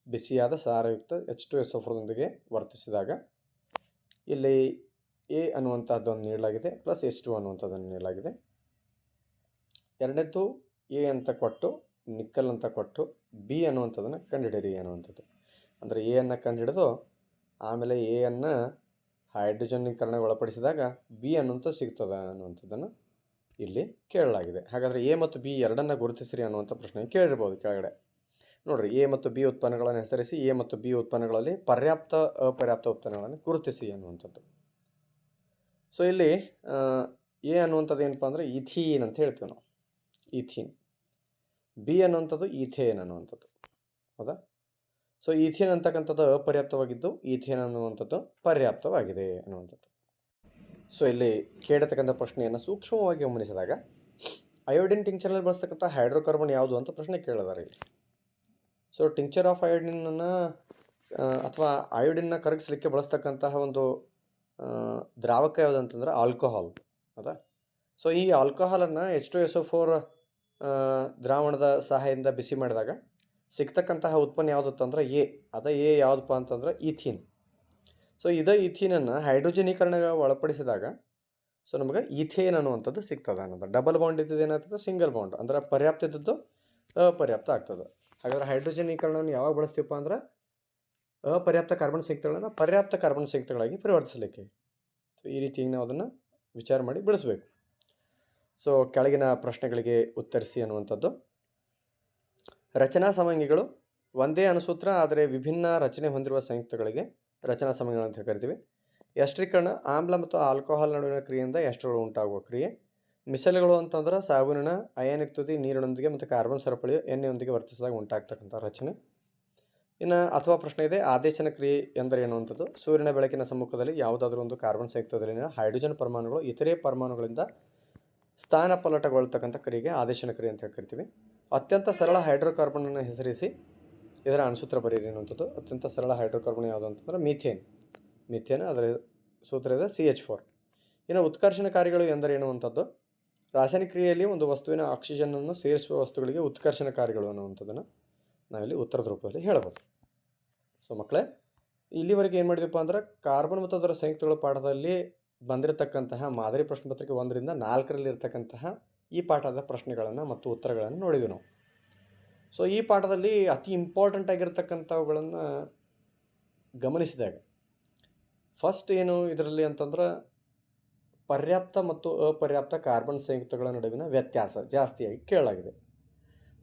ಬಿಸಿಯಾದ ಸಾರಯುಕ್ತ H2SO4ದೊಂದಿಗೆ ವರ್ತಿಸಿದಾಗ ಇಲ್ಲಿ ಎ ಅನ್ನುವಂಥದ್ದನ್ನು ನೀಡಲಾಗಿದೆ, ಪ್ಲಸ್ H2 ಅನ್ನುವಂಥದ್ದನ್ನು ನೀಡಲಾಗಿದೆ. ಎರಡನೇದು ಎ ಅಂತ ಕೊಟ್ಟು ನಿಕ್ಕಲ್ ಅಂತ ಕೊಟ್ಟು ಬಿ ಅನ್ನುವಂಥದ್ದನ್ನು ಕಂಡುಹಿಡಿಯಿರಿ ಅನ್ನುವಂಥದ್ದು. ಅಂದರೆ ಎ ಅನ್ನು ಕಂಡುಹಿಡಿದು ಆಮೇಲೆ ಎ ಅನ್ನು ಹೈಡ್ರೋಜನೀಕರಣಕ್ಕೆ ಒಳಪಡಿಸಿದಾಗ ಬಿ ಅನ್ನುವಂಥ ಸಿಗ್ತದೆ ಅನ್ನುವಂಥದ್ದನ್ನು ಇಲ್ಲಿ ಕೇಳಲಾಗಿದೆ. ಹಾಗಾದರೆ ಎ ಮತ್ತು ಬಿ ಎರಡನ್ನು ಗುರುತಿಸಿರಿ ಅನ್ನುವಂಥ ಪ್ರಶ್ನೆ ಕೇಳಿರ್ಬೋದು ಕೆಳಗಡೆ. ನೋಡಿರಿ, ಎ ಮತ್ತು ಬಿ ಉತ್ಪನ್ನಗಳನ್ನು ಹೆಸರಿಸಿ. ಎ ಮತ್ತು ಬಿ ಉತ್ಪನ್ನಗಳಲ್ಲಿ ಪರ್ಯಾಪ್ತ ಅಪರ್ಯಾಪ್ತ ಉತ್ಪನ್ನಗಳನ್ನು ಗುರುತಿಸಿ ಅನ್ನುವಂಥದ್ದು. ಸೊ ಇಲ್ಲಿ ಎ ಅನ್ನುವಂಥದ್ದು ಏನಪ್ಪ ಅಂದರೆ ಈಥೀನ್ ಅಂತ ಹೇಳ್ತೀವಿ ನಾವು, ಈಥೀನ್. ಬಿ ಅನ್ನುವಂಥದ್ದು ಈಥೇನ್ ಅನ್ನುವಂಥದ್ದು, ಹೌದಾ. ಸೊ ಈಥೇನ್ ಅಂತಕ್ಕಂಥದ್ದು ಅಪರ್ಯಾಪ್ತವಾಗಿದ್ದು ಈಥೇನ್ ಅನ್ನುವಂಥದ್ದು ಪರ್ಯಾಪ್ತವಾಗಿದೆ ಅನ್ನುವಂಥದ್ದು. ಸೊ ಇಲ್ಲಿ ಕೇಳತಕ್ಕಂಥ ಪ್ರಶ್ನೆಯನ್ನು ಸೂಕ್ಷ್ಮವಾಗಿ ಗಮನಿಸಿದಾಗ ಅಯೋಡಿನ್ ಟಿಂಕ್ಚರ್ನಲ್ಲಿ ಬಳಸ್ತಕ್ಕಂಥ ಹೈಡ್ರೋಕಾರ್ಬನ್ ಯಾವುದು ಅಂತ ಪ್ರಶ್ನೆ ಕೇಳಿದಾರೆ ಇಲ್ಲಿ. ಸೊ ಟಿಂಕ್ಚರ್ ಆಫ್ ಅಯೋಡಿನನ್ನು ಅಥವಾ ಅಯೋಡಿನ್ನ ಕರಗಿಸಲಿಕ್ಕೆ ಬಳಸ್ತಕ್ಕಂತಹ ಒಂದು ದ್ರಾವಕ ಯಾವುದು ಅಂತಂದ್ರೆ ಆಲ್ಕೋಹಾಲ್, ಹೌದಾ. ಸೊ ಈ ಆಲ್ಕೋಹಾಲನ್ನು H2SO4 ದ್ರಾವಣದ ಸಹಾಯದಿಂದ ಬಿಸಿ ಮಾಡಿದಾಗ ಸಿಗ್ತಕ್ಕಂತಹ ಉತ್ಪನ್ನ ಯಾವುದತ್ತು ಅಂದ್ರೆ ಎ ಯಾವುದಪ್ಪ ಅಂತಂದ್ರೆ ಈಥೀನ್. ಸೊ ಇದೇ ಈಥೀನನ್ನು ಹೈಡ್ರೋಜನೀಕರಣಕ್ಕೆ ಒಳಪಡಿಸಿದಾಗ ಸೊ ನಮಗೆ ಈಥೇನ್ ಅನ್ನುವಂಥದ್ದು ಸಿಗ್ತದೆ ಅನ್ನೋದು. ಡಬಲ್ ಬಾಂಡ್ ಇದ್ದದ್ದು ಏನಾಗ್ತದೆ, ಸಿಂಗಲ್ ಬಾಂಡ್, ಅಂದ್ರೆ ಪರ್ಯಾಪ್ತ ಇದ್ದದ್ದು ಅಪರ್ಯಾಪ್ತ ಆಗ್ತದೆ. ಹಾಗಾದ್ರೆ ಹೈಡ್ರೋಜನೀಕರಣವನ್ನು ಯಾವಾಗ ಬಳಸ್ತೀವಪ್ಪ ಅಂದ್ರೆ ಅಪರ್ಯಾಪ್ತ ಕಾರ್ಬನ್ ಸಂಯುಕ್ತಗಳನ್ನು ಪರ್ಯಾಪ್ತ ಕಾರ್ಬನ್ ಸಂಯುಕ್ತಗಳಾಗಿ ಪರಿವರ್ತಿಸಲಿಕ್ಕೆ. ಸೊ ಈ ರೀತಿ ನಾವು ಅದನ್ನು ವಿಚಾರ ಮಾಡಿ ಬೆಳೆಸಬೇಕು. ಸೊ ಕೆಳಗಿನ ಪ್ರಶ್ನೆಗಳಿಗೆ ಉತ್ತರಿಸಿ ಅನ್ನುವಂಥದ್ದು. ರಚನಾ ಸಮಾಂಗಿಗಳು ಒಂದೇ ಅಣುಸೂತ್ರ ಆದರೆ ವಿಭಿನ್ನ ರಚನೆ ಹೊಂದಿರುವ ಸಂಯುಕ್ತಗಳಿಗೆ ರಚನಾ ಸಮಾಂಗಿಗಳು ಅಂತ ಕರಿತೀವಿ. ಎಸ್ಟ್ರೀಕರಣ ಆಮ್ಲ ಮತ್ತು ಆಲ್ಕೋಹಾಲ್ ನಡುವಿನ ಕ್ರಿಯೆಯಿಂದ ಎಸ್ಟರುಗಳು ಉಂಟಾಗುವ ಕ್ರಿಯೆ. ಮಿಶ್ರಲಗಳು ಅಂತಂದ್ರೆ ಸಾಬೂನಿನ ಅಯಾನಿಕ್ ತುದಿ ನೀರಿನೊಂದಿಗೆ ಮತ್ತು ಕಾರ್ಬನ್ ಸರಪಳಿಯು ಎಣ್ಣೆಯೊಂದಿಗೆ ವರ್ತಿಸಿದಾಗ ಉಂಟಾಗ್ತಕ್ಕಂಥ ರಚನೆ. ಇನ್ನು ಅಥವಾ ಪ್ರಶ್ನೆ ಇದೆ, ಆದೇಶನ ಕ್ರಿಯೆ ಎಂದರೆ ಎನ್ನುವಂಥದ್ದು. ಸೂರ್ಯನ ಬೆಳಕಿನ ಸಮ್ಮುಖದಲ್ಲಿ ಯಾವುದಾದ್ರೂ ಒಂದು ಕಾರ್ಬನ್ ಸಂಯುಕ್ತದಲ್ಲಿನ ಹೈಡ್ರೋಜನ್ ಪರಮಾಣುಗಳು ಇತರೆ ಪರಮಾಣುಗಳಿಂದ ಸ್ಥಾನಪಲ್ಲಟಗೊಳ್ತಕ್ಕಂಥ ಕ್ರಿಯೆಗೆ ಆದೇಶನ ಕ್ರಿಯೆ ಅಂತ ಹೇಳ್ತಿರ್ತೀವಿ. ಅತ್ಯಂತ ಸರಳ ಹೈಡ್ರೋಕಾರ್ಬನನ್ನು ಹೆಸರಿಸಿ ಇದರ ಅಣುಸೂತ್ರ ಬರೆಯಿರಿ ಎನ್ನುವಂಥದ್ದು. ಅತ್ಯಂತ ಸರಳ ಹೈಡ್ರೋಕಾರ್ಬನ್ ಯಾವುದು ಅಂತಂದ್ರೆ ಮೀಥೇನ್. ಅದರ ಸೂತ್ರ ಇದೆ CH4. ಇನ್ನು ಉತ್ಕರ್ಷಣ ಕಾರ್ಯಗಳು ಎಂದರೆ ಎನ್ನುವಂಥದ್ದು. ರಾಸಾಯನಿಕ ಕ್ರಿಯೆಯಲ್ಲಿ ಒಂದು ವಸ್ತುವಿನ ಆಕ್ಸಿಜನನ್ನು ಸೇರಿಸುವ ವಸ್ತುಗಳಿಗೆ ಉತ್ಕರ್ಷಣ ಕಾರ್ಯಗಳು ಅನ್ನುವಂಥದ್ದನ್ನು ನಾವಿಲ್ಲಿ ಉತ್ತರದ ರೂಪದಲ್ಲಿ ಹೇಳ್ಬೋದು. ಸೊ ಮಕ್ಕಳೇ, ಇಲ್ಲಿವರೆಗೆ ಏನು ಮಾಡಿದಪ್ಪ ಅಂದ್ರೆ ಕಾರ್ಬನ್ ಮತ್ತು ಅದರ ಸಂಯುಕ್ತಗಳ ಪಾಠದಲ್ಲಿ ಬಂದಿರತಕ್ಕಂತಹ ಮಾದರಿ ಪ್ರಶ್ನೆ ಪತ್ರಿಕೆ 1ರಿಂದ 4ರಲ್ಲಿ ಇರತಕ್ಕಂತಹ ಈ ಪಾಠದ ಪ್ರಶ್ನೆಗಳನ್ನು ಮತ್ತು ಉತ್ತರಗಳನ್ನು ನೋಡಿದ್ವಿ ನಾವು. ಸೊ ಈ ಪಾಠದಲ್ಲಿ ಅತಿ ಇಂಪಾರ್ಟೆಂಟ್ ಆಗಿರ್ತಕ್ಕಂಥವುಗಳನ್ನು ಗಮನಿಸಿದಾಗ ಫಸ್ಟ್ ಏನು ಇದರಲ್ಲಿ ಅಂತಂದ್ರೆ ಪರ್ಯಾಪ್ತ ಮತ್ತು ಅಪರ್ಯಾಪ್ತ ಕಾರ್ಬನ್ ಸಂಯುಕ್ತಗಳ ನಡುವಿನ ವ್ಯತ್ಯಾಸ ಜಾಸ್ತಿಯಾಗಿ ಕೇಳಲಾಗಿದೆ.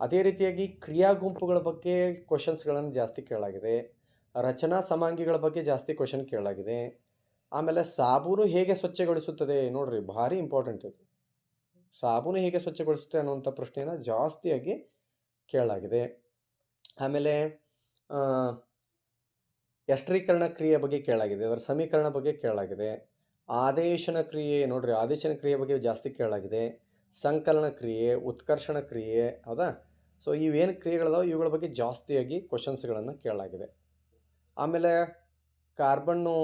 ಅದೇ ರೀತಿಯಾಗಿ ಕ್ರಿಯಾ ಗುಂಪುಗಳ ಬಗ್ಗೆ ಕ್ವಶನ್ಸ್ಗಳನ್ನು ಜಾಸ್ತಿ ಕೇಳಲಾಗಿದೆ. ರಚನಾ ಸಮಾಂಗಿಗಳ ಬಗ್ಗೆ ಜಾಸ್ತಿ ಕ್ವಶನ್ ಕೇಳಲಾಗಿದೆ. ಆಮೇಲೆ ಸಾಬೂನು ಹೇಗೆ ಸ್ವಚ್ಛಗೊಳಿಸುತ್ತದೆ, ನೋಡ್ರಿ ಭಾರಿ ಇಂಪಾರ್ಟೆಂಟ್ ಇದು. ಸಾಬೂನು ಹೇಗೆ ಸ್ವಚ್ಛಗೊಳಿಸುತ್ತೆ ಅನ್ನುವಂಥ ಪ್ರಶ್ನೆಯನ್ನು ಜಾಸ್ತಿಯಾಗಿ ಕೇಳಲಾಗಿದೆ. ಆಮೇಲೆ ಎಸ್ಟ್ರೀಕರಣ ಕ್ರಿಯೆ ಬಗ್ಗೆ ಕೇಳಲಾಗಿದೆ, ಅದರ ಸಮೀಕರಣ ಬಗ್ಗೆ ಕೇಳಲಾಗಿದೆ. ಆದೇಶನ ಕ್ರಿಯೆ, ನೋಡ್ರಿ ಆದೇಶನ ಕ್ರಿಯೆ ಬಗ್ಗೆ ಜಾಸ್ತಿ ಕೇಳಲಾಗಿದೆ. ಸಂಕಲನ ಕ್ರಿಯೆ, ಉತ್ಕರ್ಷಣ ಕ್ರಿಯೆ, ಹೌದಾ. ಸೊ ಇವೇನು ಕ್ರಿಯೆಗಳದಾವೆ ಇವುಗಳ ಬಗ್ಗೆ ಜಾಸ್ತಿಯಾಗಿ ಕ್ವಶನ್ಸ್ಗಳನ್ನು ಕೇಳಲಾಗಿದೆ. ಆಮೇಲೆ ಕಾರ್ಬನ್ನು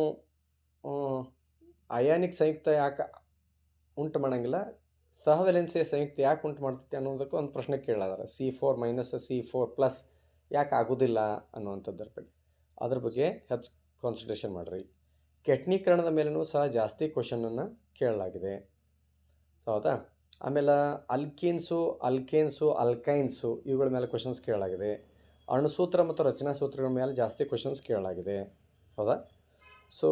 ಅಯಾನಿಕ್ ಸಂಯುಕ್ತ ಯಾಕೆ ಉಂಟು ಮಾಡೋಂಗಿಲ್ಲ, ಸಹವೆಲೆನ್ಸಿಯ ಸಂಯುಕ್ತ ಯಾಕೆ ಉಂಟು ಮಾಡ್ತೈತೆ ಅನ್ನೋದಕ್ಕೂ ಒಂದು ಪ್ರಶ್ನೆ ಕೇಳಿದಾರೆ. C4- C4+ ಯಾಕೆ ಆಗೋದಿಲ್ಲ ಅನ್ನುವಂಥದ್ರ ಬಗ್ಗೆ, ಅದ್ರ ಬಗ್ಗೆ ಹೆಚ್ಚು ಕಾನ್ಸಂಟ್ರೇಷನ್ ಮಾಡಿರಿ. ಕೆಟ್ನೀಕರಣದ ಮೇಲೂ ಸಹ ಜಾಸ್ತಿ ಕ್ವಶನನ್ನು ಕೇಳಲಾಗಿದೆ. ಸೊ ಹೌದಾ. ಆಮೇಲೆ ಅಲ್ಕೇನ್ಸು ಅಲ್ಕೈನ್ಸು ಇವುಗಳ ಮೇಲೆ ಕ್ವಶನ್ಸ್ ಕೇಳಲಾಗಿದೆ. ಅಣುಸೂತ್ರ ಮತ್ತು ರಚನಾ ಸೂತ್ರಗಳ ಮೇಲೆ ಜಾಸ್ತಿ ಕ್ವಶನ್ಸ್ ಕೇಳಲಾಗಿದೆ, ಹೌದಾ. ಸೊ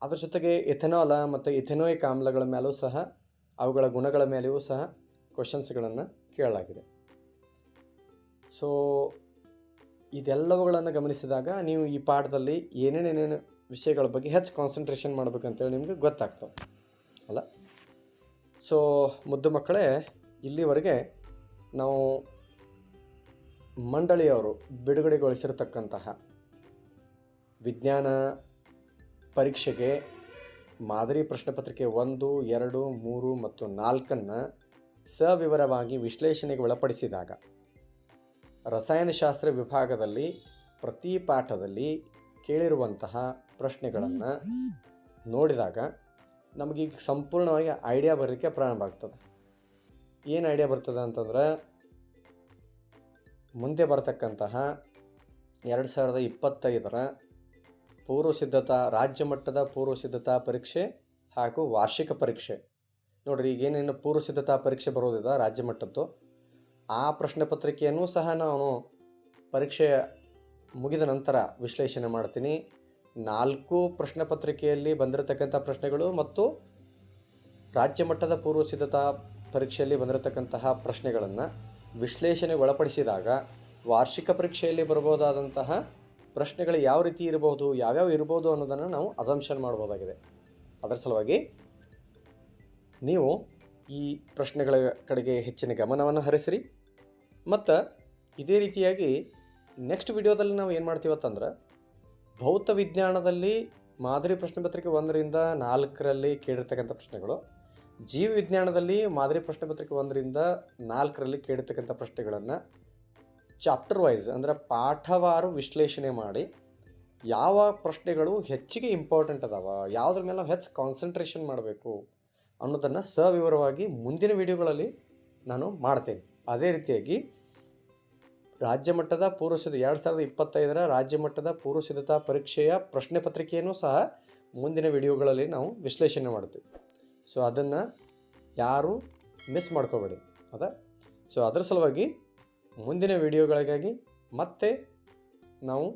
ಅದ್ರ ಜೊತೆಗೆ ಎಥೆನಾಲ ಮತ್ತು ಇಥೆನೋಯಿಕ್ ಆಮ್ಲಗಳ ಮೇಲೂ ಸಹ ಅವುಗಳ ಗುಣಗಳ ಮೇಲೆಯೂ ಸಹ ಕ್ವಶನ್ಸ್ಗಳನ್ನು ಕೇಳಲಾಗಿದೆ. ಸೊ ಇದೆಲ್ಲವುಗಳನ್ನು ಗಮನಿಸಿದಾಗ ನೀವು ಈ ಪಾಠದಲ್ಲಿ ಏನೇನೇನೇನು ವಿಷಯಗಳ ಬಗ್ಗೆ ಹೆಚ್ಚು ಕಾನ್ಸಂಟ್ರೇಷನ್ ಮಾಡ್ಬೇಕಂತೇಳಿ ನಿಮಗೆ ಗೊತ್ತಾಗ್ತದೆ ಅಲ್ಲ. ಸೊ ಮುದ್ದು ಮಕ್ಕಳೇ, ಇಲ್ಲಿವರೆಗೆ ನಾವು ಮಂಡಳಿಯವರು ಬಿಡುಗಡೆಗೊಳಿಸಿರತಕ್ಕಂತಹ ವಿಜ್ಞಾನ ಪರೀಕ್ಷೆಗೆ ಮಾದರಿ ಪ್ರಶ್ನೆ ಪತ್ರಿಕೆ 1, 2, 3 ಮತ್ತು 4 ಸವಿವರವಾಗಿ ವಿಶ್ಲೇಷಣೆಗೆ ಒಳಪಡಿಸಿದಾಗ ರಸಾಯನಶಾಸ್ತ್ರ ವಿಭಾಗದಲ್ಲಿ ಪ್ರತಿ ಪಾಠದಲ್ಲಿ ಕೇಳಿರುವಂತಹ ಪ್ರಶ್ನೆಗಳನ್ನು ನೋಡಿದಾಗ ನಮಗೀಗ ಸಂಪೂರ್ಣವಾಗಿ ಐಡಿಯಾ ಬರಲಿಕ್ಕೆ ಪ್ರಾರಂಭ ಆಗ್ತದೆ. ಏನು ಐಡಿಯಾ ಬರ್ತದೆ ಅಂತಂದ್ರೆ, ಮುಂದೆ ಬರತಕ್ಕಂತಹ 2025ರ ಪೂರ್ವಸಿದ್ಧತಾ ರಾಜ್ಯ ಮಟ್ಟದ ಪೂರ್ವಸಿದ್ಧತಾ ಪರೀಕ್ಷೆ ಹಾಗೂ ವಾರ್ಷಿಕ ಪರೀಕ್ಷೆ. ನೋಡಿರಿ, ಈಗೇನೇನು ಪೂರ್ವಸಿದ್ಧತಾ ಪರೀಕ್ಷೆ ಬರೋದಿದೆ ರಾಜ್ಯ ಮಟ್ಟದ್ದು, ಆ ಪ್ರಶ್ನೆ ಪತ್ರಿಕೆಯನ್ನು ಸಹ ನಾನು ಪರೀಕ್ಷೆ ಮುಗಿದ ನಂತರ ವಿಶ್ಲೇಷಣೆ ಮಾಡ್ತೀನಿ. 4 ಪ್ರಶ್ನೆ ಪತ್ರಿಕೆಯಲ್ಲಿ ಬಂದಿರತಕ್ಕಂಥ ಪ್ರಶ್ನೆಗಳು ಮತ್ತು ರಾಜ್ಯ ಮಟ್ಟದ ಪೂರ್ವಸಿದ್ಧತಾ ಪರೀಕ್ಷೆಯಲ್ಲಿ ಬಂದಿರತಕ್ಕಂತಹ ಪ್ರಶ್ನೆಗಳನ್ನು ವಿಶ್ಲೇಷಣೆಗೆ ಒಳಪಡಿಸಿದಾಗ ವಾರ್ಷಿಕ ಪರೀಕ್ಷೆಯಲ್ಲಿ ಬರಬಹುದಾದಂತಹ ಪ್ರಶ್ನೆಗಳು ಯಾವ ರೀತಿ ಇರಬಹುದು, ಯಾವ್ಯಾವ ಇರ್ಬೋದು ಅನ್ನೋದನ್ನು ನಾವು ಅಸಂಪ್ಷನ್ ಮಾಡ್ಬೋದಾಗಿದೆ. ಅದರ ಸಲುವಾಗಿ ನೀವು ಈ ಪ್ರಶ್ನೆಗಳ ಕಡೆಗೆ ಹೆಚ್ಚಿನ ಗಮನವನ್ನು ಹರಿಸಿರಿ. ಮತ್ತು ಇದೇ ರೀತಿಯಾಗಿ ನೆಕ್ಸ್ಟ್ ವಿಡಿಯೋದಲ್ಲಿ ನಾವು ಏನು ಮಾಡ್ತೀವತ್ತಂದ್ರೆ, ಭೌತ ವಿಜ್ಞಾನದಲ್ಲಿ ಮಾದರಿ ಪ್ರಶ್ನೆ ಪತ್ರಿಕೆ 1ರಿಂದ 4ರಲ್ಲಿ ಕೇಳಿರ್ತಕ್ಕಂಥ ಪ್ರಶ್ನೆಗಳು, ಜೀವ ವಿಜ್ಞಾನದಲ್ಲಿ ಮಾದರಿ ಪ್ರಶ್ನೆ ಪತ್ರಿಕೆ 1ರಿಂದ 4ರಲ್ಲಿ ಕೇಳಿರ್ತಕ್ಕಂಥ ಪ್ರಶ್ನೆಗಳನ್ನು ಚಾಪ್ಟರ್ ವೈಸ್ ಅಂದರೆ ಪಾಠವಾರು ವಿಶ್ಲೇಷಣೆ ಮಾಡಿ ಯಾವ ಪ್ರಶ್ನೆಗಳು ಹೆಚ್ಚಿಗೆ ಇಂಪಾರ್ಟೆಂಟ್ ಅದಾವ, ಯಾವುದ್ರ ಮೇಲೆ ಹೆಚ್ಚು ಕಾನ್ಸಂಟ್ರೇಷನ್ ಮಾಡಬೇಕು ಅನ್ನೋದನ್ನು ಸವಿವರವಾಗಿ ಮುಂದಿನ ವಿಡಿಯೋಗಳಲ್ಲಿ ನಾನು ಮಾಡ್ತೇನೆ. ಅದೇ ರೀತಿಯಾಗಿ ರಾಜ್ಯ ಮಟ್ಟದ 2025ರ ರಾಜ್ಯ ಮಟ್ಟದ ಪೂರ್ವಸಿದ್ಧತಾ ಪರೀಕ್ಷೆಯ ಪ್ರಶ್ನೆ ಪತ್ರಿಕೆಯನ್ನು ಸಹ ಮುಂದಿನ ವಿಡಿಯೋಗಳಲ್ಲಿ ನಾವು ವಿಶ್ಲೇಷಣೆ ಮಾಡ್ತೀವಿ. ಸೊ ಅದನ್ನು ಯಾರು ಮಿಸ್ ಮಾಡ್ಕೋಬೇಡಿ, ಹೌದಾ. ಸೊ ಅದರ ಸಲುವಾಗಿ ಮುಂದಿನ ವಿಡಿಯೋಗಳಿಗಾಗಿ ಮತ್ತೆ ನಾವು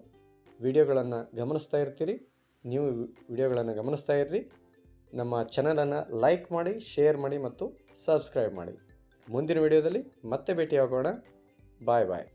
ವಿಡಿಯೋಗಳನ್ನು ಗಮನಿಸ್ತಾ ಇರ್ತೀರಿ. ನೀವು ವಿಡಿಯೋಗಳನ್ನು ಗಮನಿಸ್ತಾ ಇರ್ರಿ. ನಮ್ಮ ಚಾನಲನ್ನು ಲೈಕ್ ಮಾಡಿ, ಶೇರ್ ಮಾಡಿ ಮತ್ತು ಸಬ್ಸ್ಕ್ರೈಬ್ ಮಾಡಿ. ಮುಂದಿನ ವಿಡಿಯೋದಲ್ಲಿ ಮತ್ತೆ ಭೇಟಿಯಾಗೋಣ. ಬಾಯ್ ಬಾಯ್.